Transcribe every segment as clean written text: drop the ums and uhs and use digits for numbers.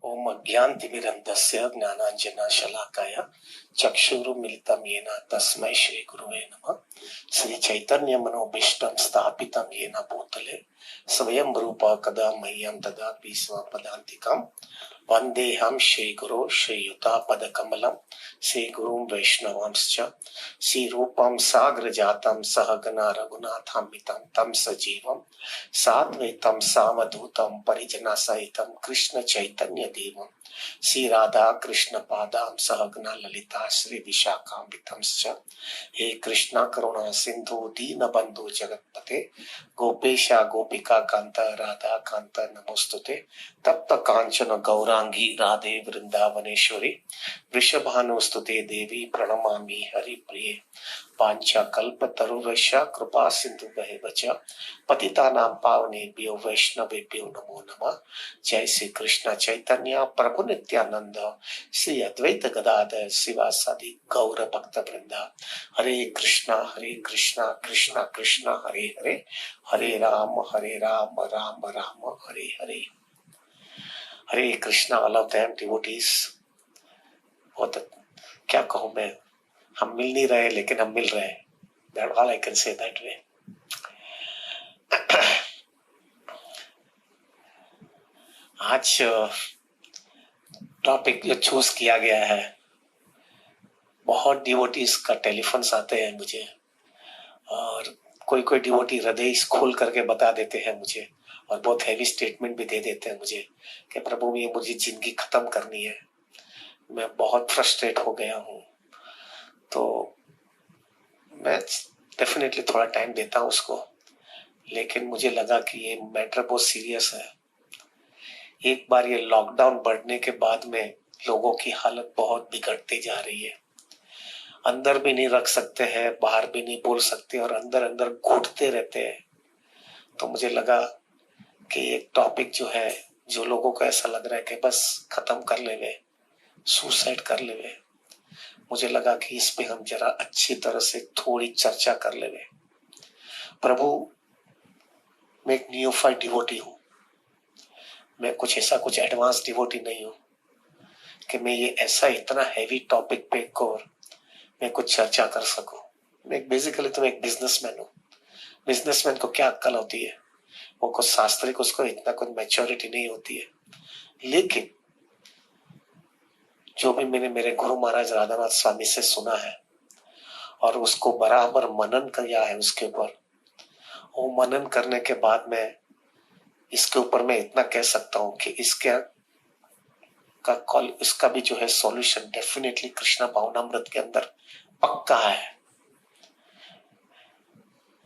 ओम अज्ञानतिमिरन्धस्य ज्ञानाञ्जनशलाकाय चक्षुरुन्मिलितं येन तस्मै श्रीगुरुवे नमः। श्रीचैतन्यमनोभीष्टं स्थापितं येन भूतले स्वयं रूप कदा मह्यं ददाति स्वपदान्तिकं। वन्देऽहं श्रीगुरो श्रीयुतापदकमलं श्रीगुरुं वैष्णवांश्च श्रीरूपं साग्रजातं सहगना रघुनाथान्वितं तं सजीवं साद्वैतं सावधूतं परिजनसहितं कृष्ण चैतन्य देवं श्री राधा कृष्ण पादां सहगना ललिता श्री विशाखान्वितंश्च। हे कृष्णा करुणा सिंधु दीन बंधु जगतपते गोपेशा गोपिका कांत राधा कांत नमोस्तुते। तप्त कांचन गौरांगी राधे वृंदावनेश्वरी वृषभानुस्तुते देवी प्रणमामि हरिप्रिये। पांचाकल्पतरुर्वैश्य कृपा सिन्धुभ्येव च पतितानां पावनेभ्यो वैष्णवेभ्यो नमो नमः। जय श्री कृष्ण चैतन्य प्रभु नित्यानंद श्री अद्वैत गदाधर शिवासादि गौर भक्त वृंदा। Hare Krishna Krishna Krishna Hare Hare, Hare Ram Ram Ram Hare Hare. Hare Krishna all of them devotees. बहुत क्या कहूं मैं, हम मिल नहीं रहे लेकिन हम मिल रहे हैं। That's all I can say that way. आज टॉपिक जो चूज किया गया है, बहुत डिवोटीज का टेलीफोन्स आते हैं मुझे, और कोई कोई डिवोटी हृदय खोल करके बता देते हैं मुझे, और बहुत हैवी स्टेटमेंट भी दे देते हैं मुझे कि प्रभु ये मुझे जिंदगी खत्म करनी है, मैं बहुत फ्रस्ट्रेट हो गया हूँ। तो मैं डेफिनेटली थोड़ा टाइम देता हूँ उसको, लेकिन मुझे लगा कि ये मैटर बहुत सीरियस है। एक बार ये लॉकडाउन बढ़ने के बाद में लोगों की हालत बहुत बिगड़ती जा रही है। अंदर भी नहीं रख सकते हैं, बाहर भी नहीं बोल सकते, और अंदर अंदर घुटते रहते हैं। तो मुझे लगा कि एक टॉपिक जो है, जो लोगों को ऐसा लग रहा है कि बस खत्म कर लेवे, सुसाइड कर लेवे, मुझे लगा कि इस पे हम जरा अच्छी तरह से थोड़ी चर्चा कर लेवे। प्रभु, मैं एक न्यूफाइड डिवोटी हूँ, मैं कुछ एडवांस डिवोटी नहीं हूँ कि मैं ये ऐसा इतना हैवी टॉपिक पे मैं कुछ चर्चा कर सकूं। मैं बेसिकली तो एक बिजनेसमैन हूँ। बिजनेसमैन को क्या अक्ल होती है, वो कुछ शास्त्रिक, उसको इतना कुछ मैच्योरिटी नहीं होती है। लेकिन जो भी मैंने मेरे गुरु महाराज राधानाथ स्वामी से सुना है और उसको बराबर मनन किया है उसके ऊपर, वो मनन करने के बाद में इसके ऊपर मैं इतना कह सकता हूँ कि इसका भी जो है सॉल्यूशन डेफिनेटली कृष्ण भावनामृत के अंदर पक्का है।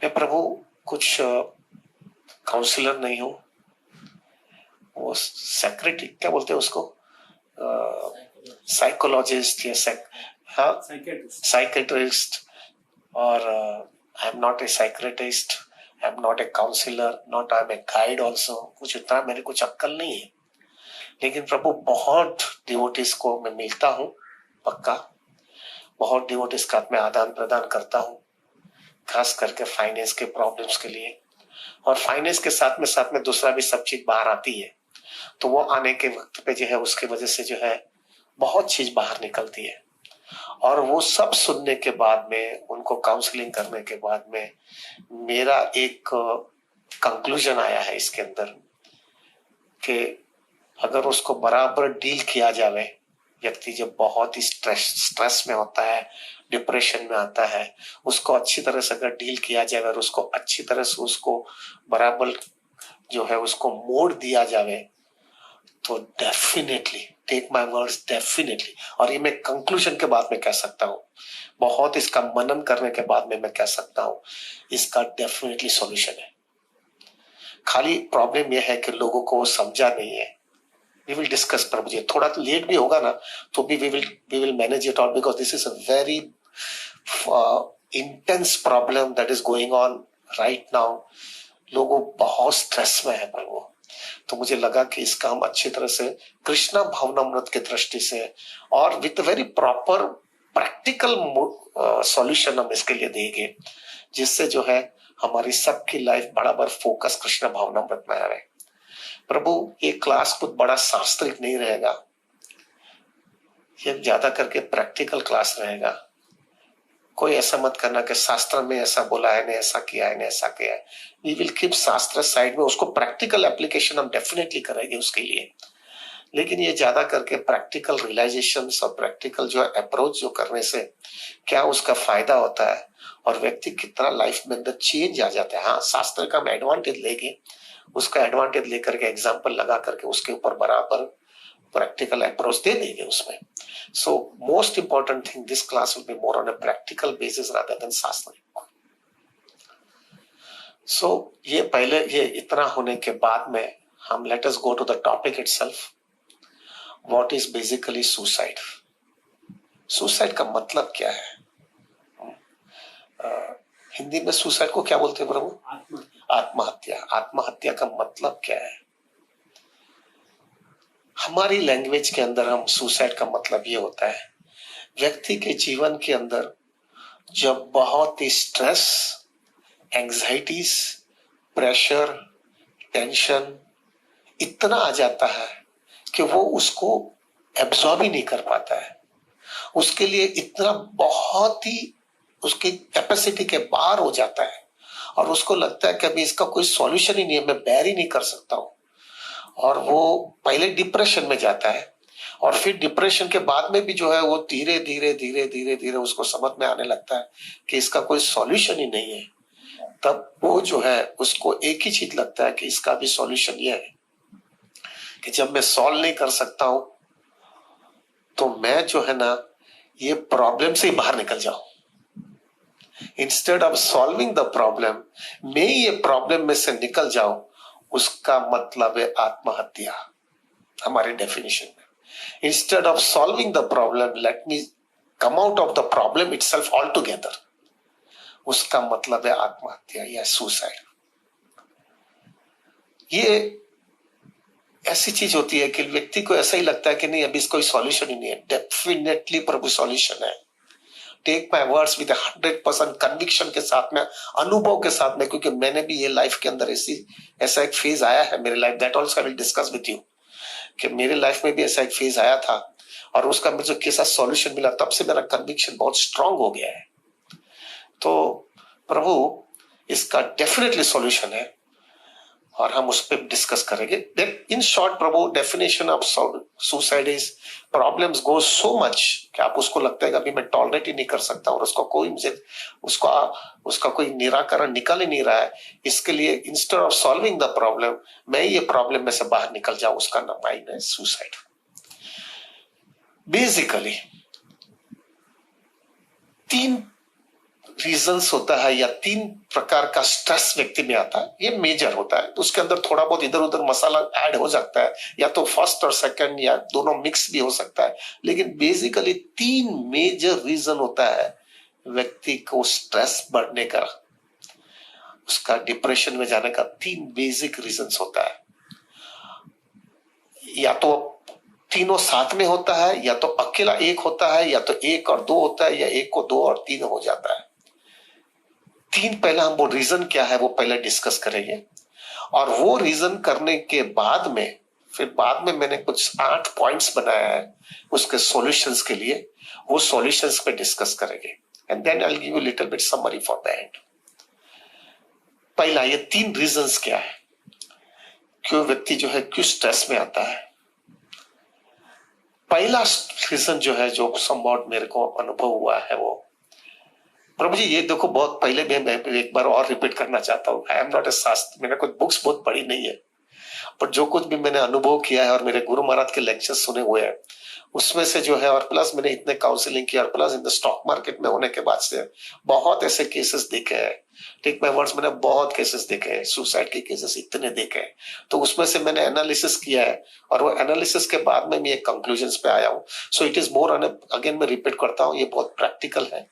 मैं प्रभु कुछ काउंसलर नहीं हूँ, वो सेक्रेटरी क्या बोलते हैं उसको, साइकोलॉजिस्ट या साइकेट्रिस्ट, और I am not a psychiatrist, I am not a counsellor, not I am a guide also. कुछ इतना मेरे कुछ अक्ल नहीं है, लेकिन प्रभु बहुत डिवोटीज को मैं मिलता हूँ पक्का, बहुत डिवोटीज का मैं आदान प्रदान करता हूँ, खास करके फाइनेंस के प्रॉब्लम्स के लिए। और फाइनेंस के साथ में दूसरा भी सब चीज बाहर आती है, तो वो आने के वक्त पे जो है उसकी वजह से जो है बहुत चीज बाहर निकलती है। और वो सब सुनने के बाद में, उनको काउंसलिंग करने के बाद में मेरा एक कंक्लूजन आया है इसके अंदर कि अगर उसको बराबर डील किया जावे, व्यक्ति जब बहुत ही स्ट्रेस में होता है, डिप्रेशन में आता है, उसको अच्छी तरह से अगर डील किया जाए और उसको अच्छी तरह से उसको बराबर जो है उसको मोड़ दिया जावे, तो definitely, take my words, definitely, और ये मैं कंक्लूजन के बाद में कह सकता हूँ, बहुत इसका मनन करने के बाद में मैं कह सकता हूँ, इसका डेफिनेटली सॉल्यूशन है। खाली प्रॉब्लम यह है कि लोगों को समझा नहीं है। We will discuss प्रभु जी, थोड़ा तो लेट भी होगा ना, तो भी we will manage it all, because this is a very intense problem that is going on right now. लोगों बहुत स्ट्रेस में है प्रभु। तो मुझे लगा कि इसका हम अच्छी तरह से कृष्णा भावनामृत की दृष्टि से और with very proper practical solution हम इसके लिए देंगे, जिससे जो है हमारी सबकी लाइफ बराबर फोकस कृष्ण भावनामृत में आए। प्रभु ये क्लास कुछ बड़ा शास्त्रिक नहीं रहेगा, ये ज्यादा करके प्रैक्टिकल क्लास रहेगा। कोई ऐसा मत करना कि शास्त्र में ऐसा बोला है, ने ऐसा किया है, ने ऐसा किया है। वी विल कीप शास्त्र साइड में, उसको प्रैक्टिकल एप्लीकेशन हम डेफिनेटली करेंगे उसके लिए। लेकिन ये ज्यादा करके प्रैक्टिकल रियलाइजेशन और प्रैक्टिकल जो अप्रोच जो करने से क्या उसका फायदा होता है और व्यक्ति कितना लाइफ में अंदर चेंज आ जाता है। हाँ, शास्त्र का हम एडवांटेज लेंगे, उसका एडवांटेज लेकर के एग्जाम्पल लगा करके उसके ऊपर बराबर प्रैक्टिकल अप्रोच दे देंगे उसमें। So most important thing this class will be more on a practical basis rather than शास्त्र। सो ये पहले ये इतना होने के बाद में हम let us go to the topic itself. What is basically suicide? Suicide का मतलब क्या है? हिंदी में सुसाइड को क्या बोलते हैं प्रभु? आत्महत्या। आत्महत्या का मतलब क्या है? हमारी लैंग्वेज के अंदर हम सुसाइड का मतलब ये होता है व्यक्ति के जीवन के अंदर जब बहुत ही स्ट्रेस, एंजाइटीज, प्रेशर, टेंशन इतना आ जाता है कि वो उसको एब्जॉर्ब ही नहीं कर पाता है। उसके लिए इतना बहुत ही उसकी कैपेसिटी के बाहर हो जाता है और उसको लगता है कि अभी इसका कोई सॉल्यूशन ही नहीं है, मैं बेयर ही नहीं कर सकता हूं। और वो पहले डिप्रेशन में जाता है और फिर डिप्रेशन के बाद में भी जो है वो धीरे धीरे धीरे धीरे धीरे उसको समझ में आने लगता है कि इसका कोई सॉल्यूशन ही नहीं है। तब वो जो है उसको एक ही चीज लगता है कि इसका भी सॉल्यूशन ये है कि जब मैं सॉल्व नहीं कर सकता हूं तो मैं जो है ना ये प्रॉब्लम से ही बाहर निकल जाऊं। Instead of solving the problem, मैं ये प्रॉब्लम में से निकल जाऊं, उसका मतलब है आत्महत्या हमारे डेफिनेशन में। Instead of solving the problem, let me come out of the problem itself all together, उसका मतलब है आत्महत्या या सुसाइड। ये ऐसी चीज होती है कि व्यक्ति को ऐसा ही लगता है कि नहीं अभी इसका कोई सॉल्यूशन ही नहीं है। डेफिनेटली प्रभु सॉल्यूशन है। Take my words with 100% conviction के साथ में, अनुभव के साथ में, क्योंकि मैंने भी ये लाइफ के अंदर ऐसा एक फेज आया है मेरे life, that also I will discuss with you कि मेरे लाइफ में भी ऐसा एक फेज आया था और उसका मुझे कैसा सॉल्यूशन मिला, तब से मेरा कन्विक्शन बहुत स्ट्रांग हो गया है। तो प्रभु इसका डेफिनेटली सॉल्यूशन है और हम उस पर डिस्कस करेंगे। In short Prabhu definition of suicide is problems go so much कि आप उसको लगता है कि अभी मैं टॉलरेट ही नहीं कर सकता और उसको कोई मुझे उसका कोई निराकरण निकल ही नहीं रहा है। इसके लिए instead of solving the problem, मैं ये प्रॉब्लम में से बाहर निकल जाऊं, उसका नाम है सुसाइड। बेसिकली 3 रीजंस होता है या 3 प्रकार का स्ट्रेस व्यक्ति में आता है, ये मेजर होता है। तो उसके अंदर थोड़ा बहुत इधर उधर मसाला ऐड हो सकता है, या तो फर्स्ट और सेकंड या दोनों मिक्स भी हो सकता है, लेकिन बेसिकली 3 मेजर रीजन होता है व्यक्ति को स्ट्रेस बढ़ने का, उसका डिप्रेशन में जाने का। 3 बेसिक रीजंस होता है। या तो तीनों साथ में होता है, या तो अकेला एक होता है, या तो 1 और 2 होता है, या 1 को 2 और 3 हो जाता है। 3 पहला हम वो रीजन क्या है वो पहले डिस्कस करेंगे और वो रीजन करने के बाद में फिर बाद में मैंने कुछ 8 पॉइंट्स बनाया है उसके सॉल्यूशंस के लिए, वो सॉल्यूशंस पे डिस्कस करेंगे and then I will give you little bit summary for the end. पहला, ये 3 रीजंस क्या है, क्यों व्यक्ति जो है क्यों स्ट्रेस में आता है। पहला रीजन जो है जो समवॉट मेरे को अनुभव हुआ है वो, प्रभु जी ये देखो बहुत पहले भी मैं एक बार और रिपीट करना चाहता हूँ, आई एम नॉट ए शास्त्र, मैंने कुछ बुक्स बहुत पढ़ी नहीं है, पर जो कुछ भी मैंने अनुभव किया है और मेरे गुरु महाराज के लेक्चर्स सुने हुए हैं उसमें से जो है, और प्लस मैंने इतने काउंसलिंग किया और plus in the stock market में होने के बाद से बहुत ऐसे केसेस देखे हैं। टेक माय वर्ड्स, मैंने बहुत केसेस देखे हैं, सुसाइड के केसेस इतने देखे हैं। तो उसमें से मैंने एनालिसिस किया है और वो एनालिसिस के बाद में मैं एक कंक्लूजन पे आया हूँ। So it is more, again मैं रिपीट करता हूँ, ये बहुत प्रैक्टिकल है,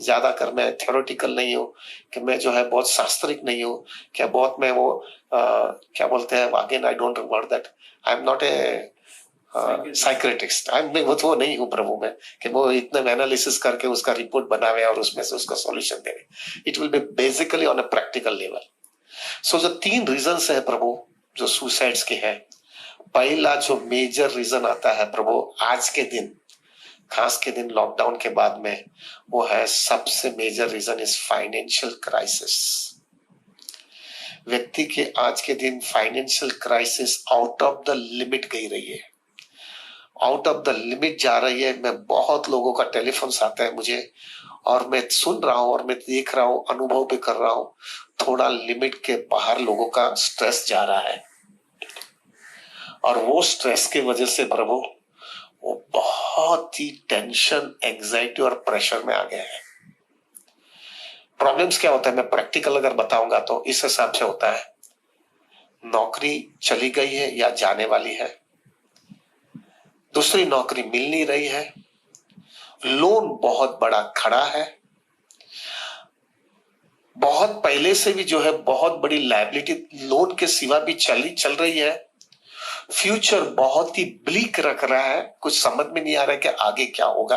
ज्यादा कर मैं थ्योरेटिकल नहीं हूँ कि मैं जो है बहुत शास्त्रिक नहीं हूँ, क्या बहुत मैं वो क्या बोलते हैं, again I don't remember that, I am not A psychiatrist, मैं वो नहीं हूँ प्रभु में कि वो इतने एनालिसिस करके उसका रिपोर्ट बनावे और उसमें से उसका सॉल्यूशन देवे। It will be basically on a practical level. So जो 3 रीजंस है प्रभु जो सुसाइड्स के है, पहला जो मेजर रीजन आता है प्रभु आज के दिन, खास के दिन लॉकडाउन के बाद में, वो है सबसे major reason is financial crisis. व्यक्ति के आज के दिन financial crisis out of the limit गई रही है, आउट ऑफ द लिमिट जा रही है। मैं बहुत लोगों का टेलीफोन आता है मुझे, और मैं सुन रहा हूं और मैं देख रहा हूं, अनुभव भी कर रहा हूं, थोड़ा लिमिट के बाहर लोगों का स्ट्रेस जा रहा है। और वो स्ट्रेस की वजह से प्रभु वो बहुत ही टेंशन, एंजाइटी और प्रेशर में आ गए हैं। प्रॉब्लम्स क्या होता है, मैं प्रैक्टिकल अगर बताऊंगा तो इस हिसाब से होता है। नौकरी चली गई है या जाने वाली है, दूसरी नौकरी मिल नहीं रही है, लोन बहुत बड़ा खड़ा है, बहुत पहले से भी जो है बहुत बड़ी लायबिलिटी लोन के सिवा भी चल रही है, फ्यूचर बहुत ही ब्लीक रख रहा है, कुछ समझ में नहीं आ रहा है कि आगे क्या होगा,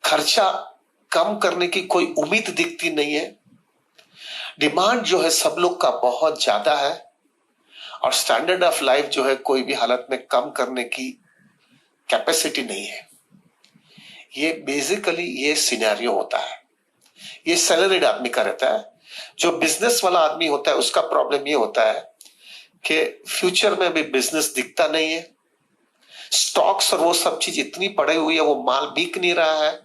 खर्चा कम करने की कोई उम्मीद दिखती नहीं है, डिमांड जो है सब लोग का बहुत ज्यादा है, और स्टैंडर्ड ऑफ लाइफ जो है कोई भी हालत में कम करने की कैपेसिटी नहीं है। ये बेसिकली ये सिनेरियो होता है। ये सैलरीड आदमी का रहता है। जो बिजनेस वाला आदमी होता है उसका प्रॉब्लम ये होता है कि फ्यूचर में भी बिजनेस दिखता नहीं है, स्टॉक्स और वो सब चीज इतनी पड़ी हुई है, वो माल बिक नहीं रहा है,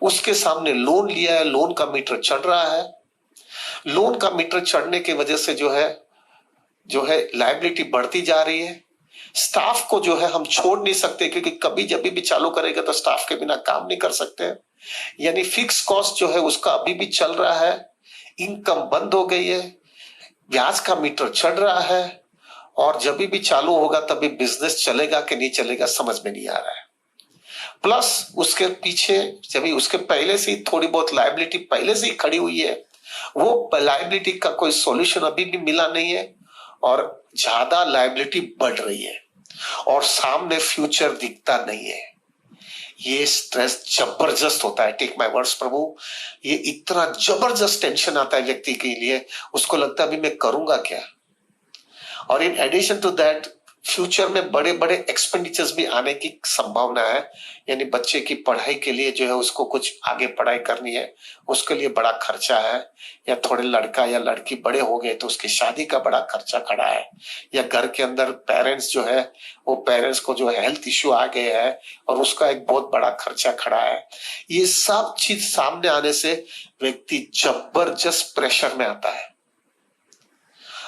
उसके सामने लोन लिया है, लोन का मीटर चढ़ रहा है, लोन का मीटर चढ़ने की वजह से जो है लायबिलिटी बढ़ती जा रही है। स्टाफ को जो है हम छोड़ नहीं सकते, क्योंकि कभी जब भी चालू करेगा तो स्टाफ के बिना काम नहीं कर सकते, यानी फिक्स कॉस्ट जो है उसका अभी भी चल रहा है, इनकम बंद हो गई है, ब्याज का मीटर चढ़ रहा है, और जब भी चालू होगा तभी बिजनेस चलेगा कि नहीं चलेगा समझ में नहीं आ रहा है। प्लस उसके पीछे जब उसके पहले से ही थोड़ी बहुत लायबिलिटी पहले से ही खड़ी हुई है, वो लायबिलिटी का कोई सॉल्यूशन अभी भी मिला नहीं है, और ज्यादा लायबिलिटी बढ़ रही है, और सामने फ्यूचर दिखता नहीं है। ये स्ट्रेस जबरदस्त होता है। टेक माय वर्ड्स प्रभु, ये इतना जबरदस्त टेंशन आता है व्यक्ति के लिए, उसको लगता है अभी मैं करूंगा क्या। और in addition to that future में बड़े बड़े एक्सपेंडिचर्स भी आने की संभावना है, यानी बच्चे की पढ़ाई के लिए जो है उसको कुछ आगे पढ़ाई करनी है, उसके लिए बड़ा खर्चा है, या थोड़े लड़का या लड़की बड़े हो गए तो उसकी शादी का बड़ा खर्चा खड़ा है, या घर के अंदर पेरेंट्स जो है वो पेरेंट्स को जो है हेल्थ इश्यू आ गए है और उसका एक बहुत बड़ा खर्चा खड़ा है। ये सब चीज सामने आने से व्यक्ति जबरदस्त प्रेशर में आता है,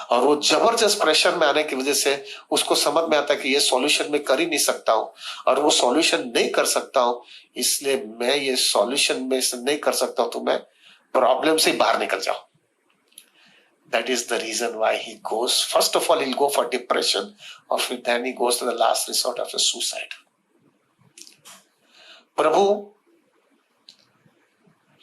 और वो जबरदस्त प्रेशर में आने की वजह से उसको समझ में आता है कि ये सॉल्यूशन मैं कर ही नहीं सकता हूं, और वो सॉल्यूशन नहीं कर सकता हूं, इसलिए मैं ये सॉल्यूशन में से नहीं कर सकता हूं तो मैं प्रॉब्लम से बाहर निकल जाऊं। That is the reason why he goes. First of all, he'll go for depression, or then he goes to the last resort of a suicide. प्रभु,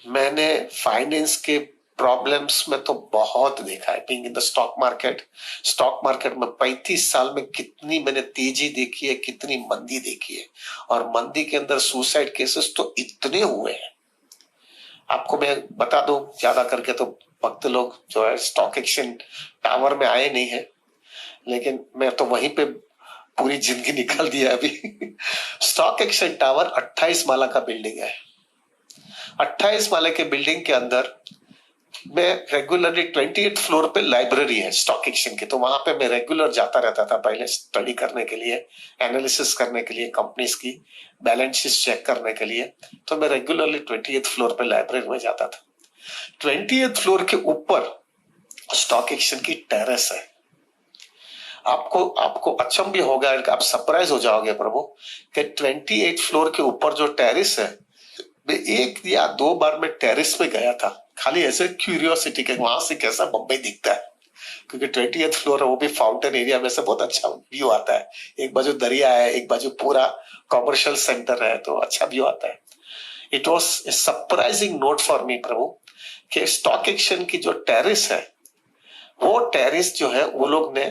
मैंने फाइनेंस के प्रॉब्लम्स में तो बहुत देखा है। Being in the stock market में 35 साल में कितनी मैंने तेजी देखी है, कितनी मंदी देखी है, और मंदी के अंदर सुसाइड केसेस तो इतने हुए हैं। आपको मैं बता दूं, ज्यादा करके तो भक्त लोग जो है स्टॉक एक्सचेंज टावर में आए नहीं है, लेकिन मैं तो वहीं पे पूरी जिंदगी निकाल दिया अभी। स्टॉक एक्सचेंज टावर 28 माला का बिल्डिंग है। 28 माले के बिल्डिंग के अंदर मैं रेगुलरली 28 फ्लोर पे लाइब्रेरी है स्टॉक एक्सचेंज की, तो वहां पे मैं रेगुलर जाता रहता था पहले स्टडी करने के लिए, एनालिसिस करने के लिए, कंपनीज की बैलेंस शीट चेक करने के लिए। तो मैं रेगुलरली 28 फ्लोर पे लाइब्रेरी में जाता था। 28 फ्लोर के ऊपर स्टॉक एक्सचेंज की टेरेस है। आपको अचंभ भी होगा, आप सरप्राइज हो जाओगे प्रभु कि 28 फ्लोर के ऊपर जो टेरेस है, मैं 1 या 2 बार मैं टेरेस पे गया था, खाली ऐसे क्यूरियोसिटी के वहां से कैसा बम्बई दिखता है, क्योंकि 28th फ्लोर है, वो भी फाउंटेन एरिया में से बहुत अच्छा व्यू आता है। एक बाजू दरिया है, एक बाजू पूरा कॉमर्शियल सेंटर है, तो अच्छा व्यू आता है। It was a surprising note for me प्रभु कि स्टॉक एक्सचेंज की जो टेरेस है, वो टेरेस जो है वो लोग ने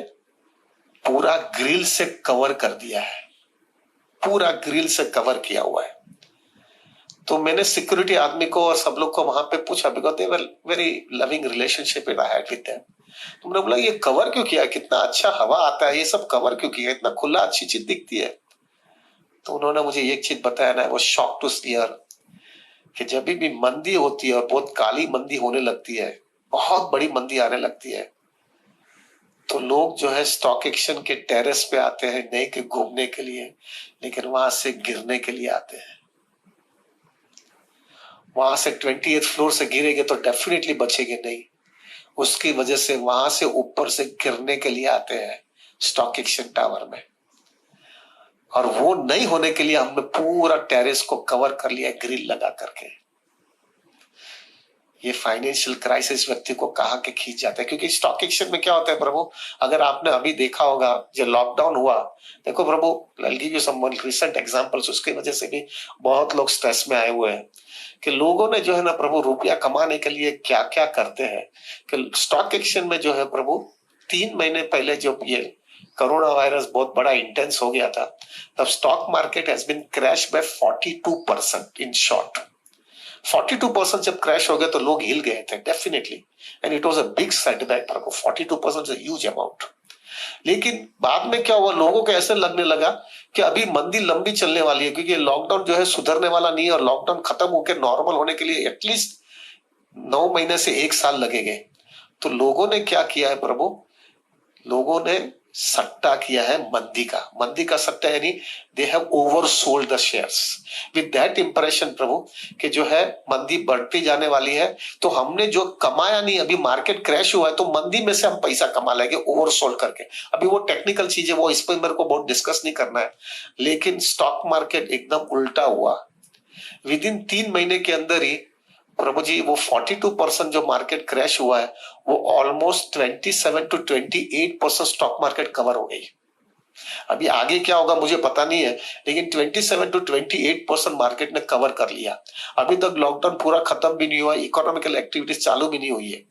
पूरा ग्रिल से कवर कर दिया है, पूरा ग्रिल से कवर किया हुआ है। तो मैंने सिक्योरिटी आदमी को और सब लोग को वहां पे पूछा, because they were very loving relationship I had with them. तो मैंने बोला ये कवर क्यों किया, कितना अच्छा हवा आता है, ये सब कवर क्यों किया, इतना खुला अच्छी चीज दिखती है। तो उन्होंने मुझे एक चीज बताया ना, वो शॉक टू हियर, कि जब भी मंदी होती है और बहुत काली मंदी होने लगती है, बहुत बड़ी मंदी आने लगती है, तो लोग जो है स्टॉक एक्सचेंज के टेरेस पे आते हैं नहीं कि घूमने के लिए, लेकिन वहां से गिरने के लिए आते हैं। वहां से 20th फ्लोर से गिरेंगे तो डेफिनेटली बचेंगे नहीं, उसकी वजह से वहां से ऊपर से गिरने के लिए आते हैं स्टॉक एक्सचेंज टावर में। और वो नहीं होने के लिए हमने पूरा टेरेस को कवर कर लिया ग्रिल लगा करके। ये फाइनेंशियल क्राइसिस व्यक्ति को कहां के खींच जाता है, क्योंकि स्टॉक एक्सचेंज में क्या होता है प्रभु, अगर आपने अभी देखा होगा जो लॉकडाउन हुआ, देखो प्रभु, I give you some recent examples, उसकी वजह से भी बहुत लोग स्ट्रेस में आए हुए हैं कि लोगों ने जो है ना प्रभु रुपया कमाने के लिए क्या क्या करते हैं। कि स्टॉक एक्सचेंज में जो है प्रभु 3 महीने पहले जब ये कोरोना वायरस बहुत बड़ा इंटेंस हो गया था, तब stock market has been crash by 42% in short. 42% जब क्रैश हो गया तो लोग हिल गए थे definitely, and it was a big setback for 42% is a huge amount. लेकिन बाद में क्या हुआ, लोगों को ऐसे लगने लगा कि अभी मंदी लंबी चलने वाली है, क्योंकि लॉकडाउन जो है सुधरने वाला नहीं है, और लॉकडाउन खत्म होकर नॉर्मल होने के लिए एटलीस्ट 9 महीने से 1 साल लगेंगे। तो लोगों ने क्या किया है प्रभु, लोगों ने सट्टा किया है मंदी का सट्टा, यानी they have oversold the shares with that impression प्रभु कि जो है मंदी बढ़ती जाने वाली है, तो हमने जो कमाया नहीं, अभी मार्केट क्रैश हुआ है तो मंदी में से हम पैसा कमा लेंगे ओवरसोल्ड करके। अभी वो टेक्निकल चीज है, वो इस पर मेरे को बहुत डिस्कस नहीं करना है, लेकिन स्टॉक मार्केट एकदम उल्टा हुआ। विद इन 3 महीने के अंदर ही प्रभु जी वो 42% जो मार्केट क्रैश हुआ है, वो almost 27 to 28% stock market cover हो गई। अभी आगे क्या होगा मुझे पता नहीं है, लेकिन 27 to 28% मार्केट ने कवर कर लिया। अभी तक लॉकडाउन पूरा खत्म भी नहीं हुआ, इकोनॉमिकल एक्टिविटीज चालू भी नहीं हुई है,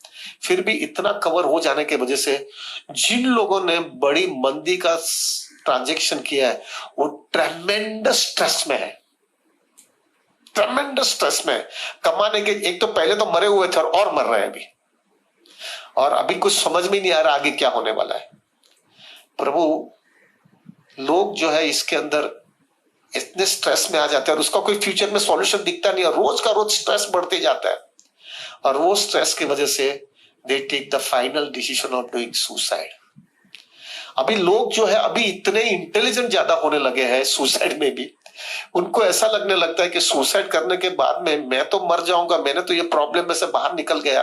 फिर भी इतना कवर हो जाने की वजह से जिन लोगों ने बड़ी मंदी का ट्रांजेक्शन किया है वो ट्रेमेंडस स्ट्रेस में है, ट्रेमेंडस स्ट्रेस में। कमाने के एक तो पहले तो मरे हुए थे और मर रहे हैं अभी, और अभी कुछ समझ में नहीं आ रहा आगे क्या होने वाला है। प्रभु लोग जो है इसके अंदर इतने स्ट्रेस में आ जाते हैं और उसका कोई फ्यूचर में सॉल्यूशन दिखता नहीं, और रोज का रोज स्ट्रेस बढ़ते जाता है, और वो स्ट्रेस की वजह से they take the final decision of doing suicide. अभी लोग जो है अभी इतने इंटेलिजेंट ज्यादा होने लगे हैं सुसाइड में भी, उनको ऐसा लगने लगता है कि सुसाइड करने के बाद में मैं तो मर जाऊंगा, मैंने तो ये प्रॉब्लम में से बाहर निकल गया,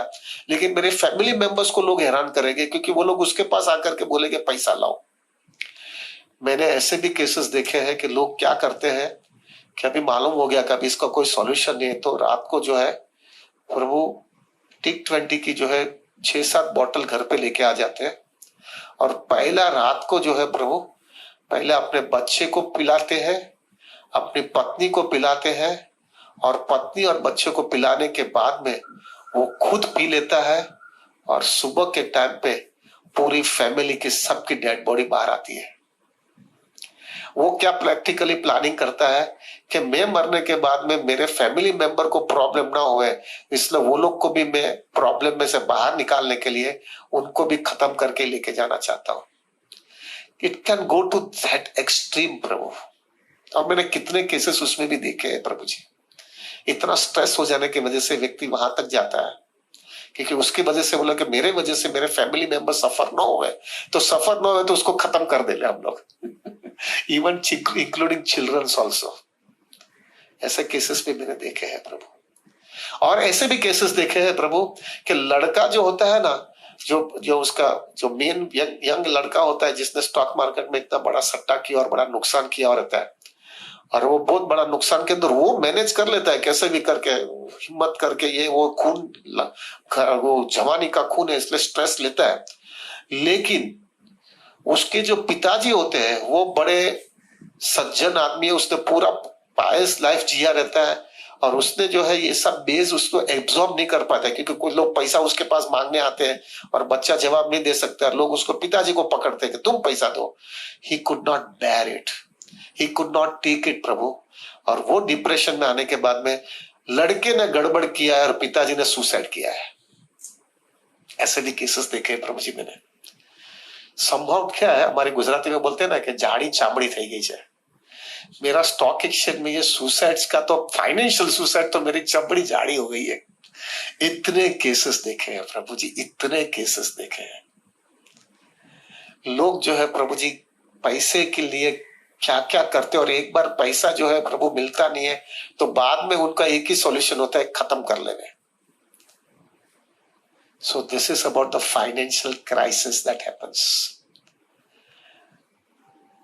लेकिन मेरे फैमिली मेंबर्स को लोग हैरान करेंगे, क्योंकि वो लोग उसके पास आकर के बोलेंगे पैसा लाओ। मैंने ऐसे भी केसेस देखे हैं कि लोग क्या करते हैं कि अभी मालूम हो गया कि अभी इसका कोई सॉल्यूशन नहीं है, तो रात को जो है प्रभु टिक 20 की जो है 6-7 बॉटल घर पे लेके आ जाते हैं, और पहला रात को जो है प्रभु पहले अपने बच्चे को पिलाते हैं, अपनी पत्नी को पिलाते हैं, और पत्नी और बच्चे को पिलाने के बाद में वो खुद पी लेता है, और सुबह के टाइम पे पूरी फैमिली की सबकी डेड बॉडी बाहर आती है। वो क्या प्रैक्टिकली प्लानिंग करता है कि मैं मरने के बाद में मेरे फैमिली मेंबर को प्रॉब्लम ना होए, इसलिए वो लोग को भी मैं प्रॉब्लम में से बाहर निकालने के लिए उनको भी खत्म करके लेके जाना चाहता हूं। It can go to that extreme प्रभु, और मैंने कितने केसेस उसमें भी देखे हैं प्रभु जी। इतना स्ट्रेस हो जाने की वजह से व्यक्ति वहां तक जाता है, क्योंकि उसकी वजह से बोला कि मेरे वजह से मेरे फैमिली मेंबर सफर ना हुए, तो सफर ना हुए तो उसको खत्म कर देंगे हम लोग इवन इंक्लूडिंग चिल्ड्रंस ऑल्सो। ऐसे केसेस भी मैंने देखे हैं प्रभु, और ऐसे भी केसेस देखे हैं प्रभु कि लड़का जो होता है ना, जो उसका जो मेन यंग लड़का होता है जिसने स्टॉक मार्केट में इतना बड़ा सट्टा किया और बड़ा नुकसान किया और रहता है, और वो बहुत बड़ा नुकसान के अंदर वो मैनेज कर लेता है कैसे भी करके, हिम्मत करके, ये वो वो जवानी का खून है इसलिए स्ट्रेस लेता है। लेकिन उसके जो पिताजी होते हैं वो बड़े सज्जन आदमी है, उसने पूरा पायस लाइफ जिया रहता है, और उसने जो है ये सब बेस उसको एब्जॉर्ब नहीं कर पाता, क्योंकि कुछ लोग पैसा उसके पास मांगने आते हैं और बच्चा जवाब नहीं दे सकता, लोग उसको पिताजी को पकड़ते हैं कि तुम पैसा दो। He could not bear it, he could not take it प्रभु, और वो डिप्रेशन में आने के बाद में लड़के ने गड़बड़ किया है और पिताजी ने सुसाइड किया है। ऐसे भी केसेस देखे प्रभु जी मैंने। संभव क्या है, हमारे गुजराती में बोलते हैं ना कि झाड़ी चामड़ी થઈ ગઈ છે। मेरा स्टॉक एक्सचेंज में ये सुसाइड्स का तो फाइनेंशियल सुसाइड तो मेरी चमड़ी झाड़ी हो गई है। इतने केसेस देखे हैं प्रभु जी, इतने केसेस देखे हैं। लोग जो है प्रभु जी पैसे के लिए क्या क्या करते, और एक बार पैसा जो है प्रभु मिलता नहीं है तो बाद में उनका एक ही सॉल्यूशन होता है, खत्म कर लेने। So this is about the financial crisis that happens.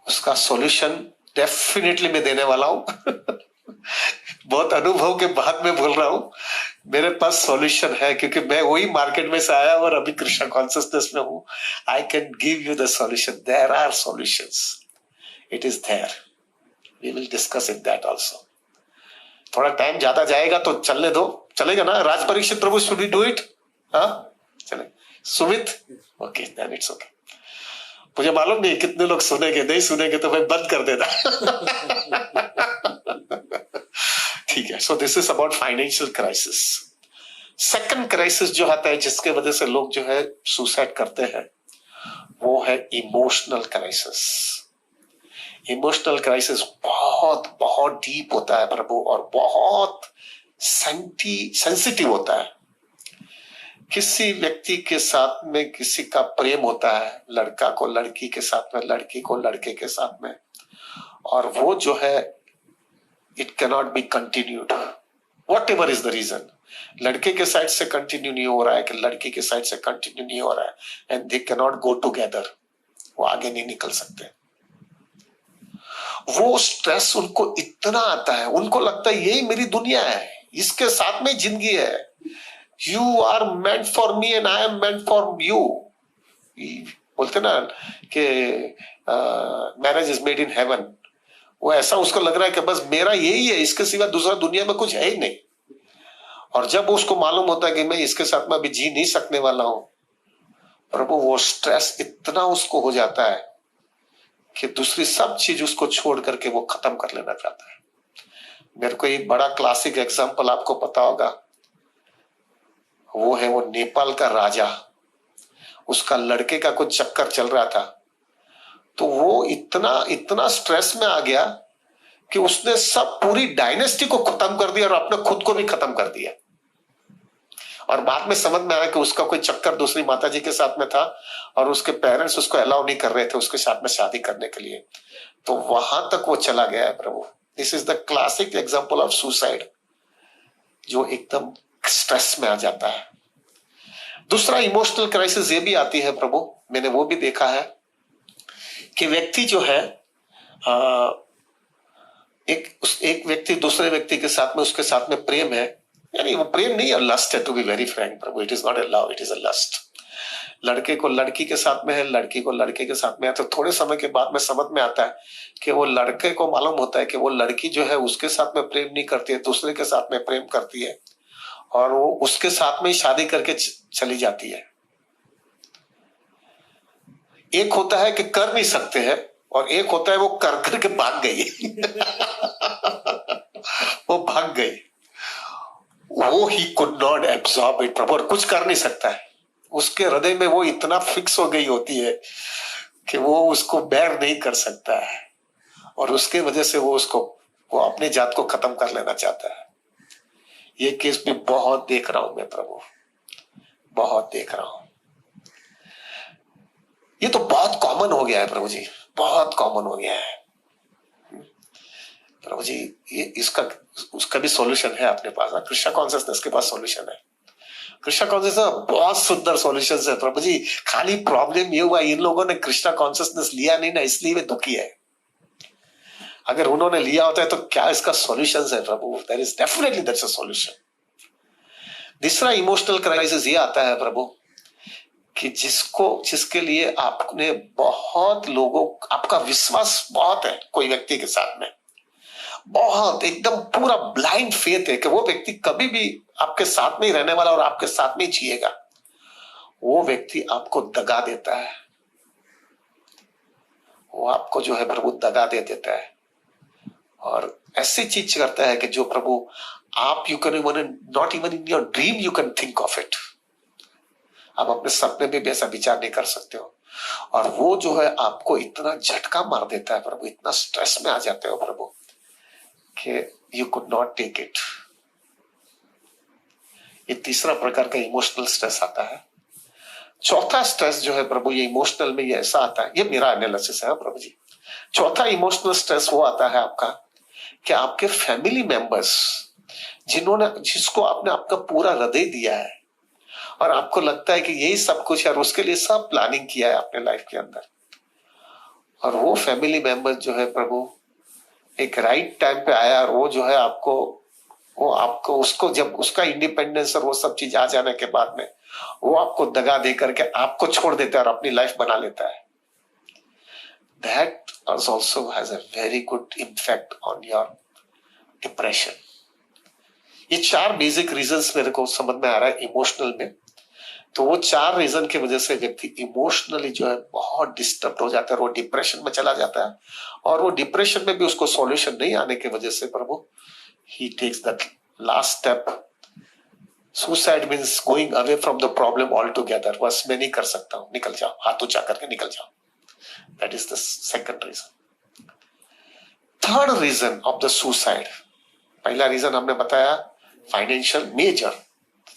उसका सॉल्यूशन डेफिनेटली मैं देने वाला हूं। बहुत अनुभव के बाद में बोल रहा हूं, मेरे पास सॉल्यूशन है, क्योंकि मैं वही मार्केट में से आया और अभी कृष्णा कॉन्शियसनेस में हूं। I can give you the solution, there are solutions, it is there, we will discuss it that also. थोड़ा टाइम ज्यादा जाएगा तो चलने दो, चलेगा ना? राज परीक्षित प्रभु, शुड वी डू इट? हाँ चले। Sumit, okay then it's okay. मुझे मालूम नहीं कितने लोग सुनेंगे, नहीं सुनेंगे तो मैं बंद कर देना। ठीक है। सो this is about financial crisis. Second crisis जो आता है जिसके वजह से लोग जो है सुसाइड करते हैं, वो है इमोशनल क्राइसिस। इमोशनल क्राइसिस बहुत बहुत डीप होता है प्रभु, और बहुत सेंसिटिव होता है। किसी व्यक्ति के साथ में किसी का प्रेम होता है, लड़का को लड़की के साथ में, लड़की को लड़के के साथ में, और वो जो है it cannot be continued, whatever is the reason. लड़के के साइड से कंटिन्यू नहीं हो रहा है कि लड़की के साइड से कंटिन्यू नहीं हो रहा है, and they cannot go together, वो आगे नहीं निकल सकते। वो स्ट्रेस उनको इतना आता है, उनको लगता है यही मेरी दुनिया है, इसके साथ में जिंदगी है। You are meant for me and I am meant for you. बोलते ना कि marriage is made in heaven, वो ऐसा उसको लग रहा है कि बस मेरा यही है, इसके सिवा दूसरा दुनिया में कुछ है ही नहीं। और जब उसको मालूम होता है कि मैं इसके साथ में अभी जी नहीं सकने वाला हूं प्रभु, वो स्ट्रेस इतना उसको हो जाता है कि दूसरी सब चीज उसको छोड़ करके वो खत्म कर लेना चाहता है। मेरे को एक बड़ा क्लासिक एग्जाम्पल आपको पता होगा, वो है वो नेपाल का राजा। उसका लड़के का कुछ चक्कर चल रहा था, तो वो इतना इतना स्ट्रेस में आ गया कि उसने सब पूरी डायनेस्टी को खत्म कर दिया और अपने खुद को भी खत्म कर दिया। और बाद में समझ में आया कि उसका कोई चक्कर दूसरी माता जी के साथ में था और उसके पेरेंट्स उसको अलाउ नहीं कर रहे थे उसके साथ में शादी करने के लिए, तो वहां तक वो चला गया है प्रभु। This is the classic example of suicide, जो एकदम स्ट्रेस में आ जाता है। दूसरा इमोशनल क्राइसिस ये भी आती है प्रभु, मैंने वो भी देखा है कि व्यक्ति जो है एक व्यक्ति दूसरे व्यक्ति के साथ में, उसके साथ में प्रेम है, यानी वो प्रेम नहीं है, लस्ट है, टू बी वेरी फ्रैंक प्रभु, it is not a love, it is a lust. लड़के को लड़की के साथ में है, लड़की को लड़के के साथ में है, तो थोड़े समय के बाद में समझ में आता है कि वो लड़के को मालूम होता है कि वो लड़की जो है उसके साथ में प्रेम नहीं करती है, दूसरे के साथ में प्रेम करती है, और वो उसके साथ में ही शादी करके चली जाती है। एक होता है कि कर नहीं सकते हैं, और एक होता है वो कर करके भाग गई। वो भाग गई, वो he could not absorb it प्रभु, और कुछ कर नहीं सकता है। उसके हृदय में वो इतना फिक्स हो गई होती है कि वो उसको बेर नहीं कर सकता है, और उसके वजह से वो अपने जात को खत्म कर लेना चाहता है। ये केस भी बहुत देख रहा हूं मैं प्रभु, बहुत देख रहा हूं। ये तो बहुत कॉमन हो गया है प्रभु जी, बहुत कॉमन हो गया है प्रभु जी। ये उसका भी सॉल्यूशन है अपने पास, कृष्णा कॉन्शियसनेस के पास सॉल्यूशन है। कृष्णा कॉन्शियसनेस बहुत सुंदर सॉल्यूशन है प्रभु जी। खाली प्रॉब्लम ये हुआ, इन लोगों ने कृष्णा कॉन्शियसनेस लिया नहीं ना, इसलिए वे दुखी है। अगर उन्होंने लिया होता है तो क्या इसका सॉल्यूशन है प्रभु? There is definitely that's a solution. तीसरा इमोशनल क्राइसिस ये आता है प्रभु कि जिसके लिए आपने बहुत लोगों, आपका विश्वास बहुत है कोई व्यक्ति के साथ में, बहुत एकदम पूरा ब्लाइंड फेथ है कि वो व्यक्ति कभी भी आपके साथ में ही रहने वाला और आपके साथ में ही जिएगा, वो व्यक्ति आपको दगा देता है, वो आपको जो है प्रभु दगा दे देता है। और ऐसी चीज करता है कि जो प्रभु आप you can even not even in your dream you can think of it. आप अपने सपने में भी ऐसा विचार नहीं कर सकते हो। और वो जो है आपको इतना झटका मार देता है प्रभु, इतना स्ट्रेस में आ जाते हो प्रभु कि you could not take it. ये तीसरा प्रकार का इमोशनल स्ट्रेस आता है। चौथा स्ट्रेस जो है प्रभु, ये इमोशनल में ये ऐसा आता है, ये मेरा एनालिसिस है प्रभु जी। चौथा इमोशनल स्ट्रेस वो आता है आपका कि आपके फैमिली मेंबर्स जिसको आपने आपका पूरा हृदय दिया है और आपको लगता है कि यही सब कुछ है और उसके लिए सब प्लानिंग किया है अपने लाइफ के अंदर, और वो फैमिली मेंबर जो है प्रभु एक राइट टाइम पे आया और वो जो है आपको उसको जब उसका इंडिपेंडेंस और वो सब चीज आ जाने के बाद में वो आपको दगा दे करके आपको छोड़ देता है और अपनी लाइफ बना लेता है। That also has a very good impact on your depression. ये 4 बेसिक रीजंस मेरे को समझ में आ रहा है इमोशनल में। तो वो 4 रीजन की वजह से व्यक्ति इमोशनली जो है बहुत डिस्टर्ब हो जाता है, वो डिप्रेशन में चला जाता है। और वो डिप्रेशन में भी उसको सॉल्यूशन नहीं आने की वजह से प्रभु he takes that last step. Suicide means going away from the problem altogether. बस मैं नहीं कर सकता हूँ, निकल जाओ, हाथ ऊंचा करके निकल जाओ। That is the second reason. Third reason of the suicide. पहला रीजन हमने बताया फाइनेंशियल मेजर,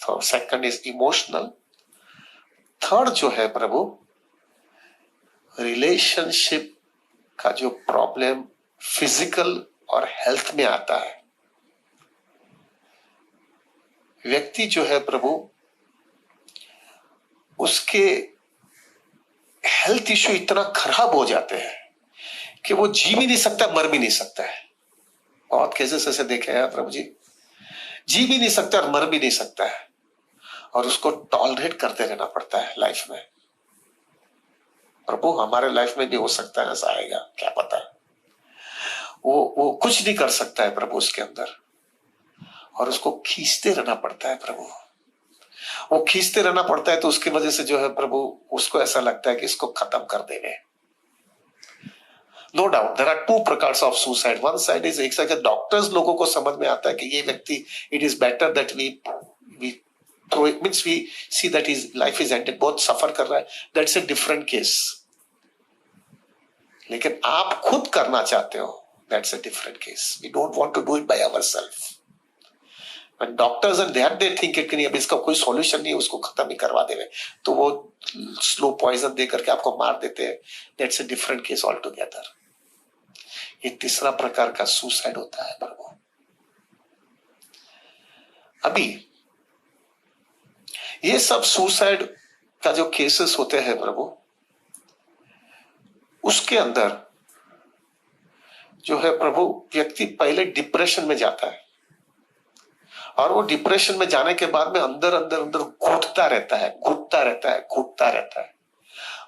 तो सेकंड इज इमोशनल, थर्ड जो है प्रभु रिलेशनशिप का जो प्रॉब्लम फिजिकल और हेल्थ में आता है। व्यक्ति जो है प्रभु उसके हेल्थ इश्यू इतना खराब हो जाते हैं कि वो जी भी नहीं सकता, मर भी नहीं सकता है। बहुत केसेस ऐसे देखे हैं प्रभु जी, जी भी नहीं सकता और मर भी नहीं सकता है, और उसको टॉलरेट करते रहना पड़ता है लाइफ में। प्रभु हमारे लाइफ में भी हो सकता है ऐसा आएगा, क्या पता। वो कुछ नहीं कर सकता है प्रभु उसके अंदर, और उसको खींचते रहना पड़ता है प्रभु। वो खींचते रहना पड़ता है तो उसकी वजह से जो है प्रभु उसको ऐसा लगता है कि इसको खत्म कर देंगे। नो डाउट देयर आर 2 प्रकार of suicide. One side is एक साइड डॉक्टर्स लोगों को समझ में आता है कि ये व्यक्ति it is better that we throw it, means we see that his life is ended, बहुत सफर कर रहा है, दैट्स अ डिफरेंट केस। लेकिन आप खुद करना चाहते हो, that's a different case. We don't want to do it by ourselves. When doctors and that they think कि नहीं अब इसका कोई सॉल्यूशन नहीं है, उसको खत्म ही करवा देवे, तो वो स्लो पॉइजन दे करके आपको मार देते हैं, that's a different case all together. ये तीसरा प्रकार का सुसाइड होता है प्रभु। अभी ये सब सुसाइड का जो केसेस होते हैं प्रभु, उसके अंदर जो है प्रभु व्यक्ति पहले डिप्रेशन में जाता है, और वो डिप्रेशन में जाने के बाद में अंदर अंदर अंदर घुटता रहता है, घुटता रहता है, घुटता रहता है,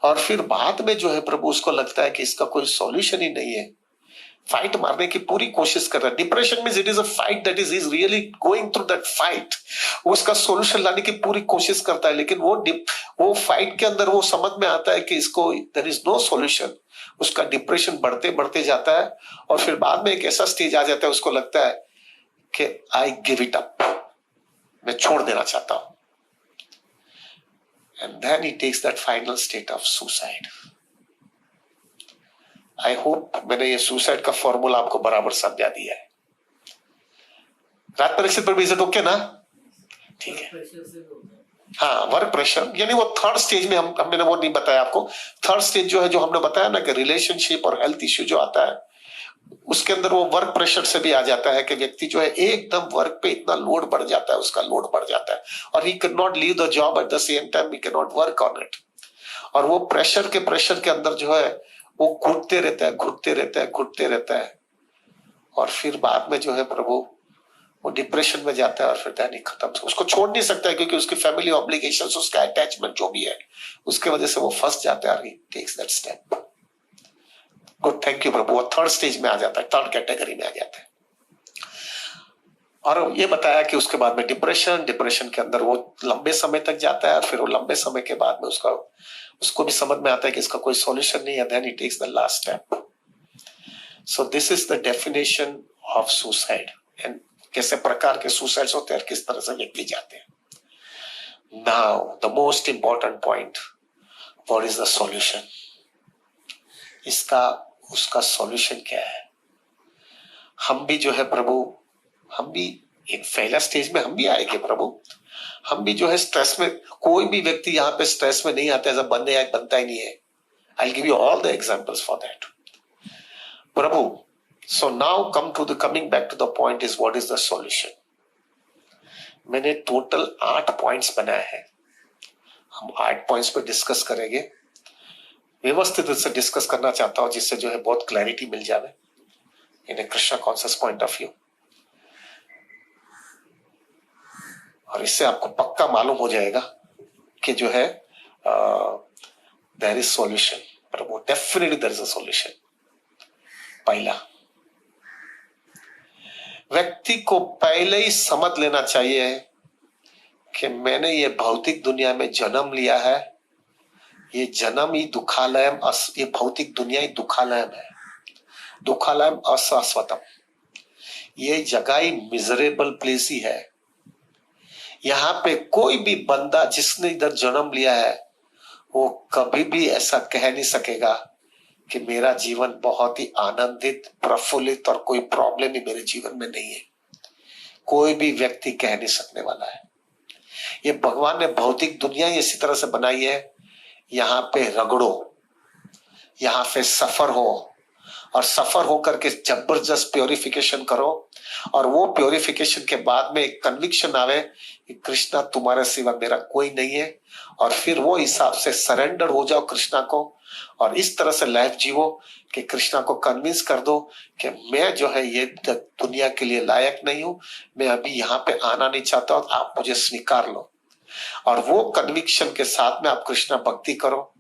और फिर बाद में जो है प्रभु उसको लगता है कि इसका कोई सॉल्यूशन ही नहीं है। फाइट मारने की पूरी कोशिश कर रहा है। Depression means it is a fight that is really going through that fight. वो उसका सॉल्यूशन लाने की पूरी कोशिश करता है, लेकिन वो फाइट के अंदर वो समझ में आता है कि इसको देयर इज नो सॉल्यूशन। उसका डिप्रेशन बढ़ते बढ़ते जाता है, और फिर बाद में एक ऐसा स्टेज आ जाता है उसको लगता है कि आई गिव इट अप, मैं छोड़ देना चाहता हूं। And then he takes that final state of suicide. I hope मैंने ये सुसाइड का फॉर्मूला आपको बराबर समझा दिया है। रात परीक्षित पर भी इज्जत ओके ना? ठीक है। हाँ, वर्क प्रेशर यानी वो थर्ड स्टेज में मैंने वो नहीं बताया आपको। थर्ड स्टेज जो है, जो हमने बताया ना कि रिलेशनशिप और हेल्थ इश्यू जो आता है, उसके अंदर वो वर्क प्रेशर से भी आ जाता है कि व्यक्ति जो है एकदम वर्क पे इतना लोड बढ़ जाता है, उसका लोड बढ़ जाता है, और he can not leave the job at the same time he can not work on it. और वो प्रेशर के अंदर जो है वो घुटते रहता है, घुटते रहता है, घुटते रहता है, और फिर बाद में जो है प्रभु वो डिप्रेशन में जाता है, और फिर दैनिक खत्म। उसको छोड़ नहीं सकता है क्योंकि उसकी फैमिली ऑब्लिगेशंस, उसका अटैचमेंट जो भी है, उसके वजह से वो फंस जाता है, और he takes that step. Good, thank you प्रभु। वो थर्ड स्टेज में आ जाता है, थर्ड कैटेगरी में आ जाता है। और ये बताया कि उसके बाद में डिप्रेशन के अंदर वो लंबे समय तक जाता है, और फिर वो लंबे समय के बाद में उसको भी समझ में आता है कि इसका कोई सॉल्यूशन नहीं है, then he takes the last step. So this is the definition of suicide and कैसे प्रकार के सुसाइड्स होते हैं और किस तरह से व्यक्ति जाते हैं. Now the most important point, what is the solution? इसका उसका सॉल्यूशन क्या है? हम भी जो है प्रभु, हम भी एक पहला स्टेज में हम भी आएंगे प्रभु. हम भी जो है स्ट्रेस में, कोई भी व्यक्ति यहाँ पे स्ट्रेस में नहीं आता, ऐसा बनता ही नहीं है. I give you all the examples for that प्रभु. So now coming back to the point is what is the solution. मैंने टोटल 8 पॉइंट्स बनाए हैं. हम 8 पॉइंट्स पे डिस्कस करेंगे. व्यवस्थित रूप से डिस्कस करना चाहता हूं जिससे जो है बहुत क्लैरिटी मिल जाए in a Krishna conscious point of view. और इससे आपको पक्का मालूम हो जाएगा कि जो है देयर इज सॉल्यूशन प्रभु. Definitely there is a solution. पहला, व्यक्ति को पहले ही समझ लेना चाहिए कि मैंने ये भौतिक दुनिया में जन्म लिया है. ये जन्म ही दुखालयम, ये भौतिक दुनिया ही दुखालयम है. दुखालयम अशाश्वतम, ये जगह ही मिजरेबल प्लेस ही है. यहाँ पे कोई भी बंदा जिसने इधर जन्म लिया है वो कभी भी ऐसा कह नहीं सकेगा कि मेरा जीवन बहुत ही आनंदित, प्रफुल्लित और कोई प्रॉब्लम ही मेरे जीवन में नहीं है. कोई भी व्यक्ति कह नहीं सकने वाला है. ये भगवान ने भौतिक दुनिया ही इसी तरह से बनाई है. यहाँ पे रगड़ो, यहाँ पे सफर हो और सफर होकर के जबरदस्त प्योरिफिकेशन करो. और वो प्योरिफिकेशन के बाद में एक कन्विक्शन आवे कि कृष्णा तुम्हारे सिवा मेरा कोई नहीं है. और फिर वो हिसाब से सरेंडर हो जाओ कृष्णा को और इस तरह से लाइफ जीवो कि कृष्णा को कन्विंस कर दो कि मैं जो है ये दुनिया के लिए लायक नहीं हूं, मैं अभी यहाँ पे आना नहीं चाहता हूं, आप मुझे स्वीकार लो. और वो कन्विक्शन के साथ में आप कृष्णा भक्ति करो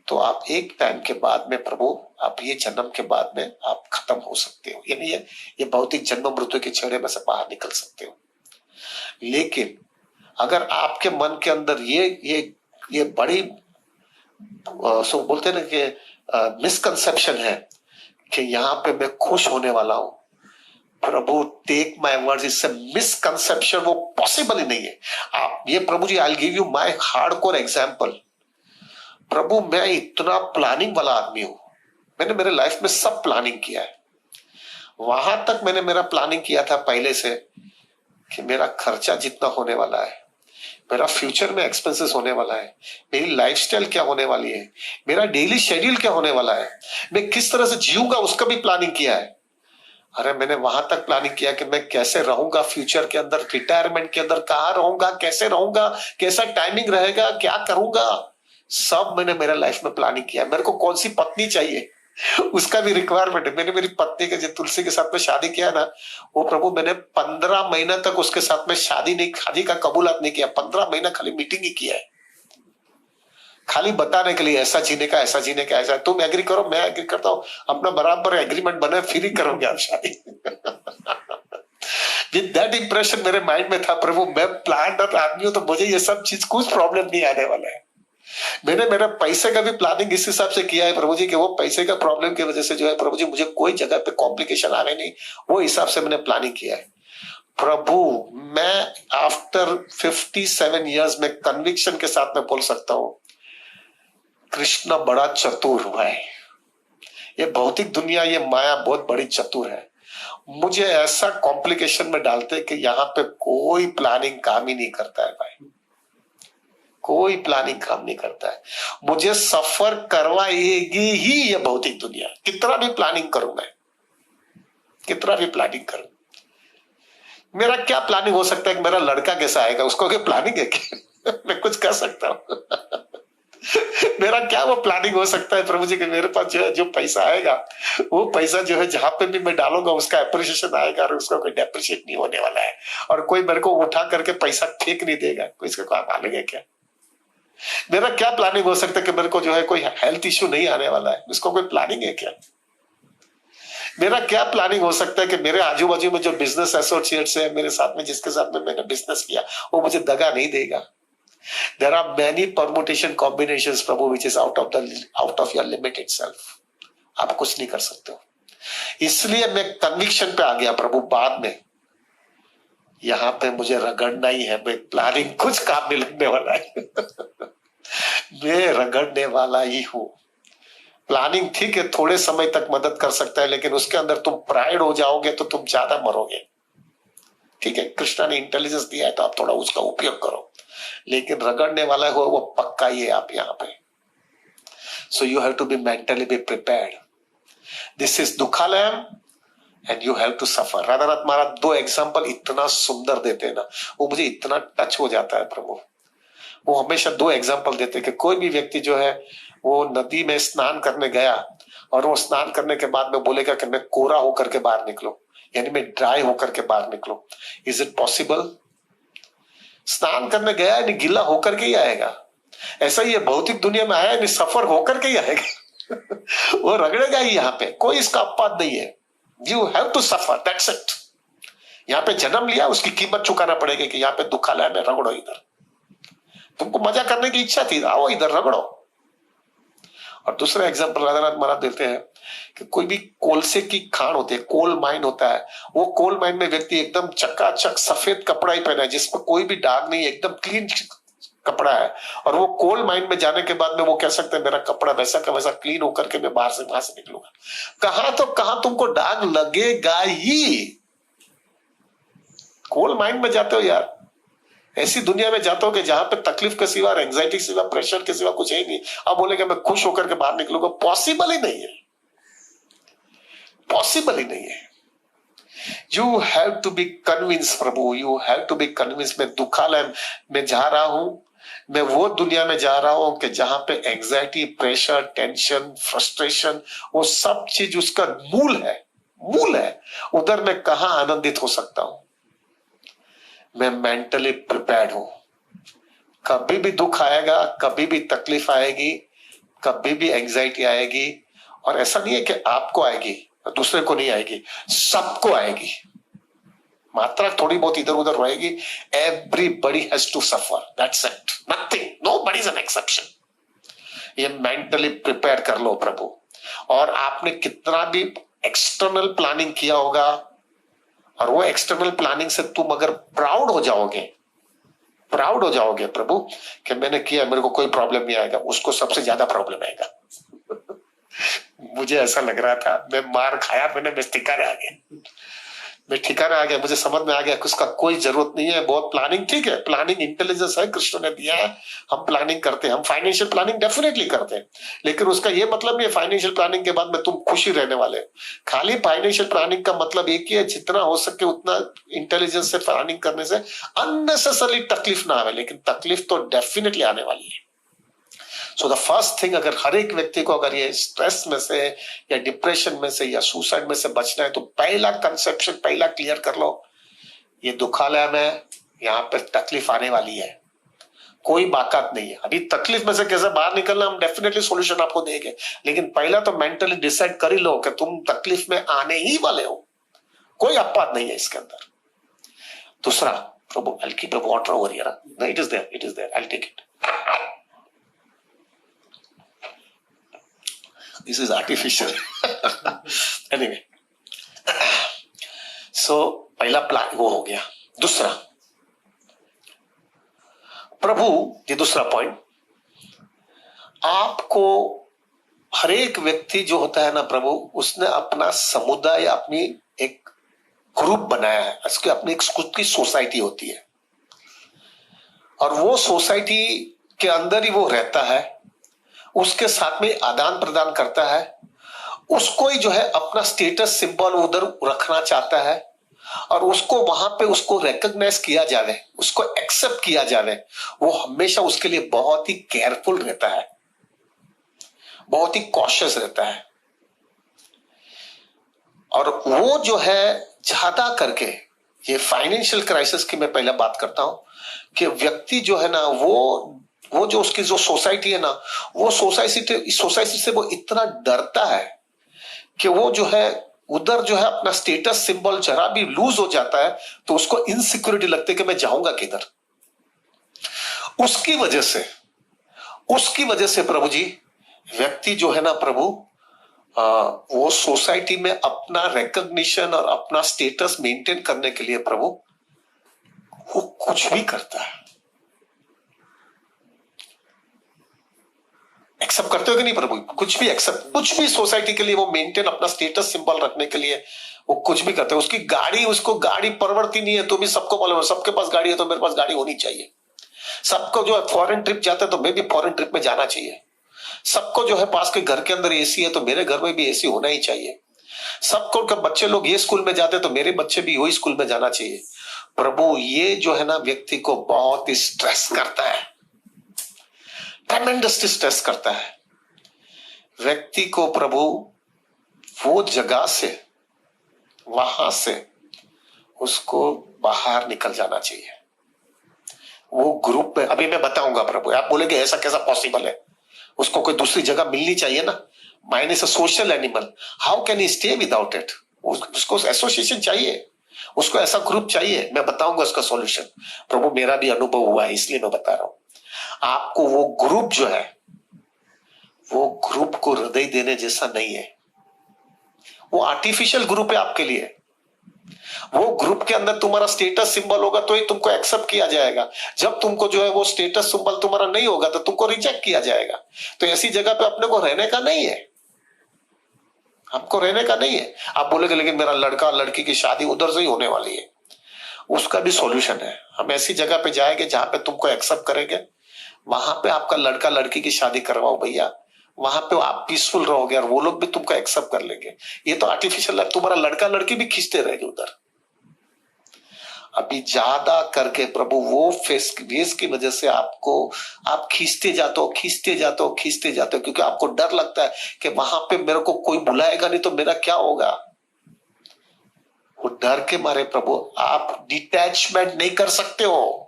तो आप एक टाइम के बाद में प्रभु, आप ये जन्म के बाद में आप खत्म हो सकते हो. यानी ये भौतिक जन्म मृत्यु के छेड़े में से बाहर निकल सकते हो. लेकिन अगर आपके मन के अंदर ये बड़ी सो बोलते हैं ना कि मिसकंसेप्शन है कि यहाँ पे मैं खुश होने वाला हूं. प्रभु टेक माय वर्ड्स, इससे मिसकंसेप्शन वो पॉसिबल ही नहीं है. आप ये प्रभु जी, I give you my hardcore example. प्रभु मैं इतना प्लानिंग वाला आदमी हूं. मैंने मेरे लाइफ में सब प्लानिंग किया है. वहां तक मैंने मेरा प्लानिंग किया था पहले से कि मेरा खर्चा जितना होने वाला है, मेरा फ्यूचर में एक्सपेंसेस होने वाला है, मेरी लाइफस्टाइल क्या होने वाली है, मेरा डेली शेड्यूल क्या होने वाला है, मैं किस तरह से जीऊंगा उसका भी प्लानिंग किया है. अरे मैंने वहां तक प्लानिंग किया कि मैं कैसे रहूंगा फ्यूचर के अंदर, रिटायरमेंट के अंदर कहाँ रहूंगा, कैसे रहूंगा, कैसा टाइमिंग रहेगा, क्या करूंगा, सब मैंने मेरे लाइफ में प्लानिंग किया. मेरे को कौन सी पत्नी चाहिए उसका भी रिक्वायरमेंट है. मैंने मेरी पत्नी के जो तुलसी के साथ में शादी किया ना, वो प्रभु मैंने 15 महीना तक उसके साथ में शादी का कबूलात नहीं किया. 15 महीना खाली मीटिंग ही किया है, खाली बताने के लिए ऐसा जीने का, ऐसा जीने का, ऐसा. तुम एग्री करो, मैं एग्री करता हूँ, अपना बराबर एग्रीमेंट बने, फिर ही करोगे आप शादी. विद दैट इंप्रेशन मेरे माइंड में था प्रभु मैं प्लान आदमी हूं तो मुझे ये सब चीज कुछ प्रॉब्लम नहीं आने वाला है. मैंने मेरा पैसे का भी प्लानिंग इस हिसाब से किया है प्रभु जी कि वो पैसे का प्रॉब्लम की वजह से जो है प्रभु जी मुझे कोई जगह पे कॉम्प्लिकेशन आवे नहीं, वो हिसाब से मैंने प्लानिंग किया है. प्रभु मैं आफ्टर 57 इयर्स में कन्विक्शन के साथ में बोल सकता हूं कृष्ण बड़ा चतुर हुआ है. ये भौतिक दुनिया, ये माया बहुत बड़ी चतुर है. मुझे ऐसा कॉम्प्लिकेशन में डालते कि यहाँ पे कोई प्लानिंग काम ही नहीं करता है भाई, कोई प्लानिंग काम नहीं करता है. मुझे सफर करवाएगी ही ये भौतिक दुनिया. कितना भी प्लानिंग करूं मैं, कितना भी प्लानिंग करूं. मेरा क्या प्लानिंग हो सकता है कि मेरा लड़का कैसा आएगा, उसको क्या प्लानिंग है क्या? मैं कुछ कर सकता हूं. मेरा क्या वो प्लानिंग हो सकता है प्रभु जी कि मेरे पास जो है जो पैसा आएगा, वो पैसा जो है जहां पे भी मैं डालूंगा उसका एप्रिसिएशन आएगा और उसका कोई डेप्रिशिएट नहीं होने वाला है. और कोई मेरे को उठा करके पैसा फेंक नहीं देगा. कोई इसका कोई मालूम है क्या? मेरा क्या प्लानिंग हो सकता है कि मेरे को जो है कोई हेल्थ इश्यू नहीं आने वाला है, इसको कोई प्लानिंग है क्या? मेरा क्या प्लानिंग हो सकता है कि मेरे आजू बाजू में जो बिजनेस एसोसिएट्स है मेरे साथ में, जिसके साथ में मैंने बिजनेस किया, वो मुझे दगा नहीं देगा. There are many permutation combinations Prabhu which is out of your limit itself. आप कुछ नहीं कर सकते हो. इसलिए मैं कन्विक्शन पे आ गया प्रभु बाद में, यहां पे मुझे रगड़ना ही है, मैं प्लानिंग कुछ काम नहीं लगने वाला है। मैं रगड़ने वाला ही हूं। प्लानिंग ठीक है, थोड़े समय तक मदद कर सकता है, लेकिन उसके अंदर तुम प्राइड हो जाओगे तो तुम ज्यादा मरोगे। ठीक है, कृष्णा ने इंटेलिजेंस दिया है तो आप थोड़ा उसका उपयोग करो, लेकिन रगड़ने वाला हो वो पक्का ही है आप यहाँ पे। So you have to be mentally be prepared. This is दुखालयम and you have to suffer. Radhanath Maharaj दो एग्जाम्पल इतना सुंदर देते हैं ना, वो मुझे इतना टच हो जाता है प्रभु। वो हमेशा दो एग्जाम्पल देते हैं कि कोई भी व्यक्ति जो है वो नदी में स्नान करने गया और वो स्नान करने के बाद में बोलेगा कि मैं कोरा होकर के बाहर निकलो, यानी मैं ड्राई होकर के बाहर निकलो। Is it possible? स्नान करने गया है नहीं, गीला होकर के ही आएगा। ऐसा ही है, भौतिक दुनिया में आया नहीं, सफर होकर के ही आएगा। वो रगड़ेगा ही, यहाँ पे कोई इसका अपवाद नहीं है। You have to suffer, that's it. यहाँ पे जन्म लिया, उसकी कीमत चुकाना पड़ेगी कि यहाँ पे दुखालय में रगड़ो, इधर तुमको मजा करने की इच्छा थी, आओ इधर रगड़ो। और दूसरा एग्जाम्पल राधानाथ महाराज देते हैं कि कोई भी कोलसे की खान होती है, कोल माइन होता है, वो कोल माइन में व्यक्ति एकदम चकाचक सफेद कपड़ा ही पहना है जिसमें कोई भी दाग नहीं है, एकदम क्लीन कपड़ा है, और वो कोल माइन में जाने के बाद में वो कह सकते हैं मेरा कपड़ा वैसा का वैसा क्लीन होकर के मैं वहां से निकलूंगा। कहां तो कहां तुमको दाग लगेगा ही। कोल माइन में जाते हो यार, ऐसी दुनिया में जाता हूं कि जहां पे तकलीफ के सिवा, एंजाइटी के सिवा, प्रेशर के सिवा कुछ है ही नहीं। अब बोलेगा मैं खुश होकर के बाहर निकलूंगा, पॉसिबल ही नहीं है, पॉसिबल ही नहीं है। You have to be convince प्रभु, you have to be convince. मैं दुखालय में जा रहा हूं, मैं वो दुनिया में जा रहा हूं कि जहां पे एंजाइटी, प्रेशर, टेंशन, फ्रस्ट्रेशन, वो सब चीज उसका मूल है, मूल है। उधर मैं कहां आनंदित हो सकता हूं? मैं मेंटली प्रिपेयर्ड हूं। कभी भी दुख आएगा, कभी भी तकलीफ आएगी, कभी भी एंजाइटी आएगी, और ऐसा नहीं है कि आपको आएगी दूसरे को नहीं आएगी, सबको आएगी। मात्रा थोड़ी बहुत इधर उधर रहेगी। Everybody has to suffer, that's it, nothing, nobody is an exception. ये मेंटली प्रिपेयर कर लो प्रभु। और आपने कितना भी एक्सटर्नल प्लानिंग किया होगा, और वो एक्सटर्नल प्लानिंग से तुम अगर प्राउड हो जाओगे प्रभु कि मैंने किया, मेरे को कोई प्रॉब्लम नहीं आएगा, उसको सबसे ज्यादा प्रॉब्लम आएगा। मुझे ऐसा लग रहा था, मैं मार खाया मैंने, मैं ठिकाना आ गया, मुझे समझ में आ गया कि उसका कोई जरूरत नहीं है। बहुत प्लानिंग, ठीक है, प्लानिंग इंटेलिजेंस है, कृष्ण ने दिया है, हम प्लानिंग करते हैं, हम फाइनेंशियल प्लानिंग डेफिनेटली करते हैं, लेकिन उसका ये मतलब नहीं है फाइनेंशियल प्लानिंग के बाद में तुम खुशी रहने वाले। खाली फाइनेंशियल प्लानिंग का मतलब एक ही है, जितना हो सके उतना इंटेलिजेंस से प्लानिंग करने से अननेसेसरी तकलीफ ना आवे, लेकिन तकलीफ तो डेफिनेटली आने वाली है। सो द फर्स्ट थिंग, अगर हर एक व्यक्ति को अगर ये स्ट्रेस में से या डिप्रेशन में से या सुसाइड में से बचना है, तो पहला कंसेप्शन, पहला क्लियर कर लो, ये दुखालय में यहाँ पे तकलीफ आने वाली है, कोई बाकात नहीं है। अभी तकलीफ में से कैसे बाहर निकलना, हम डेफिनेटली सॉल्यूशन आपको देंगे, लेकिन पहला तो मेंटली डिसाइड कर ही लो कि तुम तकलीफ में आने ही वाले हो, कोई अपवाद नहीं है इसके अंदर। दूसरा, प्रभु I'll keep a water over here. No, it is there, I'll take it. This is artificial. Anyway, so पहला प्लान वो हो गया। दूसरा, प्रभु, ये दूसरा पॉइंट, आपको हर एक व्यक्ति जो होता है ना प्रभु, उसने अपना समुदाय, अपनी एक ग्रुप बनाया है, उसकी अपनी एक खुद की सोसाइटी होती है, और वो सोसाइटी के अंदर ही वो रहता है, उसके साथ में आदान प्रदान करता है, उसको ही जो है अपना स्टेटस सिंबल उधर रखना चाहता है, और उसको वहां पे उसको रिकॉग्नाइज किया जावे, उसको एक्सेप्ट किया जावे, वो हमेशा उसके लिए बहुत ही केयरफुल रहता है, बहुत ही कॉशियस रहता है। और वो जो है ज्यादा करके, ये फाइनेंशियल क्राइसिस की मैं पहले बात करता हूं कि व्यक्ति जो है ना, वो जो उसकी जो सोसाइटी है ना, वो सोसाइटी से वो इतना डरता है कि वो जो है उधर जो है अपना स्टेटस सिंबल जरा भी लूज हो जाता है तो उसको इनसिक्योरिटी लगती है कि मैं जाऊंगा किधर। उसकी वजह से प्रभु जी, व्यक्ति जो है ना प्रभु, वो सोसाइटी में अपना रिकॉग्निशन और अपना स्टेटस मेंटेन करने के लिए प्रभु वो कुछ भी करता है। एक्सेप्ट करते हो कि नहीं प्रभु? कुछ भी एक्सेप्ट, कुछ भी सोसाइटी के लिए वो मेंटेन अपना स्टेटस सिंबल रखने के लिए वो कुछ भी करते हैं। उसकी गाड़ी, उसको गाड़ी परवड़ती नहीं है तो भी सबको मालूम है, सबके पास गाड़ी है तो मेरे पास गाड़ी होनी चाहिए। सबको जो है फॉरेन ट्रिप जाता है तो मैं भी फॉरेन ट्रिप में जाना चाहिए। सबको जो है पास के घर के अंदर एसी है तो मेरे घर में भी एसी होना ही चाहिए। सबको बच्चे लोग ये स्कूल में जाते तो मेरे बच्चे भी वही स्कूल में जाना चाहिए। प्रभु ये जो है ना व्यक्ति को बहुत ही स्ट्रेस करता है, ट्रेमेंडस स्ट्रेस करता है। व्यक्ति को प्रभु वो जगह से, वहां से उसको बाहर निकल जाना चाहिए। वो ग्रुप में, अभी मैं बताऊंगा प्रभु, आप बोलेंगे ऐसा कैसा पॉसिबल है? उसको कोई दूसरी जगह मिलनी चाहिए ना। Mind is a social animal, how can he stay without it? उसको एसोसिएशन चाहिए, उसको ऐसा ग्रुप चाहिए। मैं बताऊंगा उसका सॉल्यूशन। प्रभु मेरा भी अनुभव हुआ है इसलिए मैं बता रहा हूं आपको। वो ग्रुप जो है वो ग्रुप को हृदय देने जैसा नहीं है। वो आर्टिफिशियल ग्रुप है आपके लिए। वो ग्रुप के अंदर तुम्हारा स्टेटस सिंबल होगा तो ही तुमको एक्सेप्ट किया जाएगा। जब तुमको जो है वो स्टेटस सिंबल तुम्हारा नहीं होगा तो तुमको रिजेक्ट किया जाएगा। तो ऐसी जगह पे अपने को रहने का नहीं है, आपको रहने का नहीं है। आप बोलेगे लेकिन मेरा लड़का लड़की की शादी उधर से ही होने वाली है, उसका भी सॉल्यूशन है। हम ऐसी जगह पे जाएंगे जहां पे तुमको एक्सेप्ट करेंगे, वहां पे आपका लड़का लड़की की शादी करवाओ भैया। वहां पे आप पीसफुल रहोगे और वो लोग भी तुमको एक्सेप्ट कर लेंगे। ये तो आर्टिफिशियल है, तुम्हारा लड़का लड़की भी खींचते रहेंगे उधर। अभी ज्यादा करके प्रभु वो फेस की वजह से आपको, आप खींचते जाते हो, खींचते जाते हो, खींचते जाते हो, क्योंकि आपको डर लगता है कि वहां पे मेरे को कोई बुलाएगा नहीं तो मेरा क्या होगा। वो डर के मारे प्रभु आप डिटैचमेंट नहीं कर सकते हो।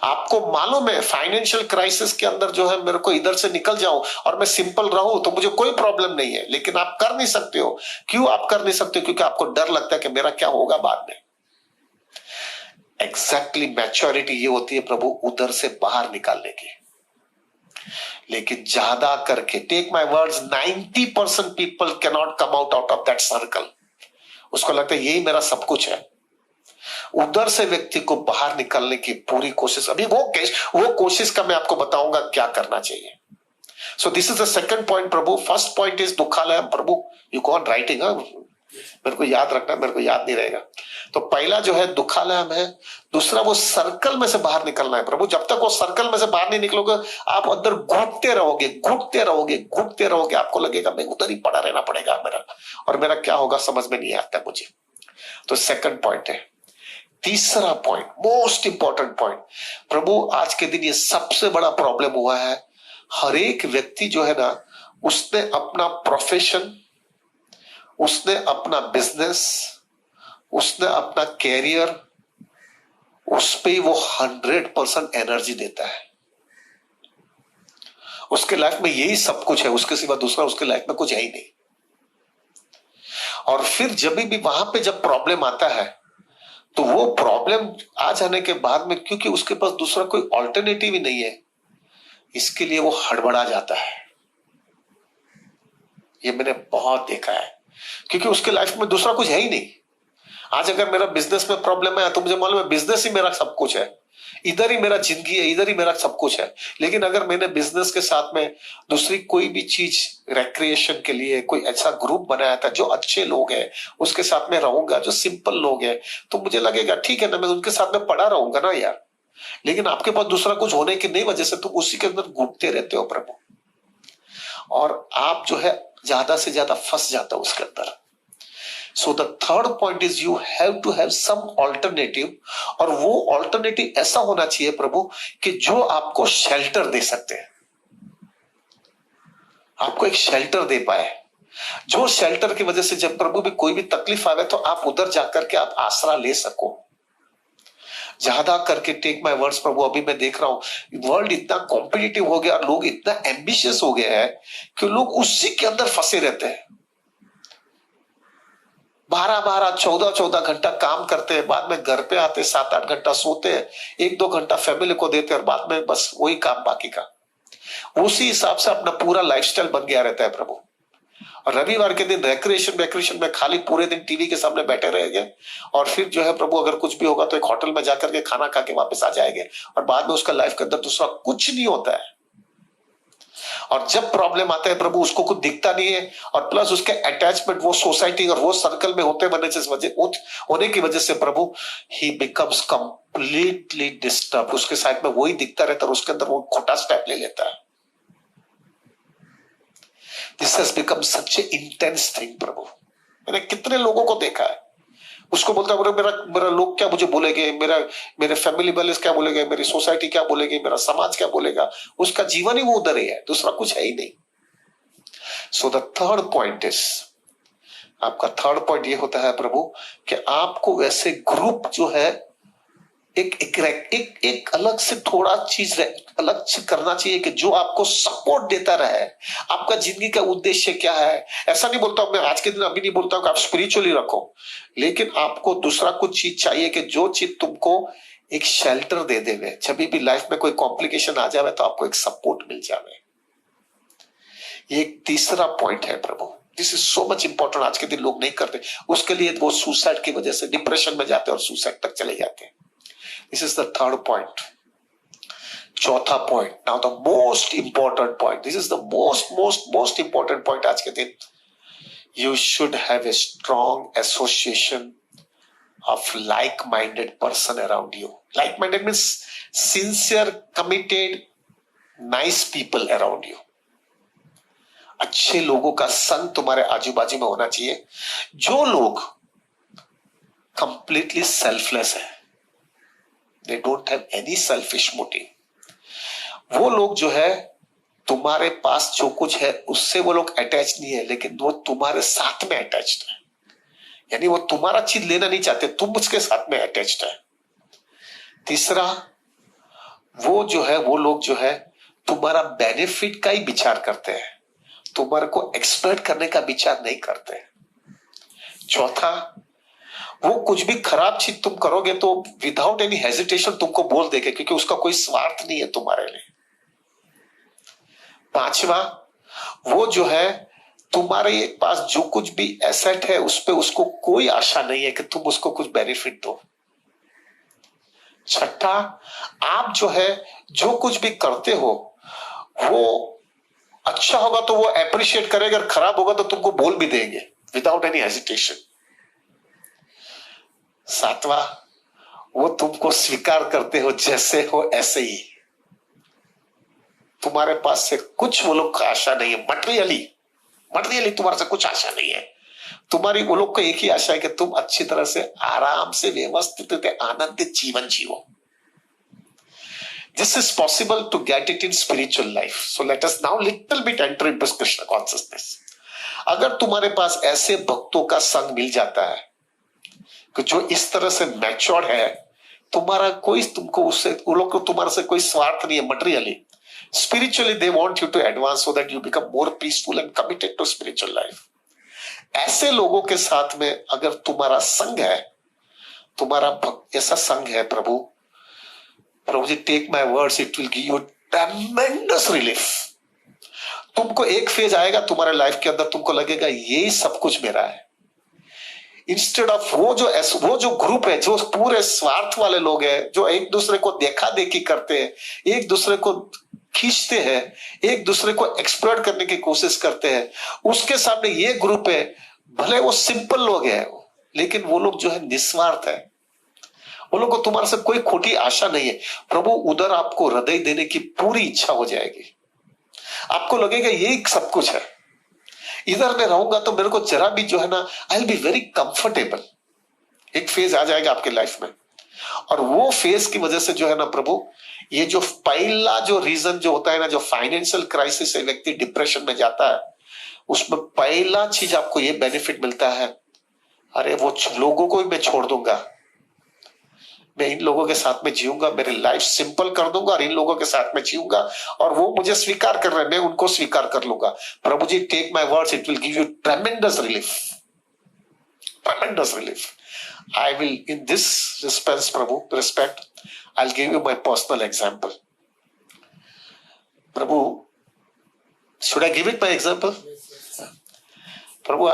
आपको मालूम है फाइनेंशियल क्राइसिस के अंदर जो है मेरे को इधर से निकल जाऊं और मैं सिंपल रहूं तो मुझे कोई प्रॉब्लम नहीं है, लेकिन आप कर नहीं सकते हो। क्यों आप कर नहीं सकते हो? क्योंकि आपको डर लगता है कि मेरा क्या होगा बाद में। एग्जैक्टली मैच्योरिटी ये होती है प्रभु उधर से बाहर निकालने की। लेकिन ज्यादा करके, take my words, 90% people can not come out of that circle. उसको लगता है यही मेरा सब कुछ है। उधर से व्यक्ति को बाहर निकलने की पूरी कोशिश, अभी वो कोशिश का मैं आपको बताऊंगा क्या करना चाहिए। So this is the second point प्रभु। फर्स्ट पॉइंट इज दुखालय प्रभु, यू गो ऑन राइटिंग, मेरे को याद रखना, मेरे को याद नहीं रहेगा। तो पहला जो है दुखालय है, दूसरा वो सर्कल में से बाहर निकलना है प्रभु। जब तक वो सर्कल में से बाहर नहीं निकलोगे आप अंदर घुटते रहोगे, घुटते रहोगे, घुटते रहोगे। आपको लगेगा मैं उधर ही पड़ा रहना पड़ेगा मेरा, और मेरा क्या होगा समझ में नहीं आता मुझे। तो सेकंड पॉइंट है। तीसरा पॉइंट, मोस्ट इंपॉर्टेंट पॉइंट प्रभु, आज के दिन ये सबसे बड़ा प्रॉब्लम हुआ है। हर एक व्यक्ति जो है ना, उसने अपना प्रोफेशन, उसने अपना बिजनेस, उसने अपना कैरियर, उस पे वो 100% एनर्जी देता है। उसके लाइफ में यही सब कुछ है, उसके सिवा दूसरा उसके लाइफ में कुछ है ही नहीं। और फिर जब भी वहां पे जब प्रॉब्लम आता है तो वो प्रॉब्लम आ जाने के बाद में, क्योंकि उसके पास दूसरा कोई ऑल्टरनेटिव ही नहीं है, इसके लिए वो हड़बड़ा जाता है। ये मैंने बहुत देखा है, क्योंकि उसके लाइफ में दूसरा कुछ है ही नहीं। आज अगर मेरा बिजनेस में प्रॉब्लम है तो मुझे मालूम है बिजनेस ही मेरा सब कुछ है, इधर ही मेरा जिंदगी है, इधर ही मेरा सब कुछ है। लेकिन अगर मैंने बिजनेस के साथ में दूसरी कोई भी चीज रिक्रिएशन के लिए कोई ऐसा ग्रुप बनाया था जो अच्छे लोग हैं, उसके साथ में रहूंगा, जो सिंपल लोग हैं, तो मुझे लगेगा ठीक है ना, मैं उनके साथ में पड़ा रहूंगा ना यार। लेकिन आपके पास दूसरा कुछ होने की नहीं वजह से तुम उसी के अंदर घूमते रहते हो प्रभु, और आप जो है ज्यादा से ज्यादा फंस जाता हो उसके अंदर। So the third point is you have to have some alternative, और वो alternative ऐसा होना चाहिए प्रभु कि जो आपको शेल्टर दे सकते हैं, आपको एक शेल्टर दे पाए, जो शेल्टर की वजह से जब प्रभु भी कोई भी तकलीफ आवे तो आप उधर जाकर के आप आसरा ले सको। ज्यादा करके टेक माय वर्ड्स प्रभु, अभी मैं देख रहा हूं वर्ल्ड इतना कॉम्पिटिटिव हो गया, लोग इतना एम्बिशियस हो गए हैं कि लोग उसी के अंदर फंसे रहते हैं। 12-12, 14-14 घंटा काम करते हैं, बाद में घर पे आते 7-8 घंटा सोते हैं, 1-2 घंटा फैमिली को देते हैं, और बाद में बस वही काम बाकी का। उसी हिसाब से अपना पूरा लाइफस्टाइल बन गया रहता है प्रभु। और रविवार के दिन रिक्रिएशन में खाली पूरे दिन टीवी के सामने बैठे रहेंगे, और फिर जो है प्रभु अगर कुछ भी होगा तो एक होटल में जाकर के खाना खा के वापस आ जाएंगे, और बाद में उसका लाइफ के अंदर दूसरा कुछ नहीं होता है। और जब प्रॉब्लम आता है प्रभु उसको कुछ दिखता नहीं है, और प्लस उसके अटैचमेंट वो सोसाइटी और वो सर्कल में होते होने की वजह से प्रभु ही बिकम्स कंप्लीटली डिस्टर्ब। उसके साइड में वही दिखता रहता है, उसके अंदर वो खोटा स्टेप ले लेता है। This has become such a intense thing प्रभु। मैंने कितने लोगों को देखा है, उसको बोलता है मेरा लोग क्या मुझे बोलेंगे, मेरे फैमिली वाले क्या बोलेंगे, मेरी सोसाइटी क्या बोलेगी, मेरा समाज क्या बोलेगा। उसका जीवन ही वो उधर ही है, दूसरा कुछ है ही नहीं। So the third point is, आपका थर्ड पॉइंट ये होता है प्रभु कि आपको वैसे ग्रुप जो है एक अलग से थोड़ा चीज अलग से करना चाहिए कि जो आपको सपोर्ट देता रहे। आपका जिंदगी का उद्देश्य क्या है, ऐसा नहीं बोलता हूं मैं आज के दिन, अभी नहीं बोलता हूं कि आप स्पिरिचुअली रखो, लेकिन आपको दूसरा कुछ चीज चाहिए कि जो चीज तुमको एक शेल्टर दे देवे, जब भी लाइफ में कोई कॉम्प्लिकेशन आ जाए तो आपको एक सपोर्ट मिल जाए। ये एक तीसरा पॉइंट है प्रभु। This is so much important, आज के दिन लोग नहीं करते, उसके लिए वो सुसाइड की वजह से डिप्रेशन में जाते हैं और सुसाइड तक चले जाते हैं। This is the third point. चौथा point. Now the most important point. This is the most important point आज के दिन. You should have a strong association of like-minded person around you. Like-minded means sincere, committed, nice people around you. अच्छे लोगों का संग तुम्हारे आजू बाजू में होना चाहिए, जो लोग completely selfless है। They don't have any selfish motive. वो लोग जो है तुम्हारे पास जो कुछ है उससे वो लोग अटैच नहीं है, लेकिन वो तुम्हारे साथ में अटैच्ड है। यानी वो तुम्हारा चीज लेना नहीं चाहते, तुम उसके साथ में अटैच्ड है। तीसरा, वो जो है वो लोग जो है तुम्हारा बेनिफिट का ही विचार करते हैं, तुम्हारे को एक्सप्लॉइट करने का विचार नहीं करते। चौथा, वो कुछ भी खराब चीज तुम करोगे तो विदाउट एनी हेजिटेशन तुमको बोल देगा, क्योंकि उसका कोई स्वार्थ नहीं है तुम्हारे लिए। पांचवा, वो जो है तुम्हारे पास जो कुछ भी एसेट है उस पे उसको कोई आशा नहीं है कि तुम उसको कुछ बेनिफिट दो। छठा, आप जो है जो कुछ भी करते हो वो अच्छा होगा तो वो अप्रिशिएट करेगा, अगर खराब होगा तो तुमको बोल भी देंगे विदाउट एनी हेजिटेशन। सातवां, वो तुमको स्वीकार करते हो जैसे हो ऐसे ही, तुम्हारे पास से कुछ वो लोग का आशा नहीं है। मटेरियली तुम्हारे से कुछ आशा नहीं है, तुम्हारी वो लोग को एक ही आशा है कि तुम अच्छी तरह से आराम से व्यवस्थित आनंदित जीवन जियो। This is possible to get it in spiritual life. So let us now little bit enter into Krishna consciousness. अगर तुम्हारे पास ऐसे भक्तों का संग मिल जाता है कि जो इस तरह से मैच्योर्ड है, तुम्हारा कोई तुमको उससे वो लोग को तुम्हारे से कोई स्वार्थ नहीं है। Materially, spiritually they want you to advance so that you become more peaceful and committed to spiritual life. ऐसे लोगों के साथ में अगर तुम्हारा संग है, तुम्हारा ऐसा संग है प्रभु जी, take my words, it will give you tremendous relief. तुमको एक फेज आएगा तुम्हारे लाइफ के अंदर, तुमको लगेगा यही सब कुछ मेरा है। इंस्टेड ऑफ वो जो ग्रुप है जो पूरे स्वार्थ वाले लोग हैं, जो एक दूसरे को देखा देखी करते हैं, एक दूसरे को खींचते हैं, एक दूसरे को एक्सप्लॉइट करने की कोशिश करते हैं, उसके सामने ये ग्रुप है, भले वो सिंपल लोग हैं लेकिन वो लोग जो है निस्वार्थ है। वो लोग को तुम्हारे से कोई खोटी आशा नहीं है। प्रभु उधर आपको हृदय देने की पूरी इच्छा हो जाएगी, आपको लगेगा यही सब कुछ है। इधर मैं रहूंगा तो मेरे को जरा भी जो है ना, I will be very comfortable. एक फेज आ जाएगा आपके लाइफ में, और वो फेज की वजह से जो है ना प्रभु, ये जो पहला जो रीजन जो होता है ना, जो फाइनेंशियल क्राइसिस से व्यक्ति डिप्रेशन में जाता है, उसमें पहला चीज आपको ये बेनिफिट मिलता है, अरे वो लोगों को भी मैं छोड़ दूंगा, मैं इन लोगों के साथ में जीऊंगा, मेरी लाइफ सिंपल कर दूंगा और इन लोगों के साथ में जीऊंगा, और वो मुझे स्वीकार कर रहे हैं, मैं उनको स्वीकार कर लूंगा। प्रभु जी, take my words, it will give you tremendous relief, tremendous relief. I will in this respect प्रभु, respect, I will give you my personal example. प्रभु, should I give it my example? प्रभु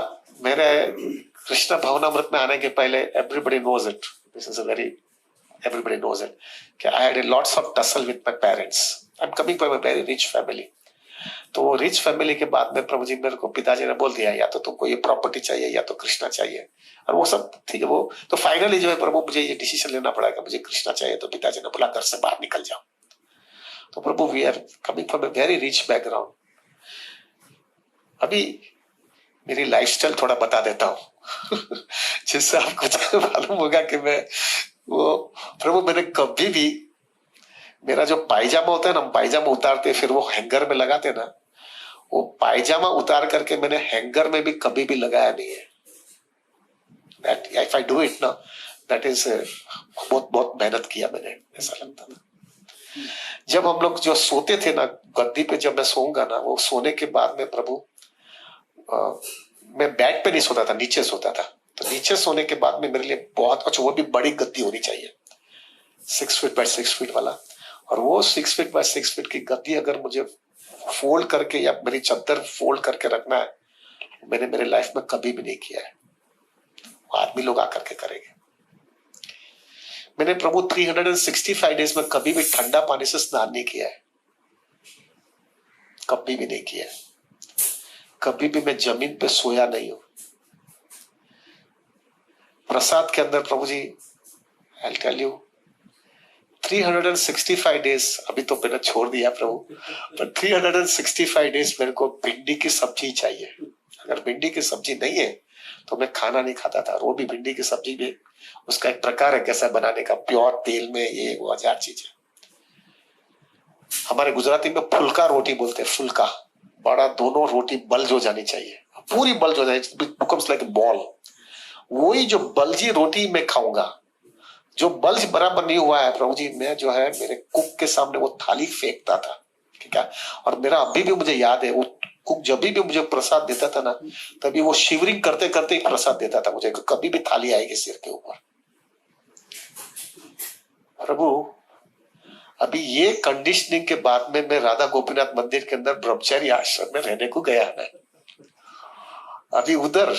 मेरे कृष्णा भवनामृत में आने के पहले everybody knows it, this is a very everybody knows it, कि I had lots of tussle with my parents, I am coming from a very rich family. तो वो रिच फैमिली के बाद में प्रभु जी मेरे को पिताजी ने बोल दिया या तो तुमको ये प्रॉपर्टी चाहिए या तो कृष्णा चाहिए, और वो सब ठीक है। वो तो फाइनली जो है प्रभु मुझे ये डिसीजन लेना पड़ा कि मुझे कृष्णा चाहिए, तो पिताजी ने बोला घर से बाहर निकल जाओ। तो प्रभु we are coming from a very rich background. अभी मेरी लाइफस्टाइल थोड़ा बता देता हूँ जिससे आपको मालूम होगा कि मैं वो प्रभु मैंने कभी भी मेरा जो पायजामा होता है ना, हम पायजामा उतारते फिर वो हैंगर में लगाते ना, वो पायजामा उतार करके मैंने हैंगर में भी कभी भी लगाया नहीं है। That if I do it ना, that is बहुत बहुत मेहनत किया मैंने, ऐसा लगता था। जब हम लोग जो सोते थे ना गद्दी पे, जब मैं सोऊंगा ना, वो सोने के बाद में प्रभु मैं बेड पे नहीं सोता था, नीचे सोता था। तो नीचे सोने के बाद में मेरे लिए बहुत अच्छा, वो भी बड़ी गद्दी होनी चाहिए 6 फीट बाय 6 फीट वाला, और वो 6 फीट बाय 6 फीट की गद्दी अगर मुझे फोल्ड करके या मेरी चादर फोल्ड करके रखना है, मैंने मेरे लाइफ में कभी भी नहीं किया है, आदमी लोग आकर के करेंगे। मैंने प्रभु 365 डेज में कभी भी ठंडा पानी से स्नान नहीं किया है, कभी भी नहीं किया है। कभी भी मैं जमीन पे सोया नहीं हूं। प्रसाद के अंदर प्रभु जी आई टेल यू 365 डेज, अभी तो मैंने छोड़ दिया प्रभु, पर 365 डेज मेरे को भिंडी की सब्जी चाहिए। अगर भिंडी की सब्जी नहीं है तो मैं खाना नहीं खाता था। वो भी भिंडी की सब्जी में उसका एक प्रकार है कैसा बनाने का, प्योर तेल में, ये वो 1000 चीजें। हमारे गुजराती में फुल्का रोटी बोलते हैं, फुल्का बड़ा, दोनों रोटी बल्ज हो जानी चाहिए, पूरी बल्ज हो जाए, बिकम्स लाइक बॉल। वही जो बल्जी रोटी मैं खाऊंगा, जो बल्ज बराबर नहीं हुआ है प्रभु जी, मैं जो है मेरे कुक के सामने वो थाली फेंकता था, ठीक है। और मेरा अभी भी मुझे याद है, वो कुक जब भी मुझे प्रसाद देता था ना, तभी वो शिवरिंग करते करते ही प्रसाद देता था मुझे, कभी भी थाली आएगी सिर के ऊपर। प्रभु अभी ये कंडीशनिंग के बाद में मैं राधा गोपीनाथ मंदिर के अंदर ब्रह्मचारी आश्रम में रहने को गया है। अभी उधर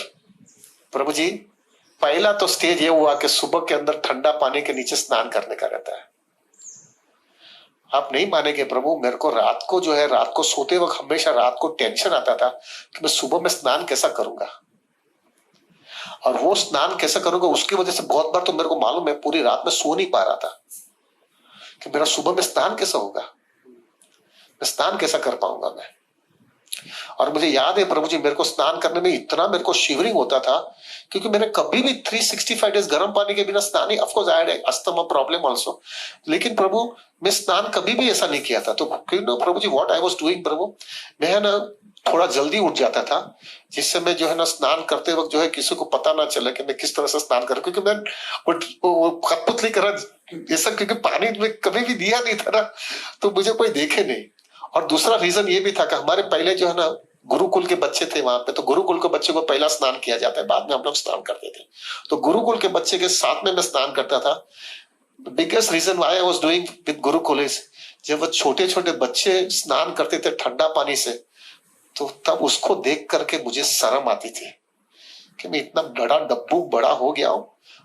प्रभु जी पहला तो स्टेज ये हुआ कि सुबह के अंदर ठंडा पानी के नीचे स्नान करने का रहता है। आप नहीं मानेंगे प्रभु, मेरे को रात को जो है, रात को सोते वक्त हमेशा रात को टेंशन आता था कि मैं सुबह में स्नान कैसा करूंगा, और वो स्नान कैसा करूंगा, उसकी वजह से बहुत बार तो मेरे को मालूम है पूरी रात में सो नहीं पा रहा था कि मेरा सुबह में स्नान कैसा होगा, मैं स्नान कैसा कर पाऊंगा मैं। और मुझे याद है प्रभु जी मेरे को स्नान करने में इतना मेरे को शिवरिंग होता था, क्योंकि मैंने कभी भी 365 डेज गर्म पानी के बिना स्नान नहीं, of course I had asthma problem also, लेकिन प्रभु मैं स्नान कभी भी ऐसा नहीं किया था। तो प्रभु जी व्हाट आई वाज डूइंग प्रभु, मैं ना थोड़ा जल्दी उठ जाता था, जिससे मैं जो है ना स्नान करते वक्त जो है किसी को पता ना चले कि मैं किस तरह से स्नान कर, क्योंकि मैं वो कठपुतली करा जैसा, क्योंकि पानी में कभी भी दिया नहीं था ना, तो मुझे कोई देखे नहीं। और दूसरा रीजन ये भी था कि हमारे पहले जो है ना गुरुकुल के बच्चे थे वहां पे, तो गुरुकुल के बच्चे को पहला स्नान किया जाता है, बाद में हम लोग स्नान करते थे। तो गुरुकुल के बच्चे के साथ में मैं स्नान करता था। Biggest reason why I was doing with gurukul is, जब वो छोटे छोटे बच्चे स्नान करते थे ठंडा पानी से, तो तब उसको देख करके मुझे शर्म आती थी कि मैं इतना बड़ा डब्बू बड़ा हो गया हूं,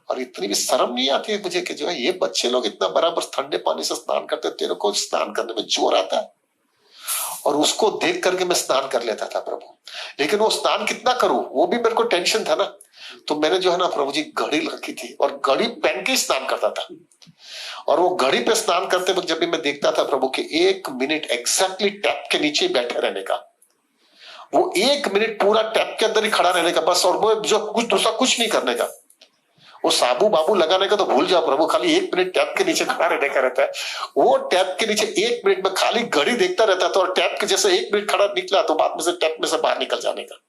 और इतनी भी शर्म नहीं आती है मुझे कि जो है ये बच्चे लोग इतना बराबर ठंडे पानी से स्नान करते, तेरे को स्नान करने में जोर आता है। और उसको देख करके मैं स्नान कर लेता था प्रभु, लेकिन वो स्नान कितना करूं वो भी मेरे को टेंशन था ना। तो मैंने जो है ना प्रभु जी घड़ी रखी थी, और घड़ी पहन के स्नान करता था। और वो घड़ी पे स्नान करते वक्त जब भी मैं देखता था प्रभु के 1 मिनट एग्जैक्टली टैप के नीचे बैठे रहने का, वो 1 मिनट पूरा टैप के अंदर ही खड़ा रहने का बस, और वो जो कुछ दूसरा कुछ नहीं करने का, वो साबू बाबू लगाने का तो भूल जाओ प्रभु, खाली 1 मिनट टैप के नीचे खड़ा रहने का रहता है। वो टैप के नीचे 1 मिनट में खाली घड़ी देखता रहता था, और टैप के जैसे 1 मिनट खड़ा निकला तो बाद में से टैप में से बाहर निकल जाने का,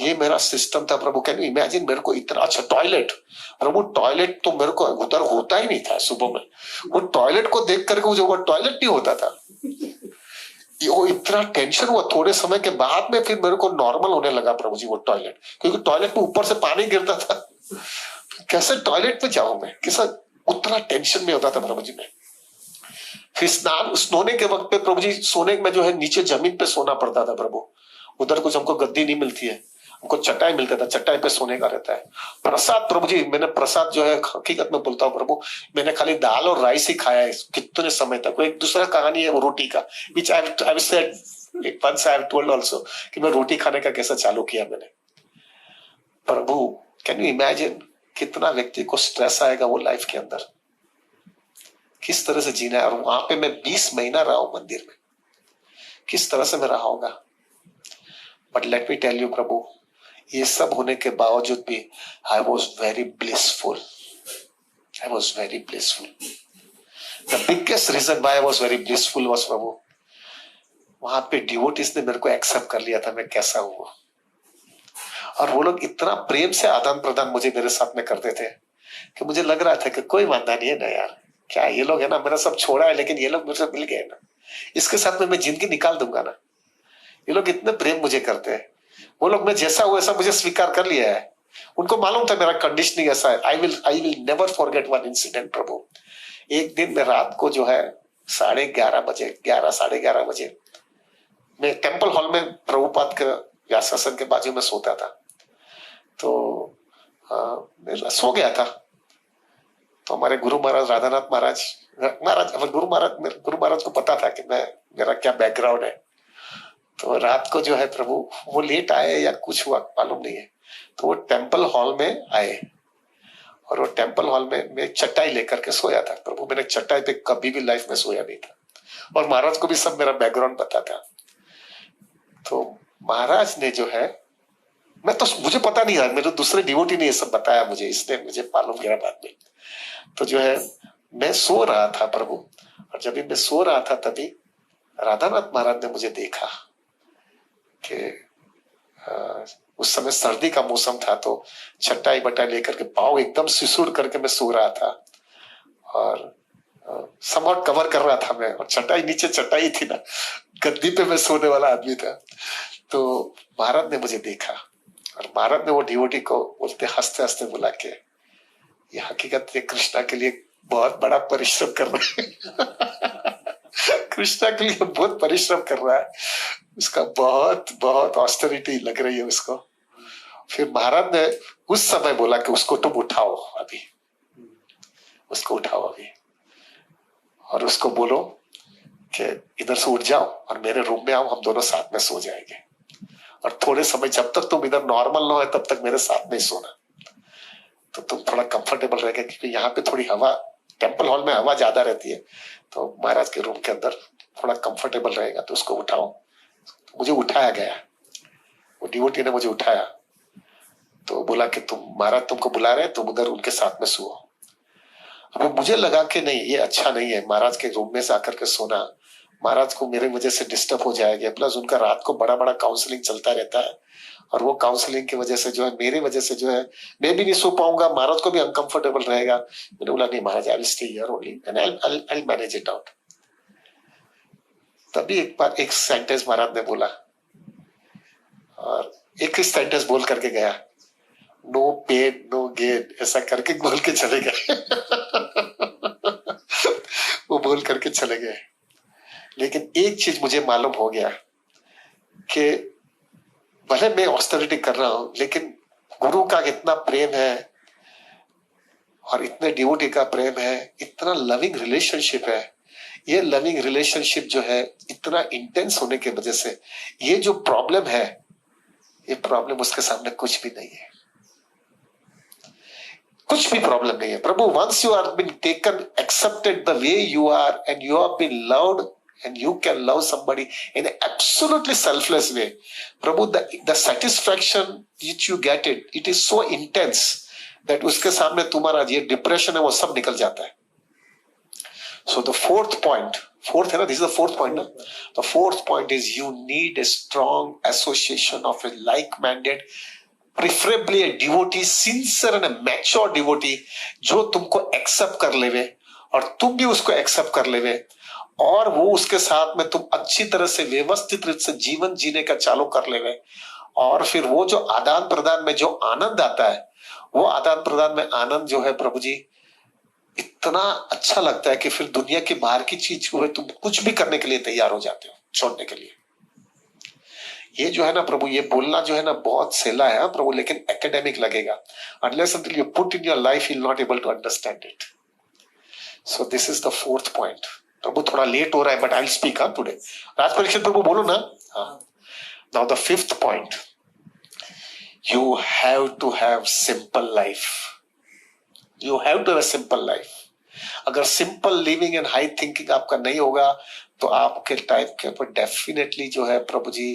ये मेरा सिस्टम था प्रभु। कैन यू इमेजिन, मेरे को इतना अच्छा टॉयलेट, प्रभु टॉयलेट तो मेरे को उधर होता ही नहीं था सुबह में, वो टॉयलेट को देख करके मुझे वो टॉयलेट नहीं होता था, वो इतना टेंशन हुआ। थोड़े समय के बाद में फिर मेरे को नॉर्मल होने लगा प्रभु जी वो टॉयलेट, क्योंकि टॉयलेट में ऊपर से पानी गिरता था, कैसे टॉयलेट में जाऊं मैं, कैसा उतना टेंशन में होता था प्रभु जी में। फिर स्नान सोने के वक्त पे प्रभु जी, सोने में जो है नीचे जमीन पे सोना पड़ता था प्रभु, उधर कुछ हमको गद्दी नहीं मिलती है। हमको चटाई मिलता था, चटाई पे सोने का रहता है। प्रसाद प्रभु जी, मैंने प्रसाद जो है हकीकत में बोलता हूँ प्रभु, मैंने खाली दाल और राइस ही खाया है कितने समय तक। एक दूसरा कहानी है वो रोटी का, which I said once I have told also कि मैं रोटी खाने का कैसा चालू किया मैंने। प्रभु कैन यू इमेजिन कितना व्यक्ति को स्ट्रेस आएगा वो लाइफ के अंदर, किस तरह से जीना है। और वहां पे मैं 20 महीना रहा हूं मंदिर में, किस तरह से मैं रहा होगा। But let me tell you Prabhu, ये सब होने के बावजूद भी I was very blissful, I was very blissful. The biggest reason why I was very blissful was Prabhu, वहां पे डिवोटीज ने मेरे को एक्सेप्ट कर लिया था मैं कैसा हुआ। और वो लोग इतना प्रेम से आदान प्रदान मुझे मेरे साथ में करते थे कि मुझे लग रहा था कि कोई वादा नहीं है ना यार, क्या ये लोग है ना, मेरा सब छोड़ा है लेकिन ये लोग मेरे से मिल गए ना, इसके साथ में मैं जिंदगी निकाल दूंगा ना। ये लोग इतने प्रेम मुझे करते हैं, वो लोग मैं जैसा हूं वैसा मुझे स्वीकार कर लिया है। उनको मालूम था मेरा कंडीशनिंग ऐसा है। I will never forget one incident Prabhu. एक दिन मैं रात को जो है 11:30 बजे, 11 साढ़े 11 बजे मैं टेम्पल हॉल में प्रभुपाद के व्यासासन के बाजू में सोता था। तो मैं सो गया था। तो हमारे गुरु महाराज राधानाथ महाराज गुरु महाराज को पता था कि मेरा क्या बैकग्राउंड है। तो रात को जो है प्रभु वो लेट आए या कुछ हुआ मालूम नहीं है, तो वो टेम्पल हॉल में आए और वो टेम्पल हॉल में मैं चटाई लेकर के सोया था प्रभु। मैंने चटाई पे कभी भी लाइफ में सोया नहीं था और महाराज को भी सब मेरा बैकग्राउंड पता था। तो महाराज ने जो है, मैं तो मुझे पता नहीं है, मेरे दूसरे डिवोटी ने ये सब बताया मुझे, इसने मुझे मालूम किया बाद में। तो जो है मैं सो रहा था प्रभु, और जब भी मैं सो रहा था तभी राधानाथ महाराज ने मुझे देखा कि उस समय सर्दी का मौसम था, तो चटाई बटाई लेकर के पाँव एकदम सिसुड़ करके मैं सो रहा था और समवॉट कवर कर रहा था मैं, और चटाई नीचे चटाई थी ना, गद्दी पे मैं सोने वाला आदमी था। तो महाराज ने मुझे देखा और महाराज ने वो डिवोटी को बोलते हंसते हंसते बोला कि ये हकीकत है कृष्णा के लिए बहुत बड़ा परिश्रम कर रहा है कृष्णा के लिए बहुत परिश्रम कर रहा है, उसका बहुत बहुत ऑस्टेरिटी लग रही है उसको। फिर महाराज ने उस समय बोला कि उसको तुम उठाओ अभी, उसको उठाओ अभी और उसको बोलो कि इधर से उठ जाओ और मेरे रूम में आओ, हम दोनों साथ में सो जाएंगे और थोड़े समय जब तक तुम इधर नॉर्मल ना हो तब तक मेरे साथ में सोना, तो तुम थोड़ा कंफर्टेबल रहेगा, क्योंकि यहाँ पे थोड़ी हवा, टेम्पल हॉल में हवा ज्यादा रहती है, तो महाराज के रूम के अंदर थोड़ा कंफर्टेबल रहेगा। तो उसको उठाओ। तो मुझे उठाया गया, वो डिवोटी ने मुझे उठाया, तो बोला कि तुम महाराज तुमको बुला रहे हैं, तुम उधर उनके साथ में सो। अब मुझे लगा कि नहीं ये अच्छा नहीं है, महाराज के रूम में से आकर के सोना, महाराज को मेरे वजह से डिस्टर्ब हो जाएगा, प्लस उनका रात को बड़ा बड़ा काउंसलिंग चलता रहता है और वो काउंसलिंग की वजह से जो है मेरी वजह से जो है मैं भी नहीं सो पाऊंगा, महाराज को भी अनकंफर्टेबल रहेगा। मैंने बोला नहीं Maharaj, I will stay here only and I will manage it out. तभी एक बार एक सेंटेंस महाराज ने बोला और एक ही सेंटेंस बोल करके गया, नो पेन नो गेन, ऐसा करके बोल के चले गए वो बोल करके चले गए। लेकिन एक चीज मुझे मालूम हो गया कि भले मैं ऑस्टेरिटी कर रहा हूं, लेकिन गुरु का इतना प्रेम है और इतने डिवोटी का प्रेम है, इतना लविंग रिलेशनशिप है। ये लविंग रिलेशनशिप जो है इतना इंटेंस होने की वजह से ये जो प्रॉब्लम है, ये प्रॉब्लम उसके सामने कुछ भी नहीं है, कुछ भी प्रॉब्लम नहीं है Prabhu. Once you are been taken accepted the way you are and you are been loved and you can love somebody in an absolutely selfless way, Prabhu, the satisfaction which you get it is so intense that उसके सामने तुम्हारा ये depression है वो सब निकल जाता है। So the fourth है ना, this is the fourth point ना, the fourth point is you need a strong association of a like-minded, preferably a devotee, sincere and a mature devotee, जो तुमको एक्सेप्ट कर लेवे और तुम भी उसको एक्सेप्ट कर लेवे और वो उसके साथ में तुम अच्छी तरह से व्यवस्थित रूप से जीवन जीने का चालू कर लेवे। और फिर वो जो आदान प्रदान में जो आनंद आता है, वो आदान प्रदान में आनंद जो है प्रभु जी इतना अच्छा लगता है कि फिर दुनिया के बाहर की चीज को है तुम कुछ भी करने के लिए तैयार हो जाते हो छोड़ने के लिए। ये जो है ना प्रभु, ये बोलना जो है ना बहुत सहला है प्रभु, लेकिन एकेडमिक लगेगा. Unless until you put in your life, you'll not able to understand it. So this is the fourth point. प्रभु थोड़ा लेट हो रहा है, but I'll speak up today. राज परीक्षित प्रभु बोलो ना. हाँ. Now the fifth point. You have to have simple life. You have to have a simple life. अगर simple living and high thinking आपका नहीं होगा तो आपके टाइप के ऊपर डेफिनेटली जो है प्रभु जी,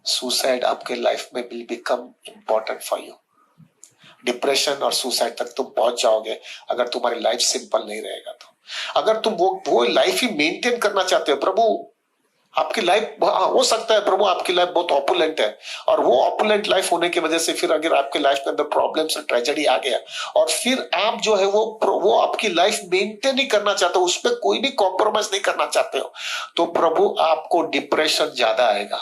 सुसाइड आपके लाइफ में will become important for you. Depression और सुसाइड तक तुम पहुंच जाओगे अगर तुम्हारी लाइफ सिंपल नहीं रहेगा तो. अगर तुम वो लाइफ ही मेंटेन करना चाहते हो प्रभु, आपकी लाइफ हो सकता है प्रभु आपकी लाइफ बहुत ऑपुलेंट है, और वो ऑपुलेंट लाइफ होने की वजह से फिर अगर आपके लाइफ के अंदर प्रॉब्लम्स और ट्रेजेडी आ गया और फिर आप जो है वो आपकी लाइफ मेंटेन ही करना चाहते हो, उसमें कोई भी कॉम्प्रोमाइज नहीं करना चाहते हो, तो प्रभु आपको डिप्रेशन ज्यादा आएगा.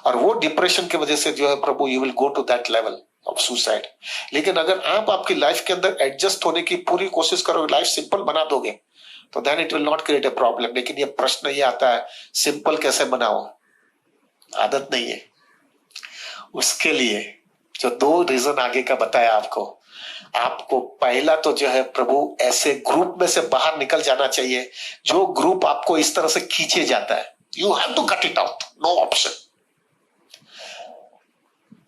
और वो डिप्रेशन की वजह से जो है Prabhu you will go to that level of suicide. लेकिन अगर आप आपकी लाइफ के अंदर एडजस्ट होने की पूरी कोशिश करोगे, लाइफ सिंपल बना दोगे, तो then it will not create a problem. लेकिन ये प्रश्न ये आता है सिंपल कैसे बनाओ, आदत नहीं है. उसके लिए जो 2 रीजन आगे का बताया आपको पहला तो जो है प्रभु ऐसे ग्रुप में से बाहर निकल जाना चाहिए जो ग्रुप आपको इस तरह से खींचे जाता है. You have to cut it out, no option.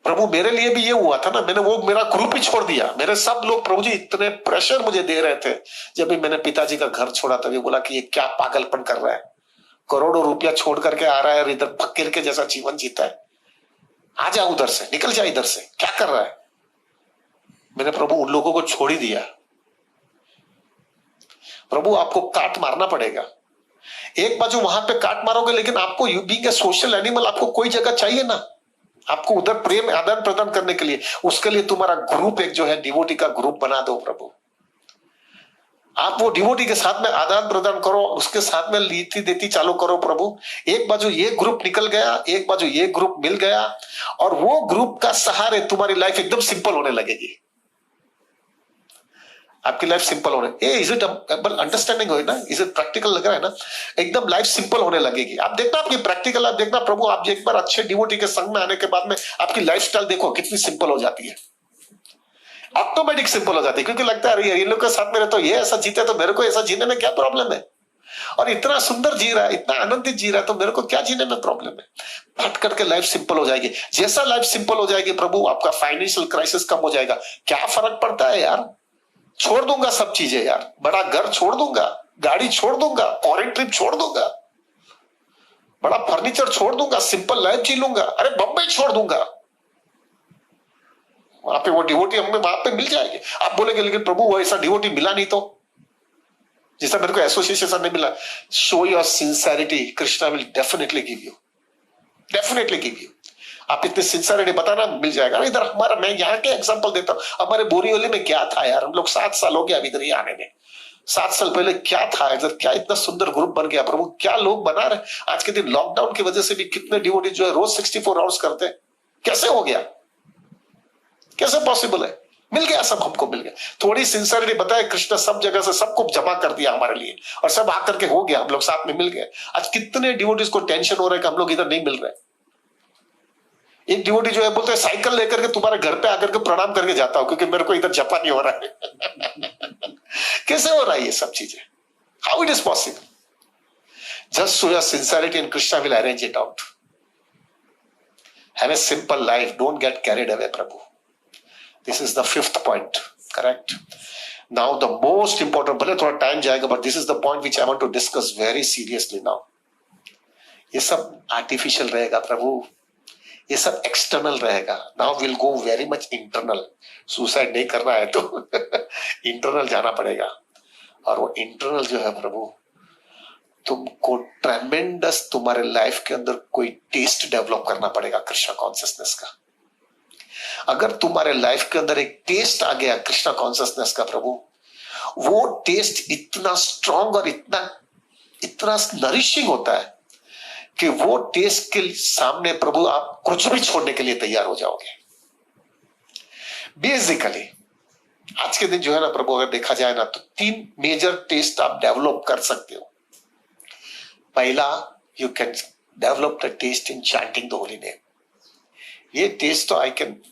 Prabhu मेरे लिए भी ये हुआ था ना, मैंने वो मेरा ग्रुप ही छोड़ दिया. मेरे सब लोग प्रभु जी इतने प्रेशर मुझे दे रहे थे. जब भी मैंने पिताजी का घर छोड़ा तभी बोला कि ये क्या पागलपन कर रहा है, करोड़ों रुपया छोड़ करके आ रहा है और इधर फकीर के जैसा जीवन जीता है. आ जा उधर से, निकल जा इधर से, क्या कर रहा है. मैंने प्रभु उन लोगों को छोड़ ही दिया. प्रभु आपको काट मारना पड़ेगा. एक बाजू वहां पे काट मारोगे, लेकिन आपको you being a social animal आपको कोई जगह चाहिए ना, आपको उधर प्रेम आदान प्रदान करने के लिए. उसके लिए तुम्हारा ग्रुप एक जो है डिवोटी का ग्रुप बना दो प्रभु. आप वो डिवोटी के साथ में आदान प्रदान करो, उसके साथ में लीती देती चालू करो प्रभु. एक बाजू ये ग्रुप निकल गया, एक बाजू ये ग्रुप मिल गया, और वो ग्रुप का सहारे तुम्हारी लाइफ एकदम सिंपल होने लगेगी. आपकी लाइफ सिंपल होने, इज इट अंडरस्टैंडिंग हो ना, इज इट प्रैक्टिकल लग रहा है ना, एकदम लाइफ सिंपल होने लगेगी. आप देखना आपकी प्रैक्टिकल, आप देखना प्रभु, आप एक बार अच्छे डिवोटी के संग में आने के बाद में आपकी लाइफस्टाइल देखो कितनी सिंपल हो जाती है. ऑटोमेटिक सिंपल हो जाती है, क्योंकि लगता है ये लोग के साथ में तो ये ऐसा जीते तो मेरे को ऐसा जीने में क्या प्रॉब्लम है, और इतना सुंदर जी रहा है, इतना आनंदित जी रहा है, तो मेरे को क्या जीने में प्रॉब्लम है. फट करके लाइफ सिंपल हो जाएगी. जैसा लाइफ सिंपल हो जाएगी प्रभु, आपका फाइनेंशियल क्राइसिस कम हो जाएगा. क्या फर्क पड़ता है यार, छोड़ दूंगा सब चीजें यार, बड़ा घर छोड़ दूंगा, गाड़ी छोड़ दूंगा, फॉरेन ट्रिप छोड़ दूंगा, बड़ा फर्नीचर छोड़ दूंगा, सिंपल लाइफ जी लूंगा, अरे बम्बई छोड़ दूंगा. वहां पे वो डिवोटी हमें वहां पे मिल जाएगी. आप बोलेंगे लेकिन प्रभु वो ऐसा डिवोटी मिला नहीं, तो जैसा मेरे को एसोसिएशन नहीं मिला. Show your sincerity, Krishna will definitely give you, definitely give you. आप इतनी सिंसियरिटी बताना, मिल जाएगा. इधर हमारा, मैं यहाँ के एग्जांपल देता हूँ. हमारे बोरीवली में क्या था यार, हम लोग 7 साल हो गया अभी इधर ही आने में. 7 साल पहले क्या था इधर, क्या इतना सुंदर ग्रुप बन गया प्रभु, क्या लोग बना रहे. आज के दिन लॉकडाउन की वजह से भी कितने डिवोटी जो है रोज 64 आवर्स करते हैं. कैसे हो गया, कैसे पॉसिबल है. मिल गया, सब हमको मिल गया. थोड़ी सिंसियरिटी बताए, कृष्ण सब जगह से सबको जमा कर दिया हमारे लिए, और सब आकर के हो गया, हम लोग साथ में मिल गए. आज कितने डिवोटीज को टेंशन हो रहा है कि हम लोग इधर नहीं मिल रहे. एक डिवोटी जो है बोलते हैं साइकिल लेकर के तुम्हारे घर पे आकर के प्रणाम करके जाता हूं, क्योंकि मेरे को इधर जपा नहीं हो रहा है. कैसे हो रहा है ये सब चीजें, how it is possible. Just so your sincerity and Krishna will arrange it out. Have a simple life, don't get carried away Prabhu. This is the 5th point, correct. Now the most important, भले थोड़ा time जाएगा, but this is the point which I want to discuss very seriously now. ये सब artificial रहेगा प्रभु, ये सब external रहेगा. Now will go very much internal. Suicide नहीं करना है तो इंटरनल जाना पड़ेगा. और वो इंटरनल जो है प्रभु, तुमको ट्रेमेंडस तुम्हारे लाइफ के अंदर कोई टेस्ट डेवलप करना पड़ेगा कृष्णा कॉन्शियसनेस का. अगर तुम्हारे लाइफ के अंदर एक टेस्ट आ गया कृष्णा कॉन्शियसनेस का प्रभु, वो टेस्ट इतना स्ट्रॉन्ग और इतना नरिशिंग होता है कि वो टेस्ट के सामने प्रभु आप कुछ भी छोड़ने के लिए तैयार हो जाओगे. बेसिकली आज के दिन जो है ना प्रभु, अगर देखा जाए ना, तो 3 मेजर टेस्ट आप डेवलप कर सकते हो. पहला, you can develop the taste in chanting the holy name. ये टेस्ट तो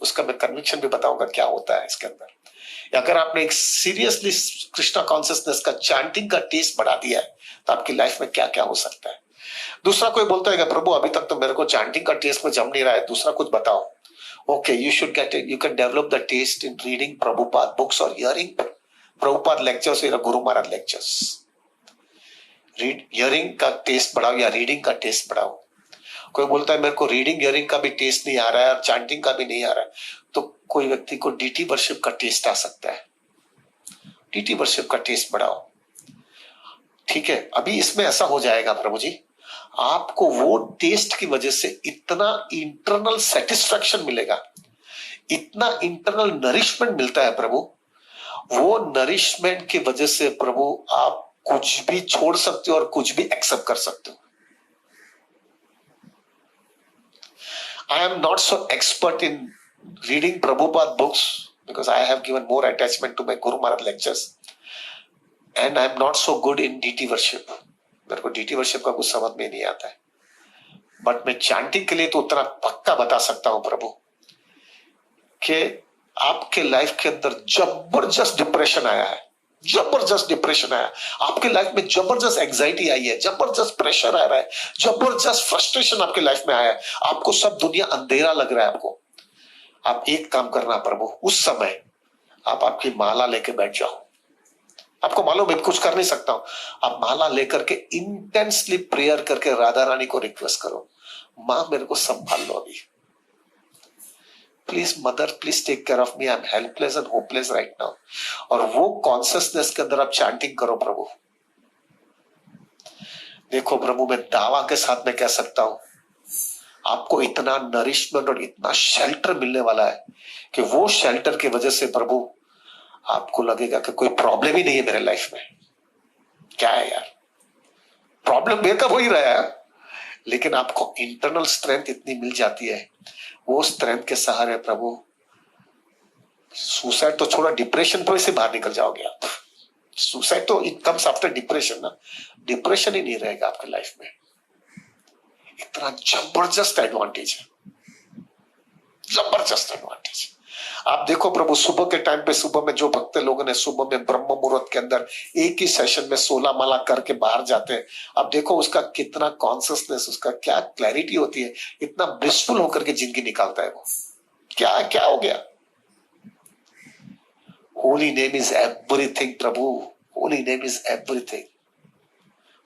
उसका मैं कन्विक्शन भी बताऊंगा क्या होता है इसके अंदर। अगर आपने एक सीरियसली कृष्णा कॉन्शियसनेस का चैंटिंग का टेस्ट बढ़ा दिया है तो आपकी लाइफ में क्या क्या हो सकता है। दूसरा कोई बोलता है कि प्रभु अभी तक तो मेरे को चैंटिंग का टेस्ट में जम नहीं रहा है, दूसरा कुछ बताओ। Okay, you should get it, you can develop the taste in reading Prabhupada books और हियरिंग प्रभुपाद लेक्चर्स या गुरु महाराज लेक्चर्स। हियरिंग का टेस्ट बढ़ाओ या रीडिंग का टेस्ट बढ़ाओ। कोई बोलता है मेरे को रीडिंग हियरिंग का भी टेस्ट नहीं आ रहा है और चैंटिंग का भी नहीं आ रहा है, तो कोई व्यक्ति को डीटी वर्शिप का टेस्ट आ सकता है। डीटी वर्शिप का टेस्ट बढ़ाओ। ठीक है, अभी इसमें ऐसा हो जाएगा प्रभु जी, आपको वो टेस्ट की वजह से इतना इंटरनल सेटिस्फैक्शन मिलेगा, इतना इंटरनल नरिशमेंट मिलता है प्रभु, वो नरिशमेंट की वजह से प्रभु आप कुछ भी छोड़ सकते हो और कुछ भी एक्सेप्ट कर सकते हो। I am not so expert in reading Prabhupada books because I have given more attachment to my Guru Maharaj lectures, and I am not so good in DT worship. मेरे को DT worship का कुछ समझ में नहीं आता है, but मैं चैंटिंग के लिए तो उतना पक्का बता सकता हूं प्रभु कि आपके लाइफ के अंदर जबरदस्त डिप्रेशन आया है, जबरदस्त डिप्रेशन आया, आपके लाइफ में जबरदस्त एंजाइटी आई है, जबरदस्त प्रेशर आ रहा है, जबरदस्त फ्रस्ट्रेशन आपके लाइफ में आया है, आपको सब दुनिया अंधेरा लग रहा है आपको। आप एक काम करना प्रभु, उस समय आप आपकी माला लेके बैठ जाओ। आपको मालूम है कुछ कर नहीं सकता हूं, आप माला लेकर के इंटेंसली प्रेयर करके राधा रानी को रिक्वेस्ट करो, मां मेरे को संभाल लो अभी, please mother, please take care of me, I am helpless and hopeless right now. और वो कॉन्शियसनेस के अंदर आप चैंटिंग करो प्रभु। देखो प्रभु, मैं दावा के साथ में कह सकता हूं, आपको इतना नरिशमेंट और इतना शेल्टर मिलने वाला है कि वो शेल्टर की वजह से प्रभु आपको लगेगा कि कोई प्रॉब्लम ही नहीं है मेरे लाइफ में। क्या है यार, प्रॉब्लम मेरे का हो ही रहा है, लेकिन आपको इंटरनल स्ट्रेंथ इतनी मिल जाती है, वो स्ट्रेंथ के सहारे प्रभु सुसाइड तो छोड़ा, डिप्रेशन पर से बाहर निकल जाओगे आप। सुसाइड तो इट कम्स आफ्टर डिप्रेशन ना, डिप्रेशन ही नहीं रहेगा आपके लाइफ में। इतना जबरदस्त एडवांटेज है, जबरदस्त एडवांटेज। आप देखो प्रभु, सुबह के टाइम पे, सुबह में जो भक्त लोगों ने सुबह में ब्रह्म मुहूर्त के अंदर एक ही सेशन में 16 माला करके बाहर जाते हैं, आप देखो उसका कितना कॉन्शियसनेस, उसका क्या क्लैरिटी होती है, इतना ब्लिसफुल होकर के जिंदगी निकालता है वो। क्या क्या हो गया। Holy name is everything Prabhu, holy name is everything.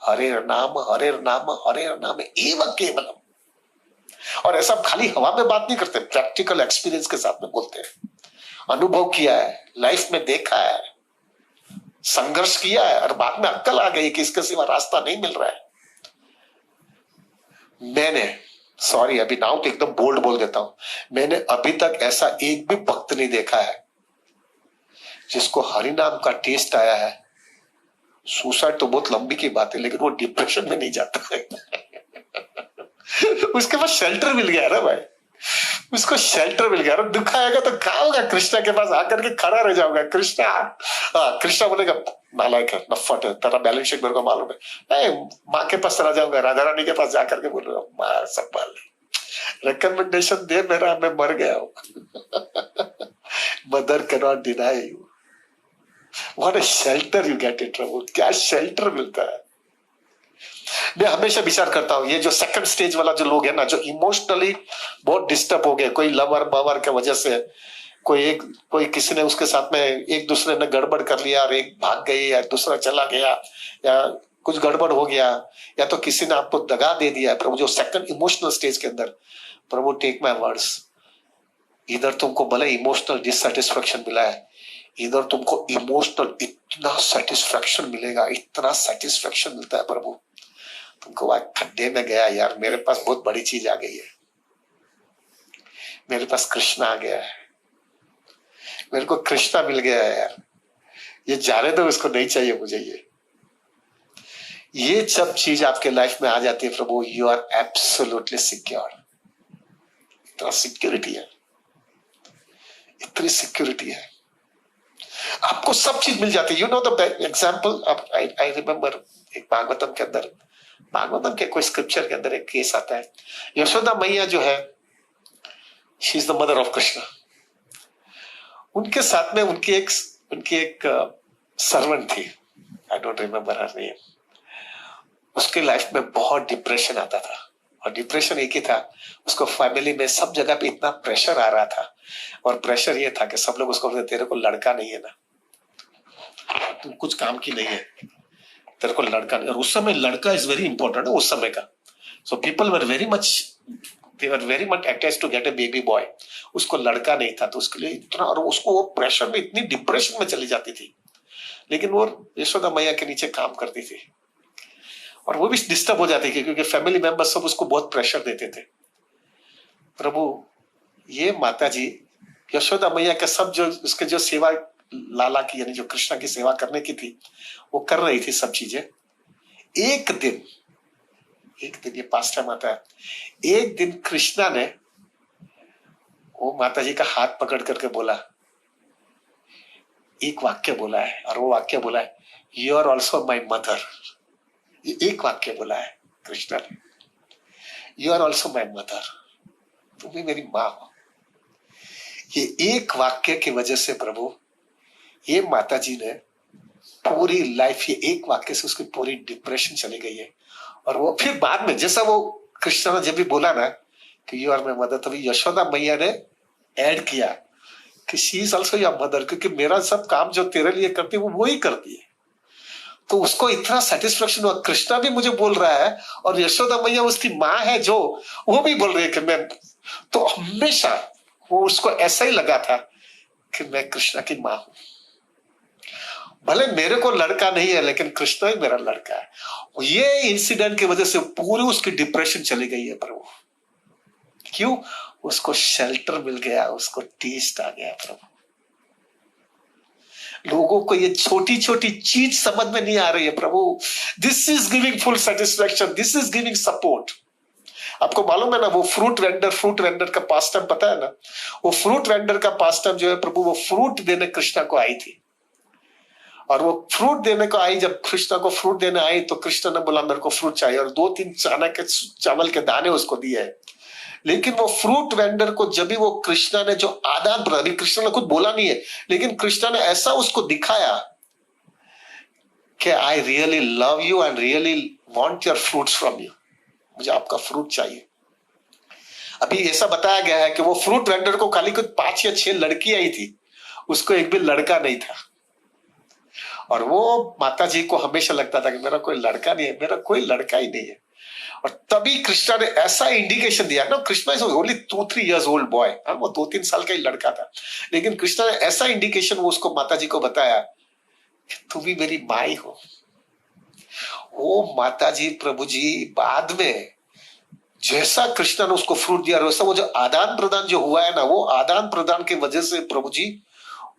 Hare नाम हरे नाम हरे नाम एवं केवलम। और ऐसा खाली हवा में बात नहीं करते, प्रैक्टिकल एक्सपीरियंस के साथ में बोलते हैं। अनुभव किया है, लाइफ में देखा है, संघर्ष किया है, और बाद में अक्ल आ गई कि इसके सिवा रास्ता नहीं मिल रहा है। मैंने, सॉरी अभी नाउ तो एकदम बोल्ड बोल देता हूं, मैंने अभी तक ऐसा एक भी भक्त नहीं देखा है जिसको हरिनाम का टेस्ट आया है। सुसाइड तो बहुत लंबी की बात है, लेकिन वो डिप्रेशन में नहीं जाता है। उसके पास शेल्टर मिल गया ना भाई, उसको शेल्टर मिल गया। दुख आएगा तो क्या होगा, कृष्णा के पास आकर के खड़ा रह जाऊंगा। कृष्णा, हाँ कृष्णा बोलेगा नालायक है, नफट है, तेरा बैलेंस शीट मेरे को मालूम है। माँ के पास चला जाऊंगा, राधा रानी के पास जाकर के बोलूंगा माँ संभाल, रिकमेंडेशन दे मेरा, मैं मर गया हूं। Mother can not deny you. What a shelter you get it Prabhu, क्या शेल्टर मिलता है। मैं हमेशा विचार करता हूँ, ये जो सेकंड स्टेज वाला जो लोग है ना, जो इमोशनली बहुत डिस्टर्ब हो गए, कोई लवर बवर के वजह से, कोई किसी ने उसके साथ में एक दूसरे ने गड़बड़ कर लिया और एक भाग गई, या दूसरा चला गया, या कुछ गड़बड़ हो गया, या तो किसी ने आपको दगा दे दिया। प्रभु जो सेकंड इमोशनल स्टेज के अंदर, प्रभु टेक माय वर्ड्स, इधर तुमको भले इमोशनल डिससेटिस्फैक्शन मिला है, इधर तुमको इमोशनल इतना सेटिस्फैक्शन मिलेगा, इतना सेटिस्फैक्शन मिलता है प्रभु। तुमको वहां खड्डे में गया यार, मेरे पास बहुत बड़ी चीज आ गई है, मेरे पास कृष्णा आ गया है, मेरे को कृष्णा मिल गया है यार, ये जाने दो, इसको नहीं चाहिए मुझे। ये सब चीज आपके लाइफ में आ जाती है Prabhu, you are absolutely secure. इतना सिक्योरिटी है, इतनी सिक्योरिटी है, आपको सब चीज मिल जाती है। You know the example, I remember एक भागवतम के अंदर भागवतम के कोई स्क्रिप्चर के अंदर एक केस आता है, यशोदा मैया जो है, she is the mother of Krishna. उनके साथ में उनकी एक सर्वेंट थी, I don't remember her name. उसके लाइफ में बहुत डिप्रेशन आता था, और डिप्रेशन एक ही था, उसको फैमिली में सब जगह पे इतना प्रेशर आ रहा था, और प्रेशर ये था कि सब लोग उसको बोलते, तेरे को लड़का नहीं है ना, तुम कुछ काम की नहीं है, तेरे को लड़का नहीं। और उस समय लड़का इज वेरी इंपॉर्टेंट है उस समय का। So people were very much attached to get a baby boy. उसको लड़का नहीं था, तो उसके लिए इतना, और उसको वो प्रेशर में इतनी डिप्रेशन में चली जाती थी। लेकिन वो यशोदा मैया के नीचे काम करती थी, और वो भी डिस्टर्ब हो जाती थी, क्योंकि फैमिली मेंबर सब उसको बहुत प्रेशर देते थे। प्रभु, ये माता जी यशोदा मैया का सब जो उसके जो सेवा लाला की, यानी जो कृष्णा की सेवा करने की थी, वो कर रही थी सब चीजें। एक दिन ये पास्ट टाइम आता है, एक दिन कृष्णा ने वो माता जी का हाथ पकड़ करके बोला, एक वाक्य बोला है, और वो वाक्य बोला है, you are also my mother. एक वाक्य बोला है कृष्णा ने, you are also my mother, तुम भी मेरी माँ हो। ये एक वाक्य की वजह से प्रभु, ये माता जी ने पूरी लाइफ, ये एक वाक्य से उसकी पूरी डिप्रेशन चली गई है। और वो फिर बाद में, जैसा वो कृष्णा ने जब भी बोला ना कि यू आर माई मदर, तभी यशोदा मैया ने ऐड किया कि she is also your mother, क्योंकि मेरा सब काम जो तेरे लिए करती है वो ही करती है। तो उसको इतना सेटिस्फेक्शन हुआ, कृष्णा भी मुझे बोल रहा है, और यशोदा मैया उसकी माँ है जो, वो भी बोल रही है कि मैं, तो हमेशा वो उसको ऐसा ही लगा था कि मैं कृष्णा की माँ हूं। भले मेरे को लड़का नहीं है, लेकिन कृष्णा ही मेरा लड़का है। ये इंसिडेंट की वजह से पूरी उसकी डिप्रेशन चली गई है प्रभु। क्यों? उसको शेल्टर मिल गया, उसको टेस्ट आ गया प्रभु। लोगों को ये छोटी छोटी चीज समझ में नहीं आ रही है प्रभु। This is giving full satisfaction, this is giving support. आपको मालूम है ना, वो फ्रूट वेंडर का पास टाइम पता है ना, वो फ्रूट वेंडर का पास टाइम जो है प्रभु, वो फ्रूट देने कृष्णा को आई थी। और वो फ्रूट देने को आई, जब कृष्णा को फ्रूट देने आई तो कृष्णा ने बोला मेरे को फ्रूट चाहिए, और 2-3 चावल के दाने उसको दिए। लेकिन वो फ्रूट वेंडर को जब भी वो कृष्णा ने जो आदान प्रदान, कृष्णा ने कुछ बोला नहीं है, लेकिन कृष्णा ने ऐसा उसको दिखाया कि I really love you and really want your fruits from you, मुझे आपका फ्रूट चाहिए। अभी ऐसा बताया गया है कि वो फ्रूट वेंडर को खाली कुछ 5 या 6 लड़की आई थी, उसको एक भी लड़का नहीं था। और वो माता जी को हमेशा लगता था कि मेरा कोई लड़का नहीं है, मेरा कोई लड़का ही नहीं है। और तभी कृष्णा ने ऐसा इंडिकेशन दिया ना, Krishna is only 2-3 years old boy, वो 2-3 साल का ही लड़का था, लेकिन कृष्णा ने ऐसा इंडिकेशन वो उसको माता जी को बताया कि तू भी मेरी माई हो। वो माता जी प्रभु जी बाद में जैसा कृष्णा ने उसको फ्रूट दिया, वैसा वो जो आदान प्रदान जो हुआ है ना, वो आदान प्रदान की वजह से प्रभु जी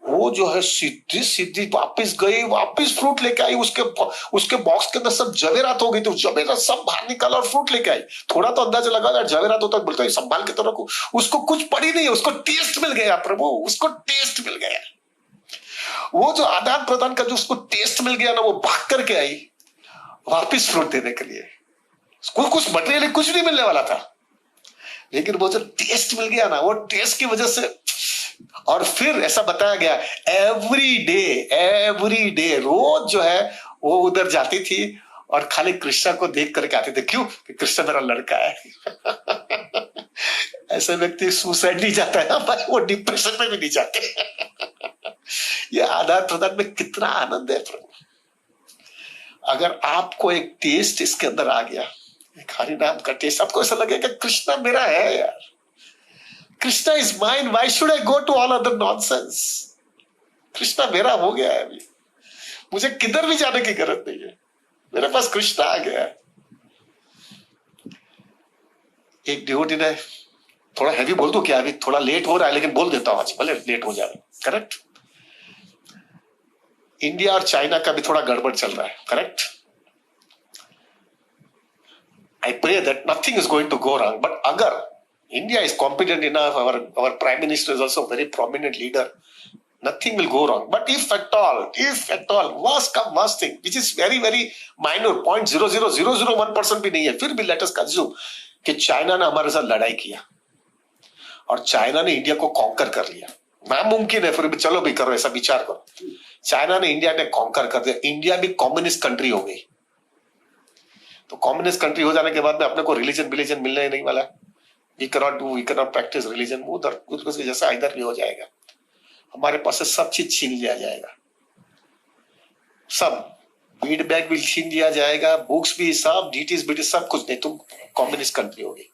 वो जो है सीधी सीधी वापस गई, वापस फ्रूट लेके आई। उसके बॉक्स के अंदर सब जवेरात हो गई, तो जवेरात सब बाहर निकाला और फ्रूट लेके आई। थोड़ा तो अंदाजा लगा यार, जवेरात होता है, बोलते संभाल के तो रखो। उसको कुछ पड़ी नहीं है, उसको टेस्ट मिल गया प्रभु, उसको टेस्ट मिल गया। वो जो आदान प्रदान का जो उसको टेस्ट मिल गया ना, वो भाग करके आई वापिस फ्रूट देने के लिए। उसको कुछ मटेरियल कुछ नहीं मिलने वाला था, लेकिन वो जो टेस्ट मिल गया ना, वो टेस्ट की वजह से। और फिर ऐसा बताया गया, एवरी डे रोज जो है वो उधर जाती थी और खाली कृष्णा को देख करके आते थे। क्यों? कि कृष्णा मेरा लड़का है। ऐसे व्यक्ति सुसाइड नहीं जाता है भाई, वो डिप्रेशन में भी नहीं जाते। ये आदान प्रदान में कितना आनंद है प्रभु। अगर आपको एक टेस्ट इसके अंदर आ गया, एक हरि नाम का टेस्ट, आपको ऐसा लगेगा कृष्णा मेरा है यार, Krishna is mine, why should I go to all other nonsense. Krishna मेरा हो गया है, अभी मुझे किधर भी जाने की जरूरत नहीं है, मेरे पास कृष्णा आ गया है। एक डिवोटी ने, थोड़ा हैवी बोल दो क्या, अभी थोड़ा लेट हो रहा है लेकिन बोल देता हूं आज, भले लेट हो जाए। करेक्ट, इंडिया और चाइना का भी थोड़ा गड़बड़ चल रहा है। Correct, I pray that nothing is going to go wrong, but अगर India is competent enough, our prime minister is also a very prominent leader, Nothing will go wrong. But if at all, worst thing, which is very, very minor, 0.00001% भी नहीं है, फिर भी let us consume कि China ने हमारे साथ लड़ाई किया और चाइना ने इंडिया को कॉन्कर कर लिया। नामुमकिन है, फिर भी चलो भी करो, ऐसा विचार करो। चाइना ने इंडिया ने कॉन्कर कर दिया, इंडिया भी कम्युनिस्ट कंट्री हो गई। तो कम्युनिस्ट कंट्री हो जाने के बाद में अपने को रिलीजन मिलने ही नहीं वाला। वी कैनॉट प्रैक्टिस रिलीजन, उधर उसके जैसा इधर भी हो जाएगा। हमारे पास से सब चीज छीन लिया जाएगा, सब फीडबैक भी छीन लिया जाएगा, बुक्स भी, सब डीटीज बीटीज सब कुछ नहीं। तुम कम्युनिस्ट कंट्री होगी।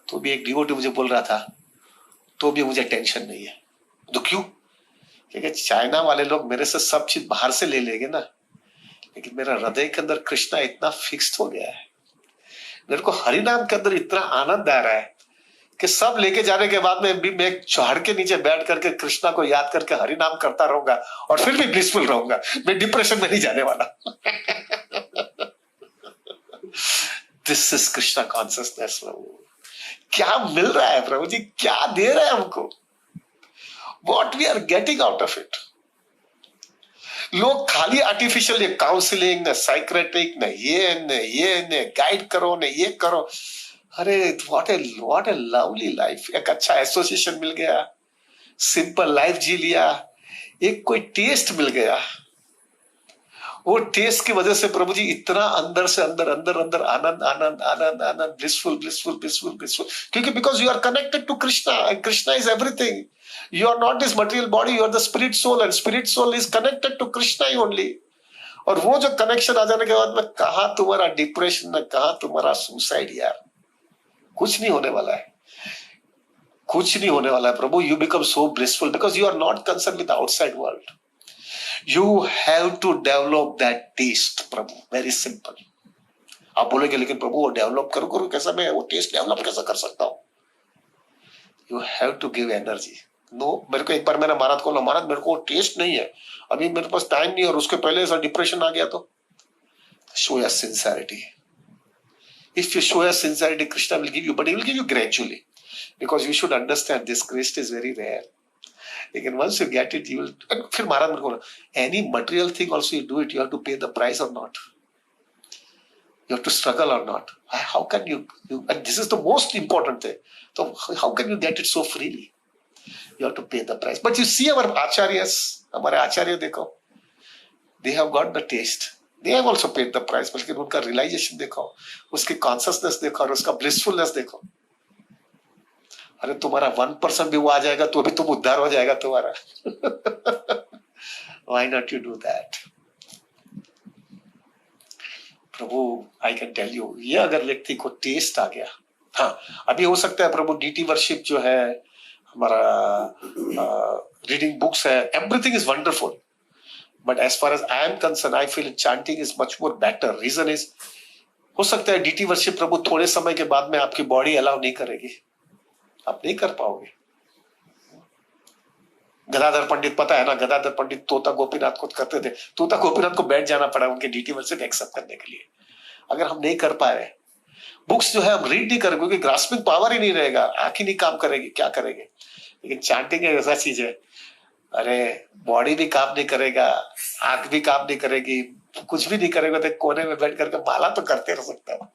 तो भी एक डिवोटी मुझे बोल रहा था, तो भी मुझे टेंशन नहीं है। तो क्यों? क्योंकि चाइना वाले लोग मेरे से सब चीज बाहर से ले लेंगे ना, लेकिन मेरा हृदय के अंदर कृष्णा इतना फिक्स्ड हो गया है। मेरे को हरिनाम के अंदर इतना आनंद आ रहा है कि सब लेके जाने के बाद में भी मैं झाड़ के नीचे बैठ करके कृष्णा को याद करके हरिनाम करता रहूंगा और फिर भी ब्लिसफुल रहूंगा। मैं डिप्रेशन में नहीं जाने वाला। This is Krishna consciousness. Prabhu क्या मिल रहा है, प्रभु जी क्या दे रहे हैं हमको? What we are getting out of it? लोग खाली आर्टिफिशियल, ये काउंसलिंग, न साइक्रेटिक, न ये गाइड करो, न ये करो। अरे व्हाट ए लवली लाइफ। एक अच्छा एसोसिएशन मिल गया, सिंपल लाइफ जी लिया, एक कोई टेस्ट मिल गया। वो टेस्ट की वजह से प्रभु जी इतना अंदर से अंदर आनंद, ब्लिसफुल, क्योंकि because you are connected to Krishna and Krishna is everything. You are not this material body, you are the spirit soul, and spirit soul is connected to Krishna only. और वो जो कनेक्शन आ जाने के बाद में कहा तुम्हारा डिप्रेशन, न कहा तुम्हारा सुसाइड। यार कुछ नहीं होने वाला है, कुछ नहीं होने वाला है प्रभु। You become so blissful because you are not concerned with the outside world. You have to develop that taste Prabhu, very simple. आप बोलेंगे लेकिन प्रभु वो डेवलप करो कैसा, मैं वो टेस्ट डेवलप कैसा कर सकता हूँ? You have to give energy. No मेरे को एक बार मेरा महाराज को, महाराज मेरे को टेस्ट नहीं है, अभी मेरे पास टाइम नहीं, और उसके पहले ऐसा डिप्रेशन आ गया। तो show your sincerity. If you show your sincerity, Krishna will give you, but he will give you gradually, because you should understand this Christ is very rare. लेकिन once you get it, you will. फिर महाराज मेरे को, any material thing also you do it, you have to pay the price और not, you have to struggle or not. How can you and this is the most important thing. So how can you get it so freely? You have to pay the price. But you see our acharyas, हमारे आचार्य देखो, they have got the taste. They have also paid the price. बल्कि उनका realization देखो, उसकी consciousness देखो और उसका blissfulness देखो। अरे तुम्हारा 1% भी वो आ जाएगा तो भी तुम उद्धार हो जाएगा तुम्हारा। Why not you do that? Prabhu I can tell you, ये अगर व्यक्ति को टेस्ट आ गया, हाँ अभी हो सकता है प्रभु डीटी वर्शिप जो है, हमारा रीडिंग बुक्स है, everything is wonderful, but as far as I am concerned, I feel chanting is much more better. Reason is, हो सकता है डीटी वर्शिप प्रभु थोड़े समय के बाद में आपकी बॉडी अलाउ नहीं करेगी, आप नहीं कर पाओगे। गदाधर पंडित, पता है ना, गदाधर पंडित तोता गोपीनाथ को करते थे, तोता गोपीनाथ को बैठ जाना पड़ा उनके डीटी वर्शिप एक्सेप्ट करने के लिए। अगर हम नहीं कर पा रहे, बुक्स जो है हम रीड नहीं करेंगे क्योंकि ग्रास्पिंग पावर ही नहीं रहेगा, आंख ही नहीं काम करेगी, क्या करेंगे? लेकिन चैंटिंग एक ऐसा चीज है, अरे बॉडी भी काम नहीं करेगा, आंख भी काम नहीं करेगी, कुछ भी नहीं करेगा, तो कोने में बैठ करके माला तो करते रह सकता हूँ।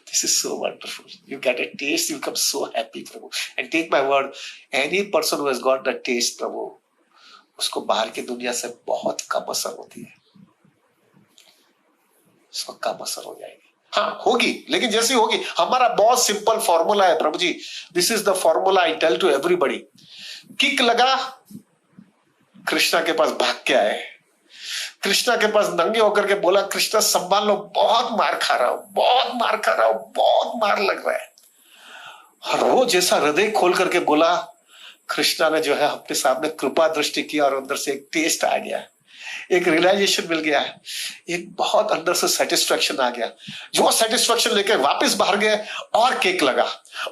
This is so wonderful. You get a taste, you become so happy, Prabhu. And take my word, any person who has got the taste, Prabhu, उसको बाहर की दुनिया से बहुत कम असर होती है, उसको कम असर हो जाएगी। हाँ होगी, लेकिन जैसी होगी, हमारा बहुत सिंपल फॉर्मूला है प्रभु ji. This is the formula I tell to everybody. Kick लगा, कृष्णा के पास भाग के आए, कृष्णा के पास नंगे होकर के बोला, कृष्णा संभाल लो, बहुत मार खा रहा हूं, बहुत मार खा रहा हूं, बहुत मार लग रहा है। और वो जैसा हृदय खोल करके बोला, कृष्णा ने जो है अपने सामने कृपा दृष्टि की और अंदर से एक टेस्ट आ गया, एक रियलाइजेशन मिल गया, एक बहुत अंदर से सेटिस्फैक्शन आ गया। जो सेटिस्फैक्शन लेकर वापस बाहर गए और केक लगा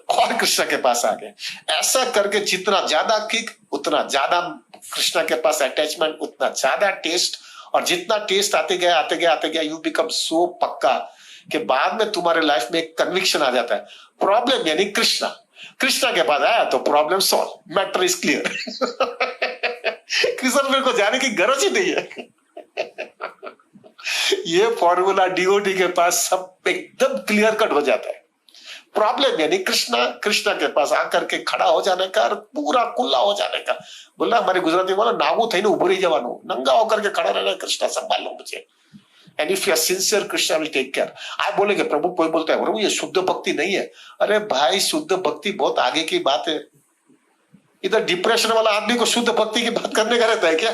और कृष्णा के पास आ गए। ऐसा करके जितना ज्यादा किक, उतना ज्यादा कृष्णा के पास अटैचमेंट, उतना ज्यादा टेस्ट, और जितना टेस्ट आते गया यू बिकम सो पक्का कि बाद में तुम्हारे लाइफ में एक कन्विक्शन आ जाता है। प्रॉब्लम यानी कृष्णा, कृष्णा के पास आया तो problem solve, matter is clear. Krishna मेरे को जाने की गरज ही नहीं है। ये फॉर्मूला डीओडी के पास सब एकदम क्लियर कट हो जाता है। प्रॉब्लम यानी कृष्णा कृष्णा के पास आकर के खड़ा हो जाने का और पूरा खुला हो जाने का। बोला हमारे गुजराती बोला नागू थई ने उभो रही जवानू, नंगा होकर के खड़ा रहना, कृष्णा संभाल लो मुझे। And if you are sincere Krishna will take care. आप बोलेंगे प्रभु, कोई बोलता है प्रभु ये शुद्ध भक्ति नहीं है। अरे भाई शुद्ध भक्ति बहुत आगे की बात है। इधर डिप्रेशन वाला आदमी को शुद्ध भक्ति की बात करने का रहता है क्या?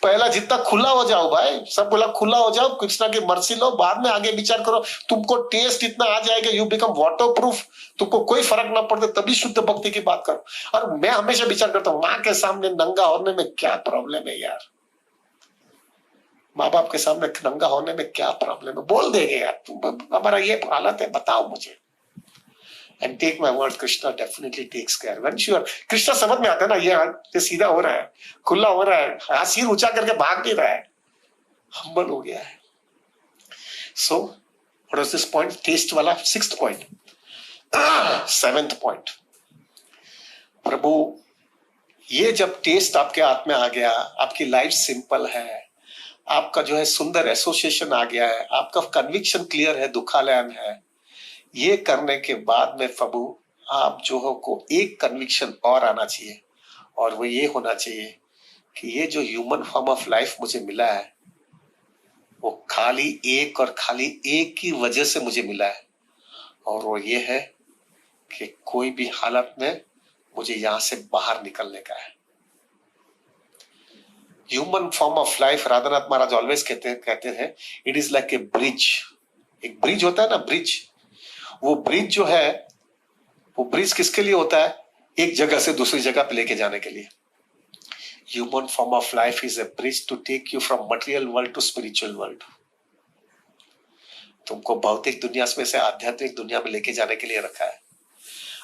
पहला जितना खुला हो जाओ भाई, सब बोला खुला हो जाओ, कृष्णा की मर्सी लो, बाद में आगे विचार करो। तुमको टेस्ट इतना आ जाएगा, यू बिकम वाटर प्रूफ, तुमको कोई फर्क ना पड़ते, तभी शुद्ध भक्ति की बात करो। और मैं हमेशा विचार करता हूँ माँ के सामने नंगा होने में क्या प्रॉब्लम है यार? माँ बाप के सामने नंगा होने में क्या प्रॉब्लम है? बोल देंगे यार तुम हमारा ये हालत है, बताओ मुझे। And take my word, Krishna definitely takes care. When sure, Krishna समझ में आता है ना, ये सीधा हो रहा है, खुला हो रहा है, हाथ सिर ऊंचा करके भाग नहीं रहा है, हम्बल हो गया है। So, what was this point? Taste वाला 6th point, 7th point. प्रभु ये जब टेस्ट आपके हाथ में आ गया, आपकी लाइफ सिंपल है, आपका जो है सुंदर एसोसिएशन आ गया है, आपका कन्विक्शन क्लियर है, दुखालयन है, ये करने के बाद में प्रभु आप जो हो को एक कन्विक्शन और आना चाहिए, और वो ये होना चाहिए कि ये जो ह्यूमन फॉर्म ऑफ लाइफ मुझे मिला है वो खाली एक की वजह से मुझे मिला है, और वो ये है कि कोई भी हालत में मुझे यहां से बाहर निकलने का है। Human form of life, Radhanath Maharaj always कहते हैं it is like a bridge. एक ब्रिज होता है ना, ब्रिज, वो ब्रिज जो है, वो ब्रिज किसके लिए होता है? एक जगह से दूसरी जगह पे लेके जाने के लिए। Human form of life is a bridge to take you from material world to spiritual world. तुमको भौतिक दुनिया में से आध्यात्मिक दुनिया में लेके जाने के लिए रखा है,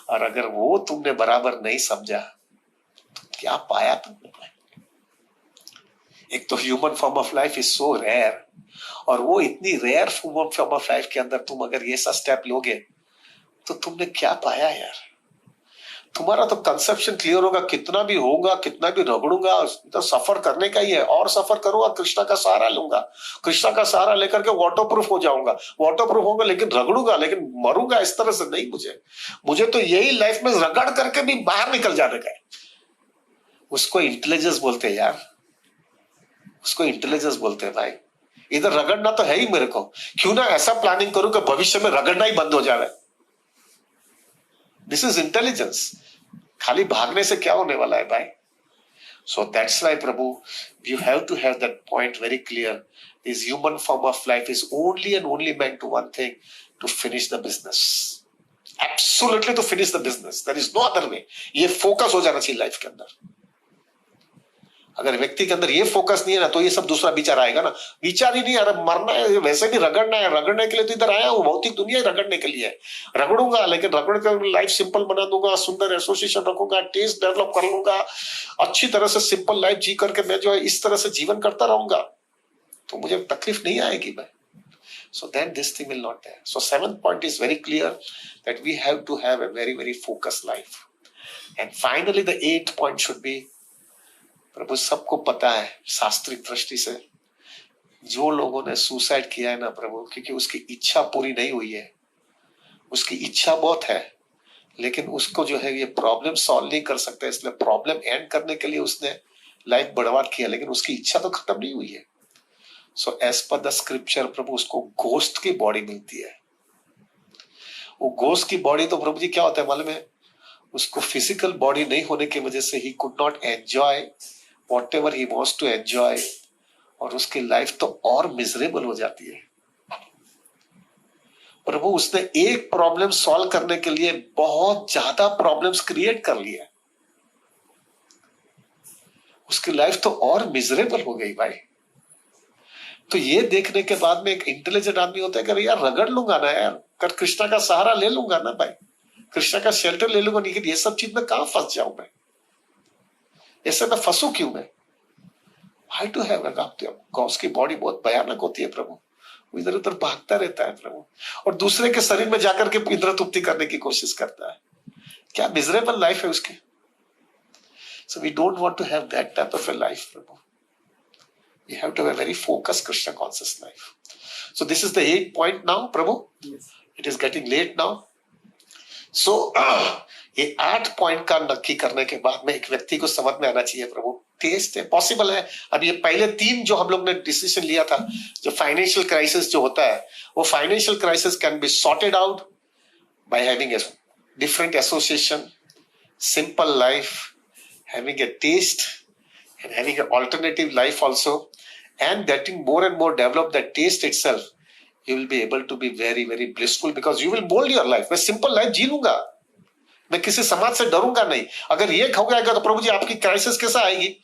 और अगर वो तुमने बराबर नहीं समझा तो क्या पाया तुमने? एक तो human form of life is so rare, और वो इतनी रेयर फॉर्म ऑफ लाइफ के अंदर तुम अगर ये सा स्टेप लोगे तो तुमने क्या पाया यार? तुम्हारा तो कंसेप्शन क्लियर होगा, कितना भी होगा, कितना भी रगड़ूंगा, तो सफर करने का ही है, और सफर करूंगा, कृष्णा का सहारा लूंगा, कृष्णा का सहारा लेकर के वाटर प्रूफ हो जाऊंगा, वाटर प्रूफ होगा, लेकिन रगड़ूंगा, लेकिन मरूंगा इस तरह से नहीं। मुझे तो यही लाइफ में रगड़ करके भी बाहर निकल जाने का है। उसको इंटेलिजेंस बोलते हैं यार, उसको इंटेलिजेंस बोलते हैं भाई। इधर रगड़ना तो है ही मेरे को, क्यों ना ऐसा प्लानिंग करूं कि भविष्य में रगड़ना ही बंद हो जाए। This is intelligence. खाली भागने से क्या होने वाला है भाई? So that's why Prabhu you have to have that point very clear. This human form of life is only and only meant to one thing, to finish the business. Absolutely to finish the business, there is no other way. ये focus हो जाना चाहिए life के अंदर। अगर व्यक्ति के अंदर ये फोकस नहीं है ना, तो ये सब दूसरा विचार आएगा ना। विचार ही नहीं, अरे मरना है, वैसे भी रगड़ना है, रगड़ने के लिए तो इधर आया हूं, भौतिक दुनिया ही रगड़ने के लिए। रगड़ूंगा, लेकिन रगड़ कर लाइफ सिंपल बना दूंगा, सुंदर एसोसिएशन रखूंगा, टेस्ट डेवलप कर लूंगा, अच्छी तरह से सिंपल लाइफ जी करके मैं जो है इस तरह से जीवन करता रहूंगा, तो मुझे तकलीफ नहीं आएगी भाई। So then this thing will not there. So 7th point is very clear that we have to have a very, very focused life. And finally the 8th point should be, प्रभु सबको पता है शास्त्रीय दृष्टि से, जो लोगों ने सुसाइड किया है ना प्रभु, क्योंकि उसकी इच्छा पूरी नहीं हुई है, उसकी इच्छा बहुत है, लेकिन उसको जो है ये प्रॉब्लम सॉल्व नहीं कर सकता, इसलिए प्रॉब्लम एंड करने के लिए उसने लाइफ बर्बाद किया, लेकिन उसकी इच्छा तो खत्म नहीं हुई है। So as per the scripture Prabhu उसको घोस्ट की बॉडी मिलती है। वो घोस्ट की बॉडी तो प्रभु जी क्या होता है मालूम है? उसको फिजिकल बॉडी नहीं होने की वजह से ही could not enjoy whatever he wants to enjoy, और उसकी लाइफ तो और मिजरेबल हो जाती है। प्रभु उसने एक प्रॉब्लम सॉल्व करने के लिए बहुत ज्यादा प्रॉब्लम्स क्रिएट कर लिया, उसकी लाइफ तो और मिजरेबल हो गई भाई। तो ये देखने के बाद में एक इंटेलिजेंट आदमी होता है कि यार रगड़ लूंगा ना यार, कर कृष्णा का सहारा ले लूंगा ना भाई, कृष्णा का शेल्टर ले लूंगा, लेकिन ये सब चीज में कहां फंस जाऊं मैं? ऐसे में फंसू क्यों मैं? हाई टू हैव गॉस की बॉडी बहुत भयानक होती है प्रभु, वो इधर उधर भागता रहता है प्रभु, और दूसरे के शरीर में जाकर के इधर तुप्ति करने की कोशिश करता है। क्या मिजरेबल लाइफ है उसकी। So we don't want to have that type of a life, Prabhu. We have to have a very focused Krishna conscious life. So this is the 8th point now, Prabhu. Yes. It is getting late now. So ये 8 point का नक्की करने के बाद में एक व्यक्ति को समझ में आना चाहिए, प्रभु टेस्ट है, पॉसिबल है। अब ये पहले 3 जो हम लोग ने डिसीजन लिया था, जो फाइनेंशियल क्राइसिस जो होता है, वो financial crisis can be sorted out by having a different association, simple life, having a taste and having an alternative life also, and getting more and more develop that taste itself, you will be able to be very very blissful because you will mold your life. मैं simple life जी लूंगा, मैं किसी समाज से डरूंगा नहीं। अगर ये हो जाएगा तो प्रभु जी आपकी क्राइसिस कैसे आएगी?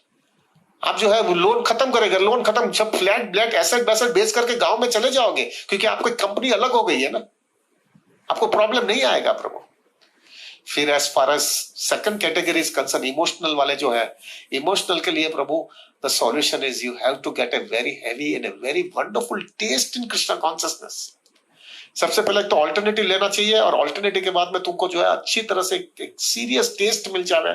आप जो है वो लोन खत्म करेगा, लोन खत्म, सब फ्लैट ब्लैट एसेट बेसेट बेच करके गांव में चले जाओगे, क्योंकि आपकी कंपनी अलग हो गई है ना, आपको प्रॉब्लम नहीं आएगा प्रभु। फिर as far as second category is concern, emotional वाले जो है, इमोशनल के लिए Prabhu the solution is you have to get a very heavy and a very wonderful taste in Krishna consciousness. सबसे पहले तो ऑल्टरनेटिव लेना चाहिए, और ऑल्टरनेटिव के बाद में तुमको जो है अच्छी तरह से एक सीरियस टेस्ट मिल जावे,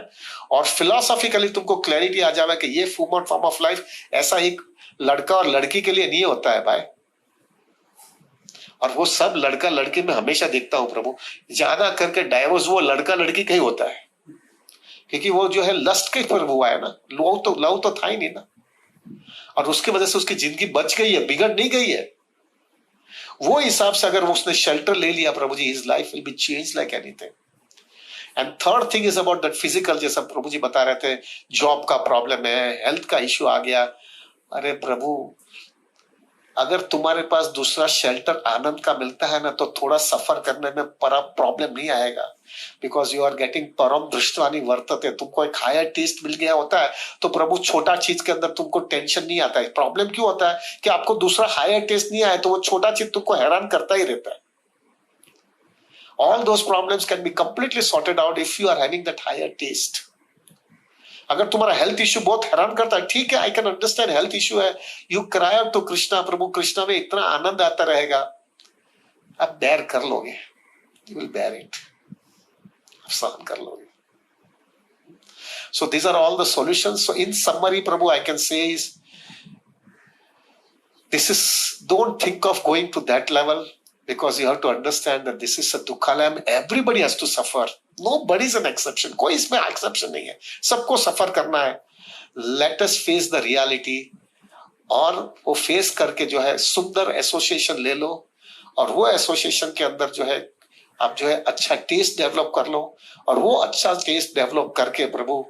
और फिलोसॉफिकली तुमको क्लैरिटी आ जावे कि ये फॉर्म ऑफ लाइफ ऐसा ही लड़का और लड़की के लिए नहीं होता है भाई। और वो सब लड़का लड़की में हमेशा देखता हूं प्रभु, ज्यादा करके डाइवोर्स वो लड़का लड़की का ही होता है, क्योंकि वो जो है लस्ट के पर हुआ है ना, लव तो था ही नहीं ना, और उसकी वजह से उसकी जिंदगी बच गई है, बिगड़ नहीं गई है। वो हिसाब से अगर उसने शेल्टर ले लिया Prabhu ji, his life will be change like anything. And third thing is about that physical, जैसा प्रभु जी बता रहे थे, जॉब का प्रॉब्लम है, हेल्थ का इश्यू आ गया। अरे प्रभु, अगर तुम्हारे पास दूसरा शेल्टर आनंद का मिलता है ना, तो थोड़ा सफर करने में प्रॉब्लम नहीं आएगा, बिकॉज यू आर गेटिंग परम दृष्टवानी वर्तते। तुमको एक हायर टेस्ट मिल गया होता है तो प्रभु छोटा चीज के अंदर तुमको टेंशन नहीं आता है। प्रॉब्लम क्यों होता है कि आपको दूसरा हायर टेस्ट नहीं आया, तो वो छोटा चीज तुमको हैरान करता ही रहता है। All those problems can be completely sorted out if you are having that higher taste. अगर तुम्हारा हेल्थ इश्यू बहुत हैरान करता है, ठीक है, I can understand, health issue है, you cry out to Krishna, Prabhu Krishna में इतना आनंद आता रहेगा, आप बेयर कर लोगे, यू विल बेयर इट, आप सहन कर लोगे। So these are all the solutions. So in summary Prabhu I can say is this is, don't think of going to that level, because you have to understand that this is a dukhalayam, everybody has to suffer, nobody is an exception, कोई इसमें exception नहीं है, सबको सफर करना है। let us face the reality, और वो face करके जो है सुंदर एसोसिएशन ले लो, और वो एसोसिएशन के अंदर जो है आप जो है अच्छा टेस्ट डेवलप कर लो, और वो अच्छा टेस्ट डेवलप करके प्रभु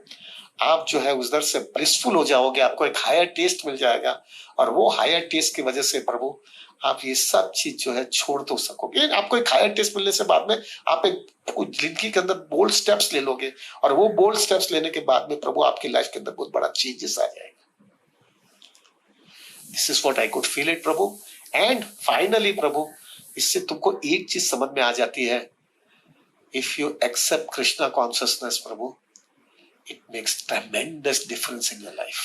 आप जो है उधर से ब्लिसफुल हो जाओगे, आपको एक हायर टेस्ट मिल जाएगा, और वो हायर टेस्ट की वजह से प्रभु आप ये सब चीज जो है छोड़ तो सकोगे। आपको एक हायर टेस्ट मिलने से बाद में आप एक जिंदगी के अंदर बोल्ड स्टेप्स ले लोगे, और वो बोल्ड स्टेप्स लेने के बाद में प्रभु आपकी लाइफ के अंदर बहुत बड़ा चेंजेस आ जाएगा। This is what I could feel it Prabhu. And finally Prabhu, इससे तुमको एक चीज समझ में आ जाती है, if you accept Krishna consciousness Prabhu, it makes tremendous difference in your life,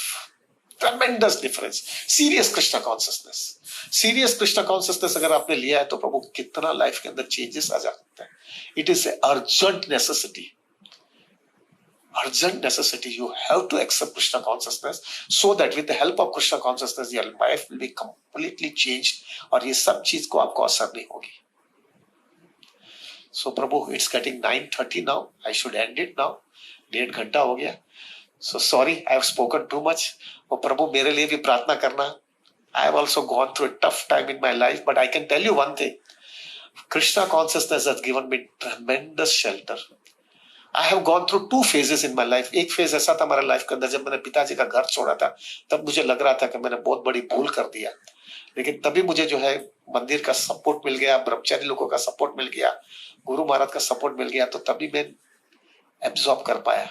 tremendous difference. Serious Krishna consciousness, serious Krishna consciousness अगर आपने लिया है तो प्रभु कितना लाइफ के अंदर चेंजेस आ जाते हैं। It is urgent necessity, urgent necessity, you have to accept Krishna consciousness, so that with the help of Krishna consciousness your life will be completely changed, और ये सब चीज को आपको असर नहीं होगी। So Prabhu, it's getting 9:30 now, I should end it now, 1.5 घंटा हो गया। So sorry, I have spoken too much. और प्रभु मेरे लिए भी प्रार्थना करना। I have also gone through a tough time in my life, but I can tell you one thing. Krishna consciousness has given me tremendous shelter. I have gone through 2 phases in my life. एक phase ऐसा था हमारे life के अंदर, जब मैंने पिताजी का घर छोड़ा था, तब मुझे लग रहा था कि मैंने बहुत बड़ी भूल कर दिया, लेकिन तभी मुझे जो है मंदिर का सपोर्ट मिल गया, ब्रह्मचारी लोगों का सपोर्ट मिल गया, गुरु महाराज का सपोर्ट मिल गया, तो तभी मैं एब्जॉर्ब कर पाया।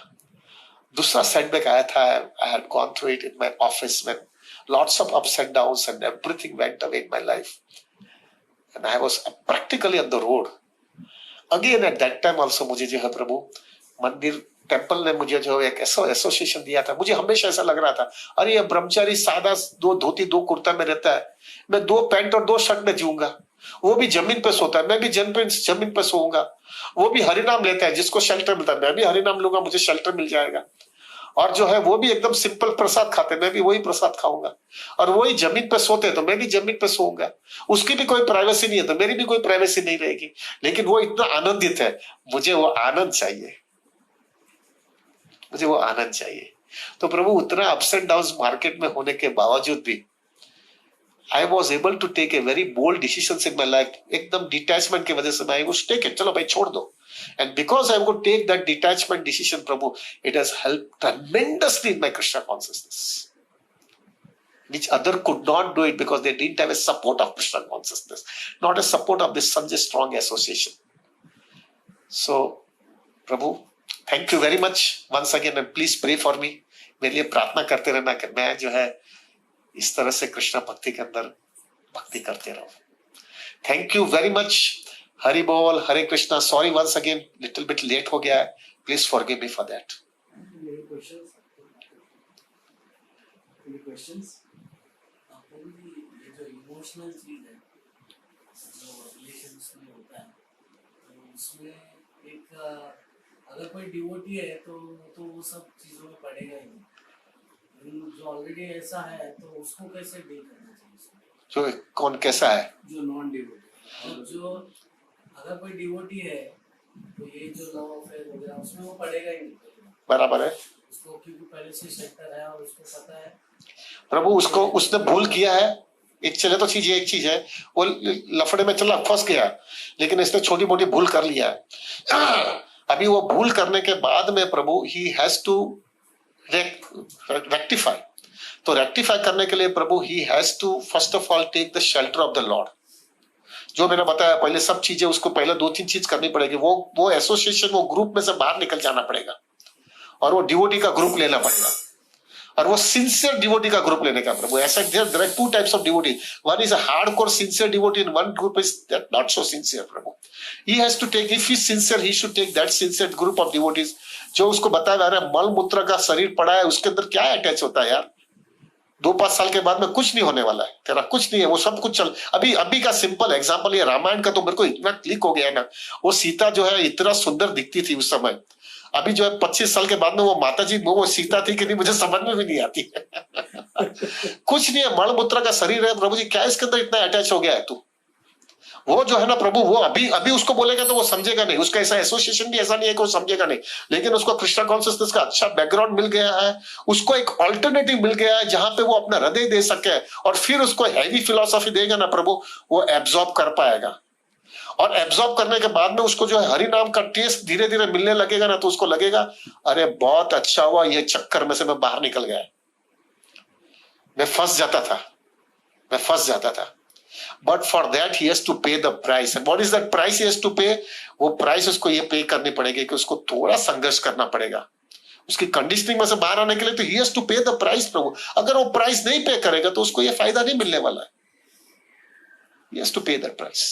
दूसरा सेटबैक आया था, I had gone through it in my office when lots of ups and downs and everything went away in my life, and I was practically on the road again at that time also। मुझे जो है प्रभु मंदिर temple ने मुझे जो एक association दिया था, मुझे हमेशा ऐसा लग रहा था, अरे ये ब्रह्मचारी सादा 2 धोती 2 कुर्ता में रहता है, मैं 2 पैंट और 2 शर्ट में जीऊंगा, वो भी जमीन पे सोता है, मैं भी जमीन पे सोऊंगा। वो भी हरिनाम लेता है, जिसको शेल्टर मिलता है, मैं भी हरिनाम लूंगा, मुझे शेल्टर मिल जाएगा। और जो है वो भी एकदम सिंपल प्रसाद खाते, मैं भी वही प्रसाद खाऊंगा। और वही जमीन पे सोते तो मैं भी जमीन पे सोऊंगा। उसकी भी कोई प्राइवेसी नहीं है तो मेरी भी कोई प्राइवेसी नहीं रहेगी, लेकिन वो इतना आनंदित है, मुझे वो आनंद चाहिए, मुझे वो आनंद चाहिए। तो प्रभु उतना अप्स एंड डाउन मार्केट में होने के बावजूद भी I was able to take a very bold decision in my life. एकदम डिटैचमेंट की वजह से मैं टेक इट, चलो भाई छोड़ दो। And because I would take that detachment decision, Prabhu, it has helped tremendously in my Krishna consciousness, which other could not do it because they didn't have a support of Krishna consciousness, not a support of this Sanjay Strong association. So, Prabhu, thank you very much once again, and please pray for me. मेरे लिए प्रार्थना करते रहना कि मैं जो है इस तरह से कृष्ण भक्ति के अंदर भक्ति करते रहूं। Thank you very much. Hari बोल, Hare Krishna. Sorry once again, little bit late हो गया है, please forgive me for that. ये जो इमोशनल चीज है जो रिलेशंस में होता है, तो उसमें एक अगर कोई डिवोटी है तो वो सब चीजों में पड़ेगा ही नहीं। जो ऑलरेडी ऐसा है तो उसको कैसे डील करना चाहिए? जो कौन कैसा है? जो नॉन डिवोटी। और जो अगर कोई डिवोटी है तो ये जो लव अफेयर वगैरह उसमें वो पड़ेगा ही नहीं। बराबर है उसको, क्योंकि पहले से शेल्टर है और उसको पता है। प्रभु उसको, उसने भूल किया है। एक चले तो चीज एक चीज है, वो लफड़े में चला फंस गया, लेकिन इसने छोटी मोटी भूल कर लिया है। अभी वो भूल करने के बाद में Prabhu he has to rectify. तो रेक्टिफाई करने के लिए Prabhu he has to first of all take the shelter of the lord. जो मैंने बताया पहले सब चीजें उसको पहले 2-3 चीज करनी पड़ेगी। वो एसोसिएशन, वो ग्रुप में से बाहर निकल जाना पड़ेगा और वो डिवोटी का ग्रुप लेना पड़ेगा, और वो सिंसियर डिवोटी का ग्रुप लेने का। प्रभु ऐसा there are 2 types of devotee, one is a hardcore sincere devotee and one group is that not so sincere. Prabhu he has to take, if he sincere he should take that sincere group of devotees जो उसको बताया जा रहा है मल मूत्र का शरीर पड़ा है, उसके अंदर क्या अटैच होता है यार। 2-5 साल के बाद में कुछ नहीं होने वाला है, तेरा कुछ नहीं है, वो सब कुछ चल। अभी का सिंपल एग्जांपल ये रामायण का तो मेरे को इतना क्लिक हो गया है ना। वो सीता जो है इतना सुंदर दिखती थी उस समय, अभी जो है 25 साल के बाद में वो माता जी वो सीता थी कि नहीं मुझे समझ में भी नहीं आती। कुछ नहीं है, मल मूत्र का शरीर है। प्रभु जी क्या इसके अंदर इतना अटैच हो गया है तू? वो जो है ना प्रभु, वो अभी उसको बोलेगा तो वो समझेगा नहीं, उसका ऐसा एसोसिएशन भी ऐसा नहीं है कि वो समझेगा नहीं, लेकिन उसको कृष्णा कॉन्शियसनेस का अच्छा बैकग्राउंड मिल गया है, उसको एक ऑल्टरनेटिव मिल गया है जहां पे वो अपना हृदय दे सके, और फिर उसको हैवी फिलॉसफी देगा ना प्रभु, वो एब्जॉर्ब कर पाएगा। और एब्जॉर्ब करने के बाद में उसको जो है हरि नाम का टेस्ट धीरे धीरे मिलने लगेगा ना, तो उसको लगेगा अरे बहुत अच्छा हुआ ये चक्कर में से मैं बाहर निकल गया, मैं फंस जाता था। But for that he has to pay the price. And what is that price he has to pay? वो प्राइस उसको ये पे करनी पड़ेगी कि उसको थोड़ा संघर्ष करना पड़ेगा उसकी कंडीशनिंग में से बाहर आने के लिए। तो he has to pay the price प्रभु। अगर वो प्राइस नहीं पे करेगा तो उसको ये फायदा नहीं मिलने वाला है। He has to pay that price.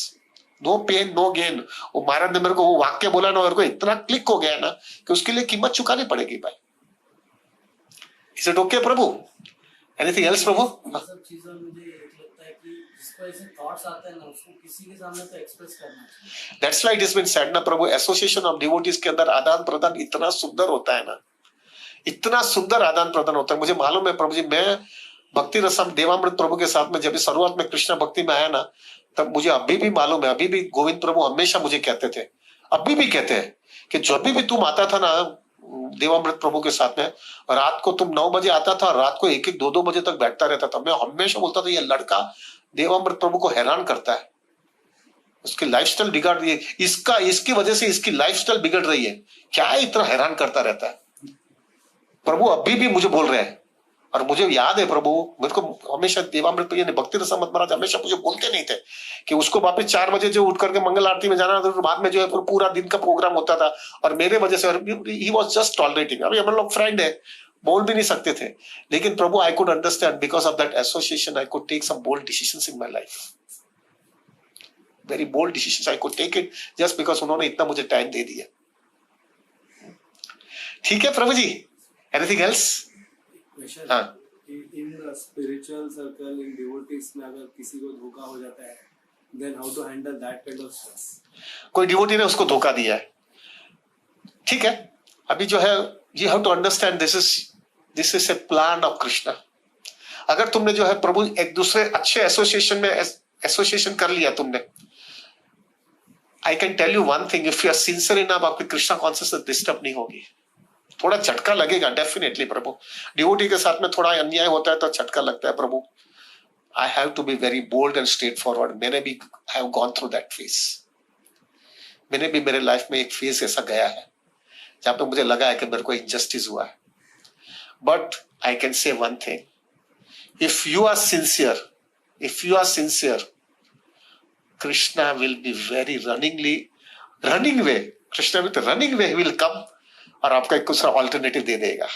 No pain, no gain. वो महाराज ने मेरे को वो वाक्य बोला ना, मेरे को इतना क्लिक हो गया ना कि उसके लिए कीमत चुकानी पड़ेगी भाई। Is it okay Prabhu? Anything else प्रभु? सब चीजों में मुझे लगता है कि जिसको ऐसे थॉट्स आते हैं ना उसको किसी के सामने तो एक्सप्रेस करना चाहिए। That's why it has been said ना प्रभु, एसोसिएशन ऑफ डिवोटीज के अंदर आदान प्रदान इतना सुंदर होता है ना, इतना सुंदर आदान प्रदान होता है। मुझे मालूम है प्रभु जी, मैं भक्ति रसम देवामृत प्रभु के साथ में जब शुरुआत में कृष्ण भक्ति में आया ना, तब मुझे अभी भी मालूम है, अभी भी गोविंद प्रभु हमेशा मुझे कहते थे, अभी भी कहते हैं कि जब भी तुम आता था ना देवामृत प्रभु के साथ में, रात को तुम 9 बजे आता था, रात को 1-1, 2-2 बजे तक बैठता रहता था। मैं हमेशा बोलता था ये लड़का देवामृत प्रभु को हैरान करता है, उसकी लाइफस्टाइल बिगड़ रही है, इसकी वजह से इसकी लाइफस्टाइल बिगड़ रही है, क्या इतना हैरान करता रहता है। प्रभु अभी भी मुझे बोल रहे हैं, और मुझे याद है प्रभु मेरे को हमेशा देवामृत भक्ति रसमत महाराज हमेशा मुझे बोलते नहीं थे कि उसको वापस 4 बजे जो उठ करके मंगल आरती में जाना था, तो बाद में जो है पूरा दिन का प्रोग्राम होता था, और मेरे वजह से ही वाज जस्ट टॉलरेटिंग। अभी हम लोग फ्रेंड है, बोल भी नहीं सकते थे, लेकिन Prabhu I could understand because of that association I could take some bold decisions in my life, very bold decisions I could take it just because उन्होंने इतना मुझे टाइम दे दिया। ठीक है प्रभु ji, anything else? In spiritual circle, in devotees में अगर किसी को धोखा हो जाता है then how to handle that kind of stress? कोई डिवोटी ने उसको धोखा दिया है, ठीक है, अभी जो है you have to understand this is a plan of Krishna. अगर तुमने जो है प्रभु एक दूसरे अच्छे एसोसिएशन में एसोसिएशन कर लिया तुमने, I can tell you one thing, if you are sincere enough, आपकी कृष्णा कॉन्शियसनेस डिस्टर्ब नहीं होगी। थोड़ा झटका लगेगा डेफिनेटली प्रभु, डिवोटी के साथ में थोड़ा अन्याय होता है तो झटका लगता है Prabhu. I have to be very bold and straightforward, मैंने भी have gone through that phase, मैंने भी मेरे लाइफ में एक फेज ऐसा गया है जहां पे मुझे लगा है कि मेरे को इनजस्टिस हुआ है। But I can say one thing, if you are sincere, Krishna will be very running way, Krishna will running way will come और आपका एक दूसरा ऑल्टरनेटिव दे देगा,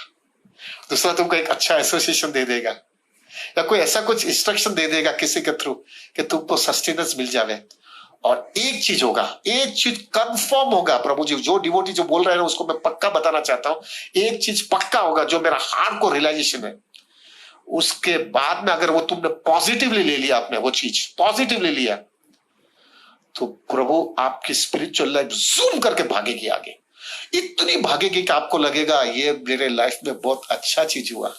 दूसरा तुमको एक अच्छा एसोसिएशन दे देगा, या कोई ऐसा कुछ इंस्ट्रक्शन दे देगा किसी के थ्रू कि तुमको सस्टेनेंस मिल जावे। और एक चीज होगा, एक चीज कंफर्म होगा प्रभु जी, जो डिवोटी जो बोल रहे हैं उसको मैं पक्का बताना चाहता हूं, एक चीज पक्का होगा जो मेरा हार्ट को रियलाइजेशन है, उसके बाद में अगर वो तुमने पॉजिटिवली ले लिया, आपने वो चीज पॉजिटिवली लिया, तो प्रभु आपकी स्पिरिचुअल लाइफ जूम करके भागेगी आगे, इतनी भागेगी कि आपको लगेगा ये मेरे लाइफ में बहुत अच्छा चीज हुआ,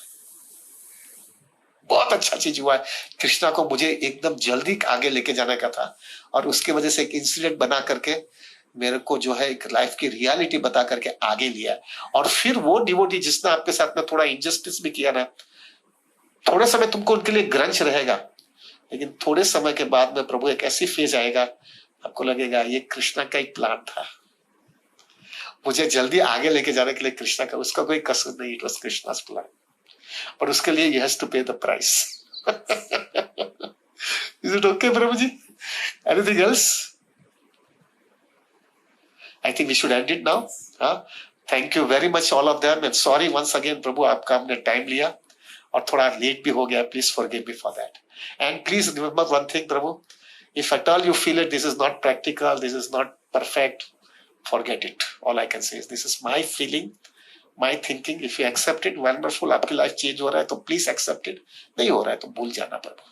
बहुत अच्छा चीज हुआ है। कृष्णा को मुझे एकदम जल्दी आगे लेके जाने का था और उसकी वजह से एक इंसिडेंट बना करके मेरे को जो है एक लाइफ की रियलिटी बता करके आगे लिया। और फिर वो डिवोटी जिसने आपके साथ में थोड़ा इनजस्टिस भी किया ना, थोड़े समय तुमको उनके लिए ग्रंच रहेगा, लेकिन थोड़े समय के बाद में प्रभु एक ऐसी फेज आएगा आपको लगेगा ये कृष्णा का एक प्लान था, मुझे जल्दी आगे लेके जाने के लिए कृष्णा का, उसका कोई कसूर नहीं, इट वाज कृष्णास प्लान, पर उसके लिए you has to pay the price. Is it okay Prabhu ji? Anything else? I think we should end it now. Thank you very much all of them and sorry once again Prabhu, आपका हमने time लिया और थोड़ा late भी हो गया, please forgive me for that. And please remember one thing Prabhu, if at all you feel it, this is not practical, this is not perfect, forget it. All I can say is this is my feeling, my thinking. If you accept it, wonderful, आपकी life change हो रहा है तो please accept it, नहीं हो रहा है तो भूल जाना प्रभु।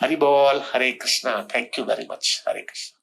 हरि बोल, Hare Krishna, thank you very much, Hare Krishna.